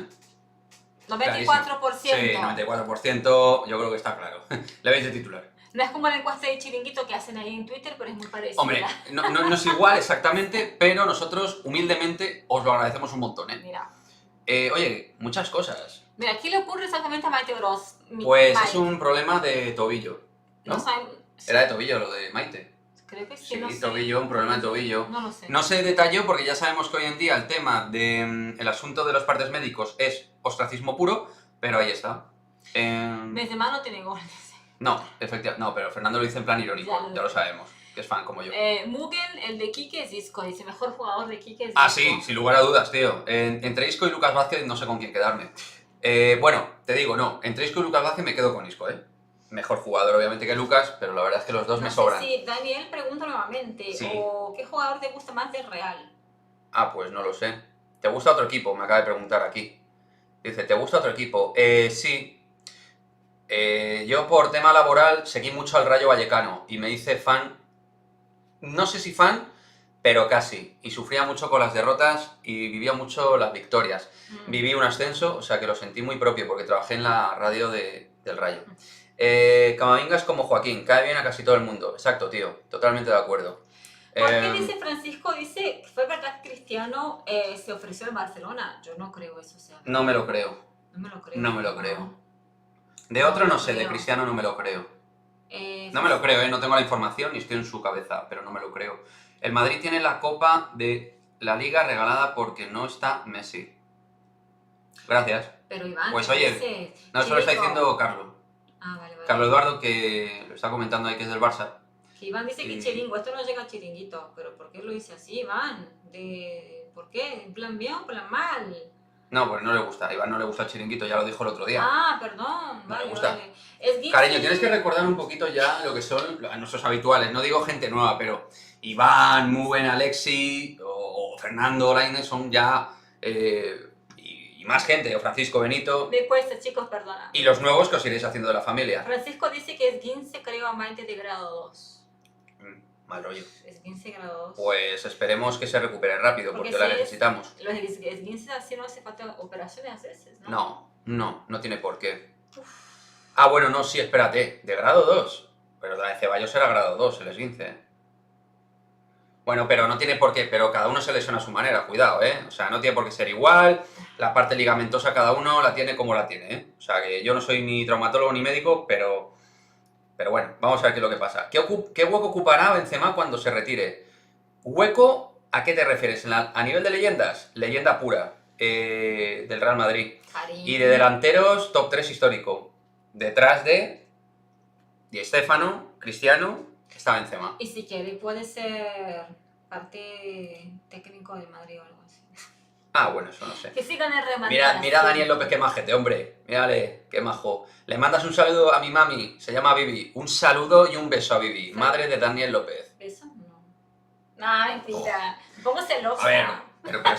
94%. Sí, 94%, yo creo que está claro. Le veis de titular. No es como la encuesta de Chiringuito que hacen ahí en Twitter, pero es muy parecida. Hombre, no es igual exactamente, pero nosotros humildemente os lo agradecemos un montón, ¿eh? Mira. Oye, muchas cosas. Mira, ¿qué le ocurre exactamente a Maite Bros? Pues Mike. Es un problema de tobillo, ¿no? Sí. Era de tobillo lo de Maite. Creo que sí, sí, no sé. tobillo, un problema de tobillo. No lo sé. No se detalló porque ya sabemos que hoy en día el tema del asunto de los partes médicos es ostracismo puro, pero ahí está. Benzema no tiene goles. No, efectivamente, no, pero Fernando lo dice en plan irónico, ya lo sabemos, que es fan como yo. Mugen, el de Quique es Isco, dice mejor jugador de Quique es Isco. Ah, sí, sin lugar a dudas, tío. Entre Isco y Lucas Vázquez no sé con quién quedarme. Bueno, te digo, no, entre Isco y Lucas Vázquez me quedo con Isco, ¿eh? Mejor jugador obviamente que Lucas, pero la verdad es que los dos me sobran. Sí, Daniel pregunta nuevamente, sí. ¿qué jugador te gusta más del Real? Ah, pues no lo sé. ¿Te gusta otro equipo? Me acaba de preguntar aquí. Dice, ¿te gusta otro equipo? Sí. Yo por tema laboral seguí mucho al Rayo Vallecano y me hice fan, no sé si fan, pero casi. Y sufría mucho con las derrotas y vivía mucho las victorias. Viví un ascenso, o sea que lo sentí muy propio porque trabajé en la radio del Rayo. Camavinga es como Joaquín, cae bien a casi todo el mundo. Exacto, tío, totalmente de acuerdo. ¿Por qué dice Francisco? Dice, ¿fue verdad que Cristiano se ofreció en Barcelona? Yo no creo eso sea. No me lo creo. No me lo creo. No me lo creo. De otro no sé, de Cristiano no me lo creo. No me lo creo, no tengo la información ni estoy en su cabeza, pero no me lo creo. El Madrid tiene la Copa de la Liga regalada porque no está Messi. Gracias. Pero Iván, pues oye, no, eso lo está diciendo Carlos. Ah, vale. Carlos Eduardo, que lo está comentando ahí, que es del Barça. Que Iván dice que chiringo, esto no llega a chiringuito. ¿Pero por qué lo dice así, Iván? ¿Por qué? ¿En plan bien o en plan mal? No, pues no le gusta. A Iván no le gusta el chiringuito, ya lo dijo el otro día. Ah, perdón. No le gusta. Cariño, tienes que recordar un poquito ya lo que son nuestros habituales. No digo gente nueva, pero Iván, Mugen, Alexi o Fernando Lainez son ya... y más gente, o Francisco Benito. Me cuesta, chicos, perdona. Y los nuevos que os iréis haciendo de la familia. Francisco dice que es 15, creo, a Maite de grado 2. Mal rollo. Es 15 grados. Pues esperemos que se recupere rápido, porque la necesitamos. Los esguinces así no hace falta operaciones a veces, ¿no? No tiene por qué. Ah, bueno, no, sí, espérate, de grado 2. Pero la de Ceballos era grado 2, el esguince. Bueno, pero no tiene por qué, pero cada uno se lesiona a su manera, cuidado, ¿eh? O sea, no tiene por qué ser igual, la parte ligamentosa cada uno la tiene como la tiene, ¿eh? O sea, que yo no soy ni traumatólogo ni médico, pero bueno, vamos a ver qué es lo que pasa. ¿Qué hueco ocupará Benzema cuando se retire? ¿Hueco? ¿A qué te refieres? ¿A nivel de leyendas? Leyenda pura del Real Madrid. Cariño. Y de delanteros, top 3 histórico. Detrás de Di Stéfano, Cristiano, está Benzema. Y si quiere puede ser parte técnico del Madrid o algo así. Ah, bueno, eso no sé. Que sigan el Real Mira a Daniel López, qué majete, hombre. Mírale, qué majo. Le mandas un saludo a mi mami, se llama Vivi. Un saludo y un beso a Vivi, madre de Daniel López. ¿Beso? No. No, mentira. Me pongo celosa. A ver, pero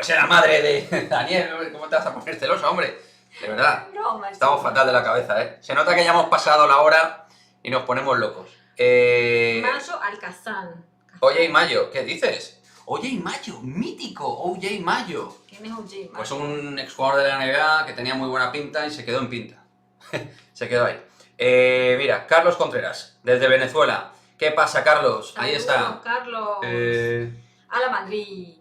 si es la madre de Daniel, ¿cómo te vas a poner celosa, hombre? De verdad. Broma, estamos fatal de la cabeza, ¿eh? Se nota que ya hemos pasado la hora y nos ponemos locos. Mayo Alcazán. Oye, y Mayo, ¿qué dices? OJ Mayo, mítico, OJ Mayo. ¿Quién es OJ Mayo? Pues un exjugador de la NBA que tenía muy buena pinta y se quedó en pinta. Se quedó ahí. Mira, Carlos Contreras, desde Venezuela. ¿Qué pasa, Carlos? Ahí está. Carlos. A la Madrid.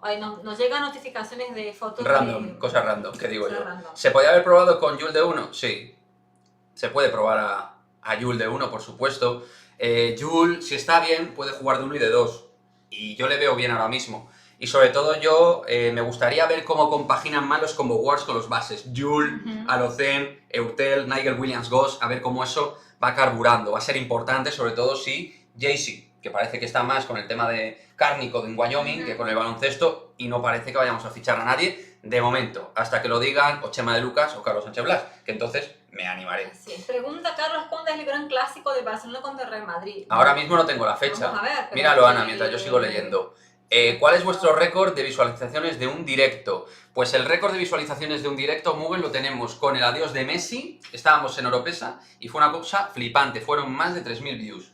Oye, nos llegan notificaciones de fotos Random, de... cosas random, ¿qué digo yo? Random. ¿Se podía haber probado con Joule de 1? Sí. Se puede probar a Joule de 1, por supuesto. Joule, si está bien, puede jugar de 1 y de 2. Y yo le veo bien ahora mismo. Y sobre todo yo me gustaría ver cómo compaginan más los combo wars con los bases. Joule, Alocen, Eurtel, Nigel Williams-Goss, a ver cómo eso va carburando. Va a ser importante, sobre todo si Jaycee, que parece que está más con el tema de Cárnico en Wyoming que con el baloncesto, y no parece que vayamos a fichar a nadie de momento, hasta que lo digan o Chema de Lucas o Carlos Sánchez Blas, que entonces me animaré. Sí. Pregunta Carlos, ¿cuándo es el gran clásico de Barcelona contra el Real Madrid? Ahora mismo no tengo la fecha. Vamos a ver, Míralo, Ana, mientras yo sigo leyendo. ¿Cuál es vuestro récord de visualizaciones de un directo? Pues el récord de visualizaciones de un directo, Mugen, lo tenemos con el adiós de Messi. Estábamos en Oropesa y fue una cosa flipante. Fueron más de 3.000 views.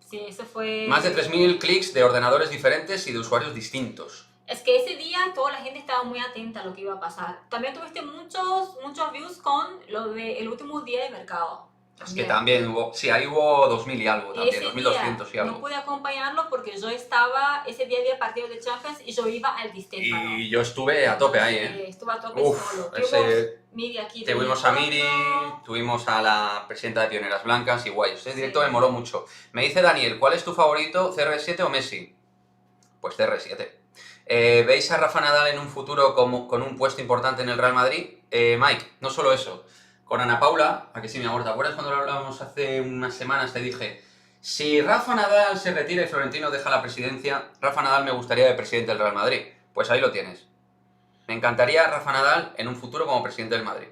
Sí, eso fue... Más de 3.000 clics de ordenadores diferentes y de usuarios distintos. Es que ese día toda la gente estaba muy atenta a lo que iba a pasar. También tuviste muchos views con lo del último día de mercado. Es que también hubo, sí, ahí hubo 2.000 y algo también, Ese 2.200 y día algo. no pude acompañarlo porque yo estaba, ese día había partido de Champions y yo iba al Di Stéfano. Y yo estuve a tope ahí, ¿eh? Estuve a tope Uf, solo. ese... Miri aquí. Tuvimos a Miri, tuvimos a la presidenta de Pioneras Blancas y guay. Ese directo me moló mucho. Me dice Daniel, ¿cuál es tu favorito, CR7 o Messi? Pues CR7. ¿Veis a Rafa Nadal en un futuro con un puesto importante en el Real Madrid? Mike, no solo eso. Con Ana Paula, ¿a que sí, mi amor? ¿Te acuerdas cuando lo hablábamos hace unas semanas? Te dije, si Rafa Nadal se retira y Florentino deja la presidencia, Rafa Nadal me gustaría de presidente del Real Madrid. Pues ahí lo tienes. Me encantaría Rafa Nadal en un futuro como presidente del Madrid.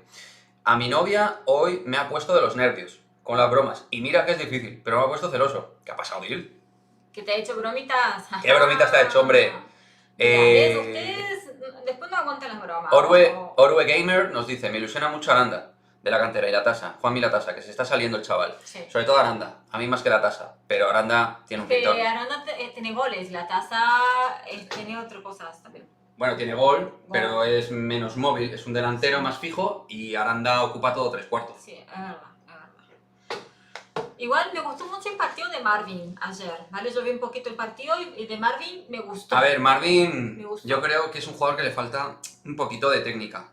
A mi novia hoy me ha puesto de los nervios, con las bromas. Y mira que es difícil, pero me ha puesto celoso. ¿Qué ha pasado, Dil? ¿Que te ha hecho bromitas? ¿Qué bromitas te ha hecho, hombre? Ustedes después no aguantan las bromas. Orwe Gamer nos dice, me ilusiona mucho Aranda, de la cantera, y la tasa, Juanmi la tasa, que se está saliendo el chaval. Sí. Sobre todo Aranda, a mí más que la tasa, pero Aranda tiene un pintón. Aranda tiene goles, la tasa tiene otras cosas también. Bueno, tiene gol, pero es menos móvil, es un delantero más fijo y Aranda ocupa todo 3/4. Sí, es verdad, es verdad. Igual me gustó mucho el partido de Marvin ayer, ¿vale? Yo vi un poquito el partido y de Marvin me gustó. A ver, Marvin, Me gustó. yo creo que es un jugador que le falta un poquito de técnica,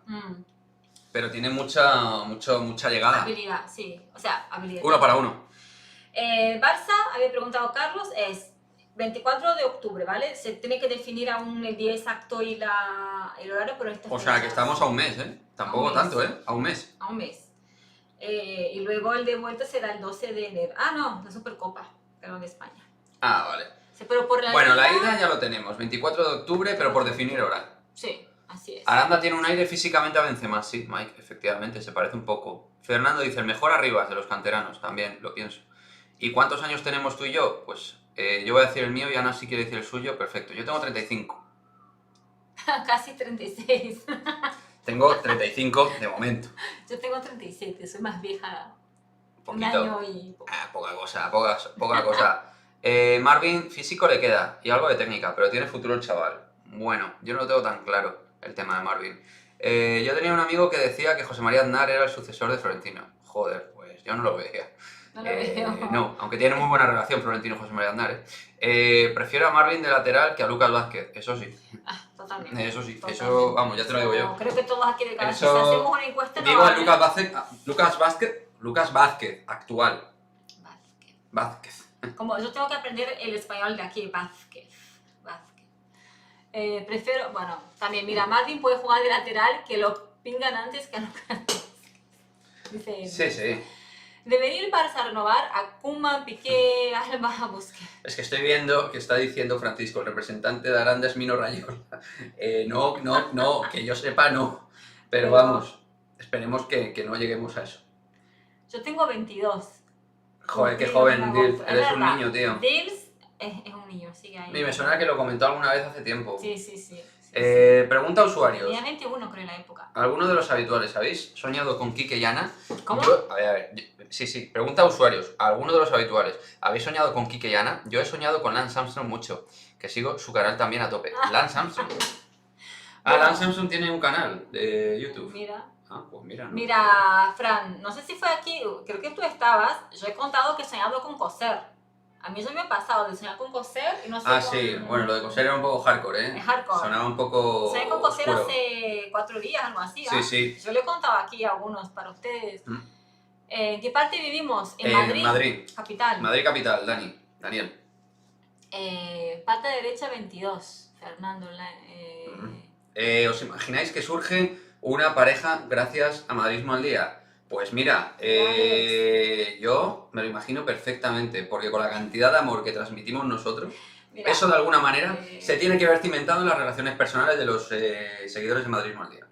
pero tiene mucha llegada. Habilidad, sí, o sea, habilidad. 1 para 1. Barça, había preguntado Carlos, es 24 de octubre, ¿vale? Se tiene que definir aún el día exacto y el horario, pero esta O sea, que estamos a un mes, ¿eh? Tampoco A un mes. tanto, ¿eh? A un mes. A un mes. Y luego el de vuelta será el 12 de enero. Ah, no, la Supercopa, pero de España. Ah, vale. Sí, pero por la Bueno, la ida ya lo tenemos, 24 de octubre, pero por definir hora. Sí, así es. Aranda tiene un aire físicamente a Benzema, sí, Mike, efectivamente, se parece un poco. Fernando dice, el mejor arriba de los canteranos, también, lo pienso. ¿Y cuántos años tenemos tú y yo? Pues yo voy a decir el mío y Ana sí quiere decir el suyo, perfecto. Yo tengo 35. Casi 36. Tengo 35 de momento. Yo tengo 37, soy más vieja. Poquito. Un año y... Poca cosa. Marvin, físico le queda y algo de técnica, pero tiene futuro el chaval. Bueno, yo no lo tengo tan claro, el tema de Marvin. Yo tenía un amigo que decía que José María Aznar era el sucesor de Florentino. Joder, pues yo no lo veía. No lo veo. No, aunque tiene muy buena relación Florentino y José María Aznar. Prefiero a Marvin de lateral que a Lucas Vázquez, eso sí. Totalmente. Eso sí, Totalmente. eso, vamos, ya te lo digo yo. Creo que todos aquí de casa, si Eso- hacemos una encuesta... Digo a Lucas Vázquez, actual. Vázquez. Como yo tengo que aprender el español de aquí, Vázquez. Prefiero, bueno, también, mira, Marvin puede jugar de lateral, que lo pingan antes que a Lucas. Dice él. Sí. Debería el Barça renovar a Koeman, Piqué, Alba, Busquets. Es que estoy viendo que está diciendo Francisco, el representante de Aranda es Mino Rayola. No, que yo sepa no. Pero vamos, esperemos que no lleguemos a eso. Yo tengo 22. Joder, qué Cumplí joven, en Dils. agosto. Eres Es un verdad. niño, tío. Dils es un niño, sigue ahí. Y me suena que lo comentó alguna vez hace tiempo. Sí. Pregunta a usuarios. Tenía 21 creo en la época. ¿Alguno de los habituales habéis soñado con Quique y Ana? ¿Cómo? A ver, sí. Pregunta a usuarios, a alguno de los habituales. ¿Habéis soñado con Kike y Ana? Yo he soñado con Lance Armstrong mucho, que sigo su canal también a tope. Lance Armstrong. Bueno. Lance Armstrong tiene un canal de YouTube. Mira. Pues mira, ¿no? Mira, Fran, no sé si fue aquí, creo que tú estabas, yo he contado que he soñado con coser. A mí eso me ha pasado de soñar con coser y no sé Sí, bueno, lo de coser era un poco hardcore, ¿eh? Es hardcore. Sonaba un poco soñé con coser oscuro. hace 4 días, algo así, Sí. Yo le he contado aquí a algunos para ustedes. ¿En qué parte vivimos? En Madrid. Madrid. Capital. Madrid capital, Daniel. Parte derecha 22, Fernando. ¿Os imagináis que surge una pareja gracias a Madridismo al Día? Pues mira, yo me lo imagino perfectamente, porque con la cantidad de amor que transmitimos nosotros, mira, eso de alguna manera se tiene que ver cimentado en las relaciones personales de los seguidores de Madridismo al Día.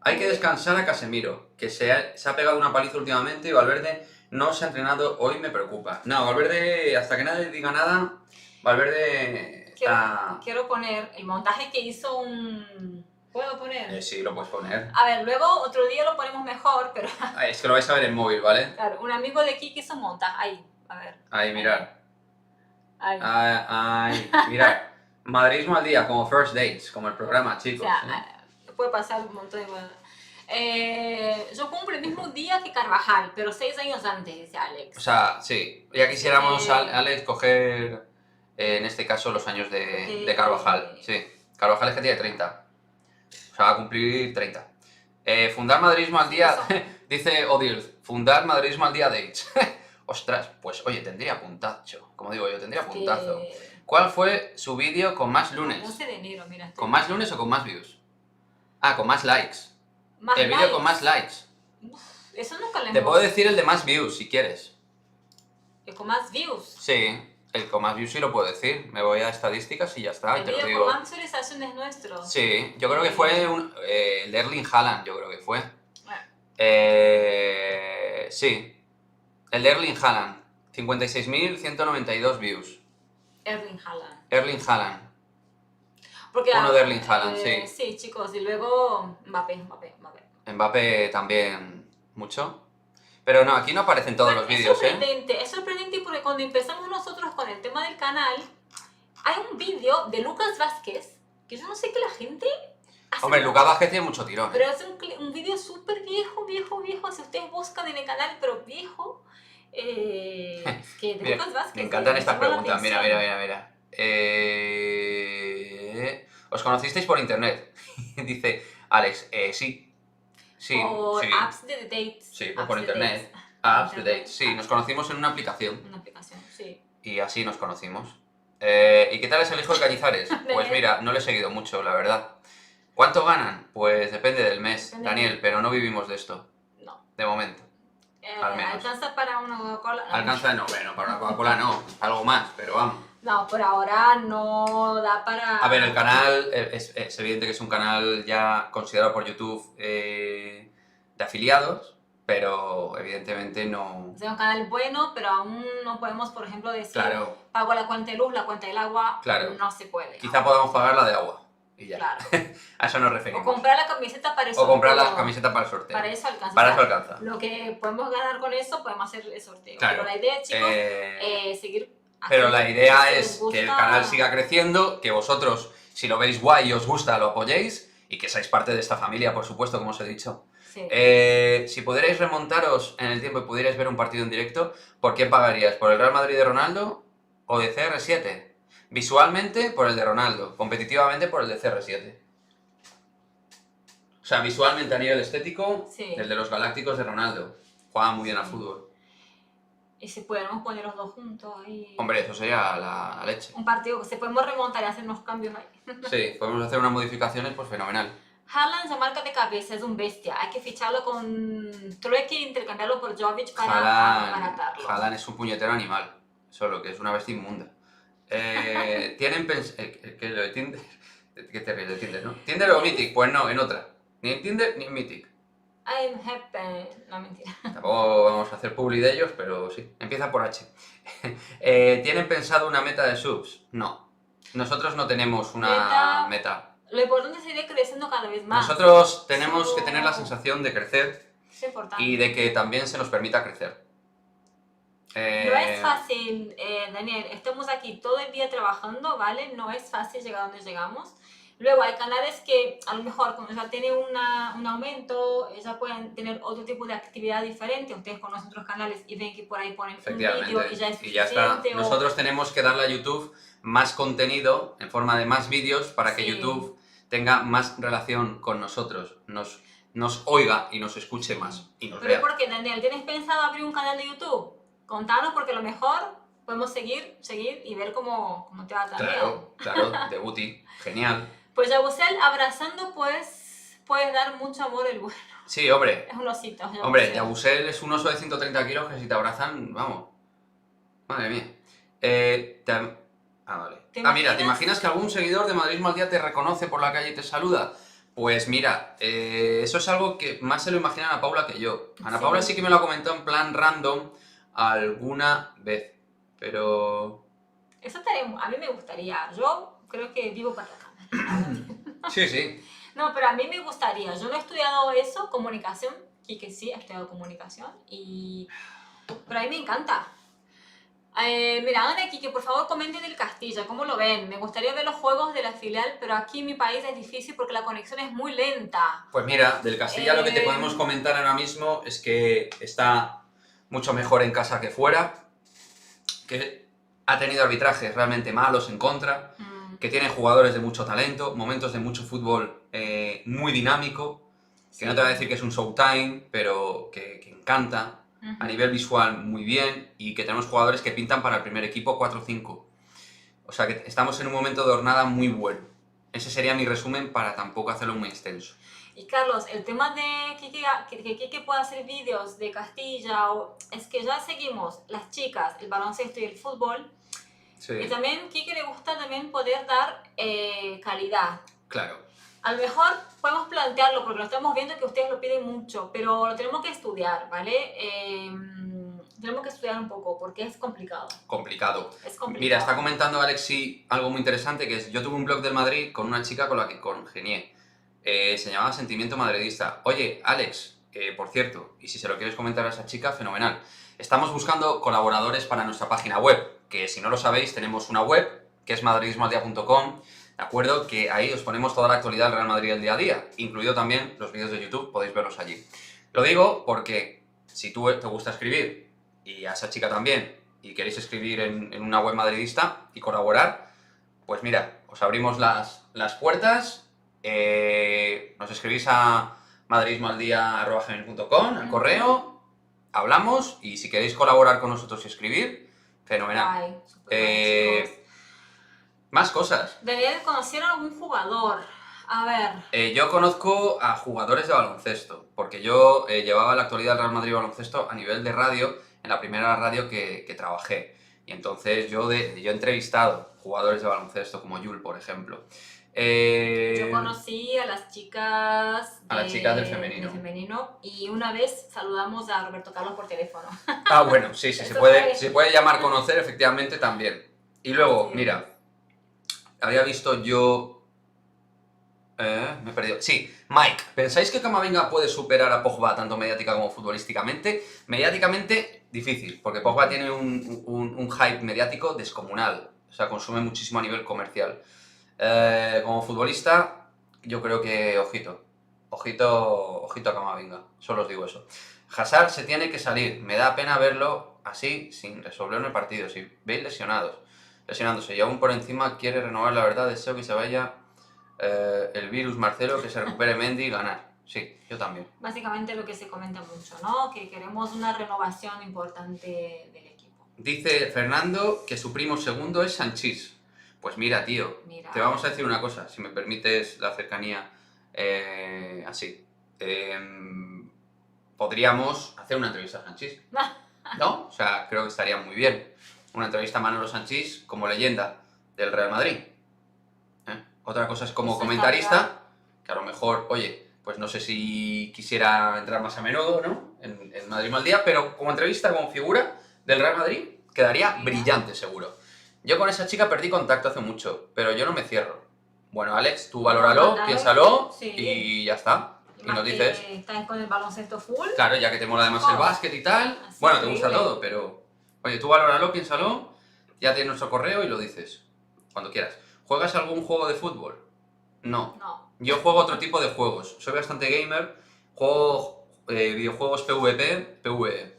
Hay que descansar a Casemiro, que se ha pegado una paliza últimamente, y Valverde no se ha entrenado, hoy me preocupa. No, Valverde, hasta que nadie diga nada, Valverde está... Quiero poner el montaje que hizo un... ¿Puedo poner? Sí, lo puedes poner. A ver, luego otro día lo ponemos mejor, pero... Es que lo vais a ver en móvil, ¿vale? Claro, un amigo de Kiki hizo un montaje. Ahí, a ver. Ahí, mirad. Ahí. Mirad. Madridismo al Día, como First Dates, como el programa, chicos. O sea, puede pasar un montón de cosas. Yo cumplo el mismo día que Carvajal, pero 6 años antes, dice Alex. O sea, sí. Ya quisiéramos, Alex, coger, en este caso, los años de Carvajal. Sí. Carvajal es que tiene 30. O sea, va a cumplir 30. Fundar Madridismo al Día, dice Odil, fundar Madridismo al Día Dates. Ostras, pues oye, tendría puntacho. Como digo yo, tendría puntazo. ¿Cuál fue su vídeo con más lunes? 12 de enero, mira. ¿Con más lunes o con más views? Con más likes. El vídeo con más likes. Eso nunca lo hemos... Te puedo decir el de más views, si quieres. ¿El con más views? Sí, el con más views sí lo puedo decir. Me voy a estadísticas y ya está. El vídeo con más visualizaciones nuestro. Sí, yo creo que fue el de Erling Haaland, yo creo que fue. Sí, el de Erling Haaland. 56.192 views. Erling Haaland. Erling Haaland. Porque, uno de Erling Haaland, sí. Sí, chicos, y luego Mbappé. Mbappé también mucho. Pero no, aquí no aparecen todos los vídeos, Es sorprendente porque cuando empezamos nosotros con el tema del canal, hay un vídeo de Lucas Vázquez, que yo no sé qué la gente... Hombre, Lucas Vázquez tiene mucho tirón. Pero es un vídeo súper viejo, si ustedes buscan en el canal, pero viejo, que de mira, Lucas Vázquez. Me encantan estas preguntas, mira. ¿Os conocisteis por internet? Dice Alex, sí. Por sí. apps de dates. Sí, por internet. Apps de dates. Sí, nos conocimos en una aplicación. Sí. Y así nos conocimos. ¿Y qué tal es el hijo de Cañizares? Pues mira, no le he seguido mucho, la verdad. ¿Cuánto ganan? Pues depende del mes, Daniel, pero no vivimos de esto. No. De momento. Al menos. ¿Alcanza para una Coca-Cola? Alcanza, no, bueno, para una Coca-Cola no, algo más, pero vamos. No, por ahora no da para... A ver, el canal es evidente que es un canal ya considerado por YouTube de afiliados, pero evidentemente no... Es un canal bueno, pero aún no podemos, por ejemplo, decir... Claro. Pago la cuenta de luz, la cuenta del agua, claro. No se puede. Quizá podamos pagar la de agua y ya. Claro. A eso nos referimos. O comprar la camiseta para eso. O comprar la camiseta para el sorteo. Para eso alcanza. Para eso alcanza. Lo que podemos ganar con eso, podemos hacer el sorteo. Claro. Pero la idea, chicos, seguir... Pero la idea es que el canal siga creciendo, que vosotros, si lo veis guay y os gusta, lo apoyéis y que seáis parte de esta familia, por supuesto, como os he dicho. Sí. Si pudierais remontaros en el tiempo y pudierais ver un partido en directo, ¿por quién pagarías? ¿Por el Real Madrid de Ronaldo o de CR7? Visualmente, por el de Ronaldo. Competitivamente, por el de CR7. O sea, visualmente a nivel estético, sí. El de los Galácticos de Ronaldo. Juega muy bien al fútbol. Y si pudiéramos poner los dos juntos ahí... Hombre, eso sería la leche. Un partido que se podemos remontar y hacer unos cambios ahí. Sí, podemos hacer unas modificaciones, pues fenomenal. Haaland se marca de cabeza, es un bestia. Hay que ficharlo con trueque e intercambiarlo por Jovic para abaratarlo. Haaland es un puñetero animal. Solo que es una bestia inmunda. Tienen ¿qué lo de Tinder? ¿Qué te ríes de Tinder, no? ¿Tinder o Mythic? Pues no, en otra. Ni en Tinder ni en Mythic. I'm happy. No, mentira. Tampoco vamos a hacer publi de ellos, pero sí. Empieza por H. ¿Tienen pensado una meta de subs? No. Nosotros no tenemos una meta. Lo importante sería creciendo cada vez más. Nosotros tenemos que tener la sensación de crecer es importante. y de que también se nos permita crecer. No es fácil, Daniel, estamos aquí todo el día trabajando, ¿vale? No es fácil llegar a donde llegamos. Luego hay canales que a lo mejor cuando ya tienen un aumento, ya pueden tener otro tipo de actividad diferente. Ustedes conocen otros canales y ven que por ahí ponen un vídeo y ya es suficiente. Y ya está. Nosotros tenemos que darle a YouTube más contenido en forma de más vídeos para que YouTube tenga más relación con nosotros, nos oiga y nos escuche más y nos vea. Pero ¿por qué, Daniel? ¿Tienes pensado abrir un canal de YouTube? Contanos porque a lo mejor podemos seguir y ver cómo te va también. Claro, debuti, genial. Pues Yabusel, abrazando, pues puedes dar mucho amor el bueno. Sí, hombre. Es un osito. Yabusel. Hombre, Yabusel es un oso de 130 kilos que si te abrazan, vamos. Madre mía. Vale. Mira, ¿te imaginas que algún seguidor de Madridismo al Día te reconoce por la calle y te saluda? Pues mira, eso es algo que más se lo imagina Ana Paula que yo. Ana Paula sí que me lo ha comentado en plan random alguna vez, pero... Eso a mí me gustaría. Yo creo que vivo para la cámara. Sí. No, pero a mí me gustaría. Yo no he estudiado eso, comunicación. Quique sí ha estudiado comunicación. Pero a mí me encanta. Mira, Ana y Quique, por favor comenten el Castilla, ¿cómo lo ven? Me gustaría ver los juegos de la filial, pero aquí en mi país es difícil porque la conexión es muy lenta. Pues mira, del Castilla lo que te podemos comentar ahora mismo es que está mucho mejor en casa que fuera, que ha tenido arbitrajes realmente malos en contra, que tiene jugadores de mucho talento, momentos de mucho fútbol muy dinámico, que no te voy a decir que es un showtime, pero que encanta. A nivel visual muy bien y que tenemos jugadores que pintan para el primer equipo 4-5. O sea que estamos en un momento de jornada muy bueno. Ese sería mi resumen para tampoco hacerlo muy extenso. Y Carlos, el tema de que Quique pueda hacer vídeos de Castilla, es que ya seguimos las chicas, el baloncesto y el fútbol. Sí. Y también Quique le gusta también poder dar calidad. Claro. A lo mejor podemos plantearlo, porque lo estamos viendo que ustedes lo piden mucho, pero lo tenemos que estudiar, ¿vale? Tenemos que estudiar un poco, porque es complicado. Complicado. Mira, está comentando Alexi algo muy interesante, que es, yo tuve un blog del Madrid con una chica con la que congenié. Se llamaba Sentimiento Madridista. Oye, Alex, por cierto, y si se lo quieres comentar a esa chica, fenomenal. Estamos buscando colaboradores para nuestra página web, que si no lo sabéis, tenemos una web, que es madridismoaldia.com. ¿De acuerdo? Que ahí os ponemos toda la actualidad del Real Madrid del día a día, incluido también los vídeos de YouTube, podéis verlos allí. Lo digo porque si tú te gusta escribir, y a esa chica también, y queréis escribir en una web madridista y colaborar, pues mira, os abrimos las puertas, nos escribís a madridismoaldia@gmail.com, al correo, hablamos, y si queréis colaborar con nosotros y escribir, fenomenal. Más cosas. Daniel, ¿conocieron algún jugador? A ver. Yo conozco a jugadores de baloncesto, porque yo llevaba la actualidad del Real Madrid baloncesto a nivel de radio, en la primera radio que trabajé. Y entonces yo he entrevistado jugadores de baloncesto, como Yul, por ejemplo. Yo conocí a las chicas del femenino. Y una vez saludamos a Roberto Carlos por teléfono. Ah, bueno, sí, se puede llamar conocer, efectivamente, también. Y luego, mira, había visto yo... me he perdido. Sí, Mike. ¿Pensáis que Camavinga puede superar a Pogba tanto mediática como futbolísticamente? Mediáticamente, difícil, porque Pogba tiene un hype mediático descomunal. O sea, consume muchísimo a nivel comercial. Como futbolista, yo creo que ojito a Camavinga. Solo os digo eso. Hazard se tiene que salir. Me da pena verlo así, sin resolver el partido. Si veis lesionándose y aún por encima quiere renovar, la verdad, deseo que se vaya el virus, Marcelo, que se recupere Mendy y ganar. Sí, yo también. Básicamente lo que se comenta mucho, ¿no? Que queremos una renovación importante del equipo. Dice Fernando que su primo segundo es Sanchís. Pues mira, tío, te vamos a decir una cosa, si me permites la cercanía así. Podríamos hacer una entrevista a Sanchís, ¿no? O sea, creo que estaría muy bien. Una entrevista a Manolo Sanchís como leyenda del Real Madrid. Otra cosa es como comentarista, que a lo mejor, oye, pues no sé si quisiera entrar más a menudo, ¿no? En Madrid al Día, pero como entrevista, como figura del Real Madrid, quedaría brillante, seguro. Yo con esa chica perdí contacto hace mucho, pero yo no me cierro. Bueno, Alex, tú valóralo, piénsalo y ya está. Y nos dices... Estás con el baloncesto full. Claro, ya que te mola además el básquet y tal. Bueno, te gusta todo, pero... Oye, tú valóralo, piénsalo, ya tienes nuestro correo y lo dices, cuando quieras. ¿Juegas algún juego de fútbol? No. No. Yo juego otro tipo de juegos, soy bastante gamer, juego videojuegos PvP, PvE.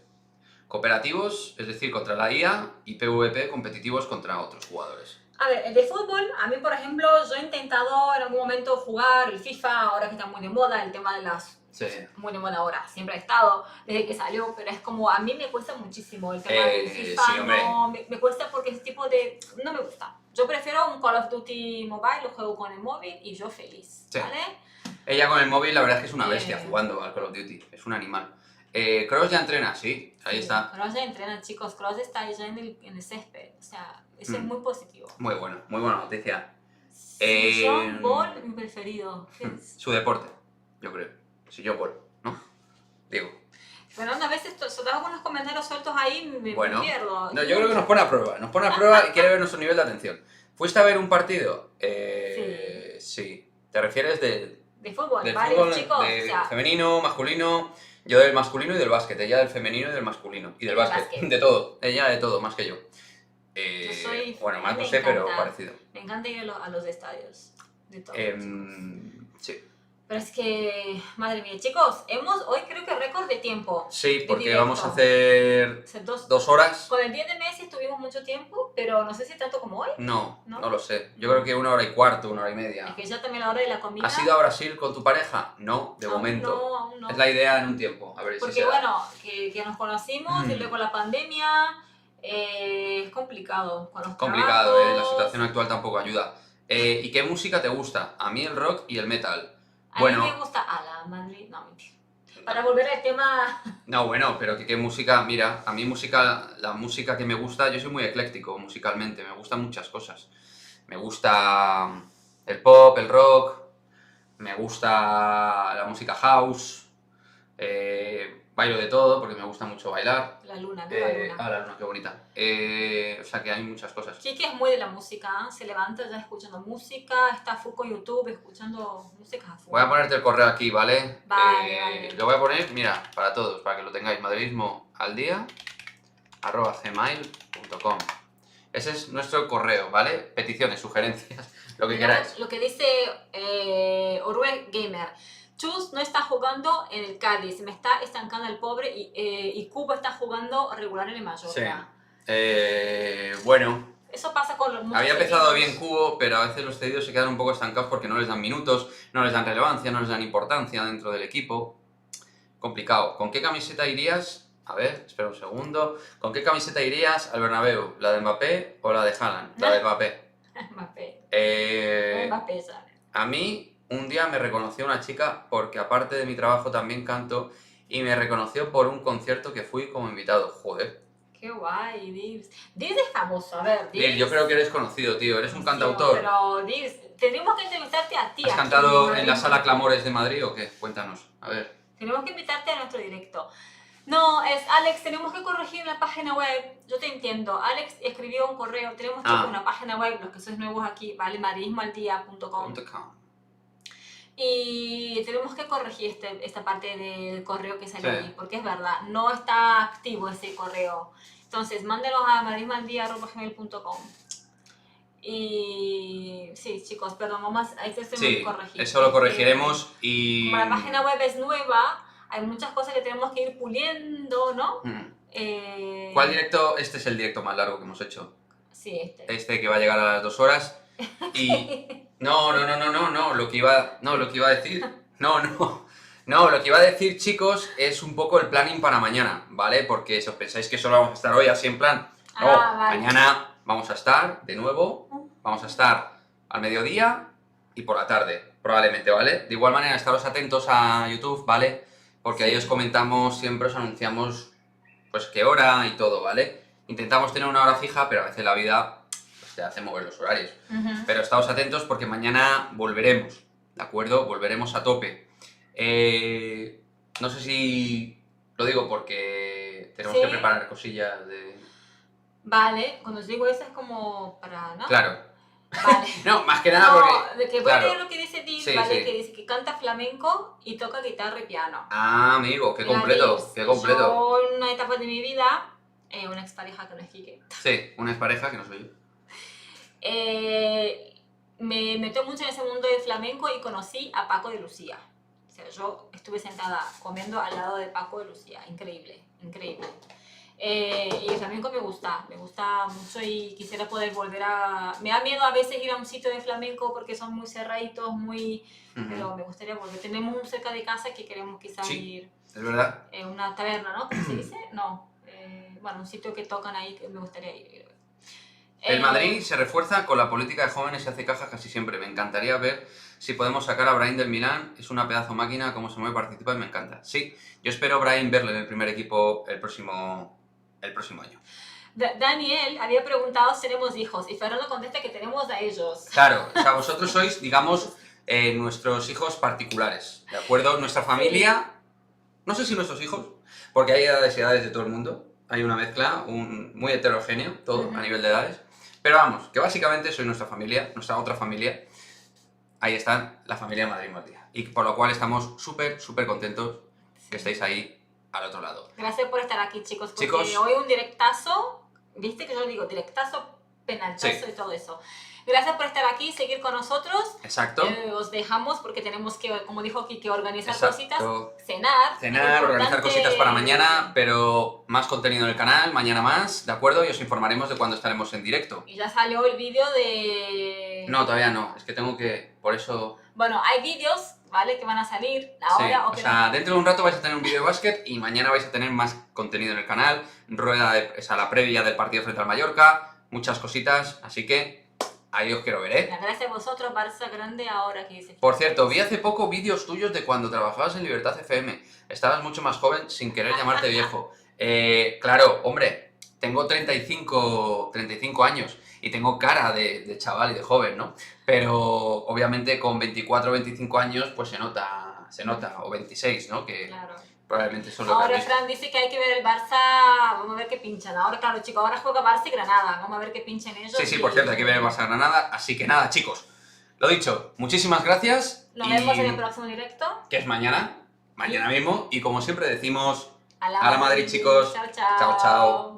Cooperativos, es decir, contra la IA, y PvP, competitivos contra otros jugadores. A ver, el de fútbol, a mí por ejemplo, yo he intentado en algún momento jugar el FIFA, ahora que está muy de moda, el tema de las... Sí. Muy de moda ahora, siempre ha estado, desde que salió, pero es como, a mí me cuesta muchísimo el tema del FIFA, sí, hombre. no, me cuesta porque ese tipo de... no me gusta. Yo prefiero un Call of Duty Mobile, lo juego con el móvil y yo feliz, Sí. ¿vale? Ella con el móvil, la verdad es que es una bestia jugando al Call of Duty, es un animal. Cross ya entrena, sí, ahí está. Cross ya entrena, chicos, Cross está ya en el césped, o sea, eso es muy positivo. Muy buena noticia. Sí, John Ball, mi preferido. Su deporte, yo creo. Si yo Ball, ¿no? Digo. Bueno, a veces soltamos algunos comentarios sueltos ahí me pierdo. No, yo creo que nos pone a prueba y quiere ver nuestro nivel de atención. ¿Fuiste a ver un partido? Sí. ¿Te refieres de fútbol? del Vale, fútbol chicos, de o sea, femenino, masculino? Yo del masculino y del básquet, ella del femenino y del masculino. Y del básquet, de todo, ella de todo, más que yo. Yo soy... Bueno, más no sé, pero parecido. Me encanta ir a los estadios, de todo. Sí. Pero es que, madre mía, chicos, hoy creo que récord de tiempo. Sí, porque directo. vamos a hacer 2 horas. Con el día de Messi estuvimos mucho tiempo, pero no sé si tanto como hoy. No lo sé. Yo creo que 1 hora y cuarto, 1 hora y media. Es que ya también la hora de la comida. ¿Has ido a Brasil con tu pareja? No, de momento. No, aún no. Es la idea en un tiempo, a ver porque si se da. Bueno, que nos conocimos y luego la pandemia, es complicado. Con los Complicado, trabajos. la situación actual tampoco ayuda. ¿Y qué música te gusta? A mí el rock y el metal. A mí me gusta a la Madrid, no, mentira. Para volver al tema... No, bueno, pero ¿qué música? Mira, a mí la música que me gusta, yo soy muy ecléctico musicalmente, me gustan muchas cosas. Me gusta el pop, el rock, me gusta la música house, bailo de todo porque me gusta mucho bailar. La luna, ¿no? La luna. La luna, qué bonita. O sea que hay muchas cosas. Kiki es muy de la música, se levanta ya escuchando música, está full con YouTube escuchando música. Voy a ponerte el correo aquí, ¿vale? Vale. Lo voy a poner, mira, para todos, para que lo tengáis, madridismoaldía@gmail.com. Ese es nuestro correo, ¿vale? Peticiones, sugerencias, lo que queráis. Lo que dice Orue Gamer. Chus no está jugando en el Cádiz, me está estancando el pobre y Cuba está jugando regular en el Mallorca. Sí. Bueno. Eso pasa con los Había empezado bien Cubo, pero a veces los cedidos se quedan un poco estancados porque no les dan minutos, no les dan relevancia, no les dan importancia dentro del equipo. Complicado. ¿Con qué camiseta irías? A ver, espera un segundo. ¿Con qué camiseta irías al Bernabéu? ¿La de Mbappé o la de Haaland? La de Mbappé. Mbappé, ¿sabes? A mí, un día me reconoció una chica porque aparte de mi trabajo también canto y me reconoció por un concierto que fui como invitado. Joder. Qué guay, Divs. Divs es famoso, a ver, Divs. Yo creo que eres conocido, tío. Eres un cantautor. Pero, Divs, tendríamos que entrevistarte a ti. ¿Has cantado en la Sala Clamores de Madrid o qué? Cuéntanos, a ver. Tenemos que invitarte a nuestro directo. No, Alex, tenemos que corregir la página web. Yo te entiendo. Alex escribió un correo. Tenemos una página web, los que sois nuevos aquí, ¿vale? madridismoaldía.com. Y tenemos que corregir esta parte del correo que salió ahí, porque es verdad, no está activo ese correo. Entonces, mándenos a madridismoaldía@gmail.com. Y sí, chicos, perdón, vamos a corregir. Eso lo corregiremos y... Como la página web es nueva, hay muchas cosas que tenemos que ir puliendo, ¿no? ¿Cuál directo? Este es el directo más largo que hemos hecho. Sí, Este que va a llegar a las 2 horas. Y... No, lo que iba a decir... No, lo que iba a decir, chicos, es un poco el planning para mañana, ¿vale? Porque si os pensáis que solo vamos a estar hoy así en plan... No, vale. Mañana vamos a estar de nuevo, vamos a estar al mediodía y por la tarde, probablemente, ¿vale? De igual manera, estaros atentos a YouTube, ¿vale? Porque ahí os comentamos, siempre os anunciamos, pues, qué hora y todo, ¿vale? Intentamos tener una hora fija, pero a veces la vida pues, te hace mover los horarios. Pero estaos atentos porque mañana volveremos, ¿de acuerdo? Volveremos a tope. No sé si lo digo porque tenemos que preparar cosillas de... Vale, cuando os digo eso es como para... ¿no? Claro. Vale. No, más que nada porque... De que voy a leer lo que dice Div, ¿vale? Sí. Que dice que canta flamenco y toca guitarra y piano. Ah, amigo, qué completo, qué completo. Yo en una etapa de mi vida Una expareja que no es Quique. Sí, una expareja que no soy yo. Me metió mucho en ese mundo del flamenco y conocí a Paco de Lucía. O sea, yo estuve sentada comiendo al lado de Paco de Lucía. Increíble, increíble. Y el flamenco me gusta mucho y quisiera poder volver a... Me da miedo a veces ir a un sitio de flamenco porque son muy cerraditos, muy... Pero me gustaría volver. Tenemos un cerca de casa que queremos quizás ir... Es verdad. Una taberna, ¿no? ¿Cómo se dice? No. Bueno, un sitio que tocan ahí que me gustaría ir. El Madrid se refuerza con la política de jóvenes y hace caja casi siempre. Me encantaría ver si podemos sacar a Brahim del Milán. Es una pedazo máquina, cómo se mueve, participa y me encanta. Sí, yo espero a Brahim verle en el primer equipo el próximo año. Daniel había preguntado si tenemos hijos y Fernando contesta que tenemos a ellos. Claro, o sea, vosotros sois, digamos, nuestros hijos particulares, ¿de acuerdo? Nuestra familia, no sé si nuestros hijos, porque hay edades y edades de todo el mundo, hay una mezcla muy heterogéneo, todo a nivel de edades, pero vamos, que básicamente soy nuestra familia, nuestra otra familia, ahí está la familia de Madrid Maldía, y por lo cual estamos súper, súper contentos que estéis ahí al otro lado. Gracias por estar aquí, chicos, porque hoy un directazo, viste que yo digo directazo, penaltazo y todo eso. Gracias por estar aquí, seguir con nosotros. Exacto. Os dejamos porque tenemos que, como dijo Kike, organizar cositas, cenar, organizar cositas para mañana, pero más contenido en el canal, mañana más, ¿de acuerdo? Y os informaremos de cuándo estaremos en directo. Y ya salió el vídeo de... No, todavía no, es que tengo que, por eso... Bueno, hay vídeos, ¿vale? Que van a salir ahora. O sea, dentro de un rato vais a tener un vídeo de básquet y mañana vais a tener más contenido en el canal, la previa del partido frente al Mallorca, muchas cositas, así que ahí os quiero ver, ¿eh? Gracias a vosotros, Barça Grande, ahora que dice. Por cierto, vi hace poco vídeos tuyos de cuando trabajabas en Libertad FM. Estabas mucho más joven sin querer llamarte viejo. Claro, hombre, tengo 35 años y tengo cara de chaval y de joven, ¿no? Pero obviamente con 24 o 25 años pues se nota, o 26, ¿no? Que claro. Probablemente son lo que ahora Fran dice que hay que ver el Barça, vamos a ver qué pinchan. Ahora, claro, chicos, ahora juega Barça y Granada, vamos a ver qué pinchan ellos. Sí, por cierto, hay que ver el Barça Granada, así que nada, chicos, lo dicho, muchísimas gracias. Nos vemos en el próximo directo. Que es mañana mismo, y como siempre decimos, a la Madrid, chicos. Chao, chao. Chao, chao.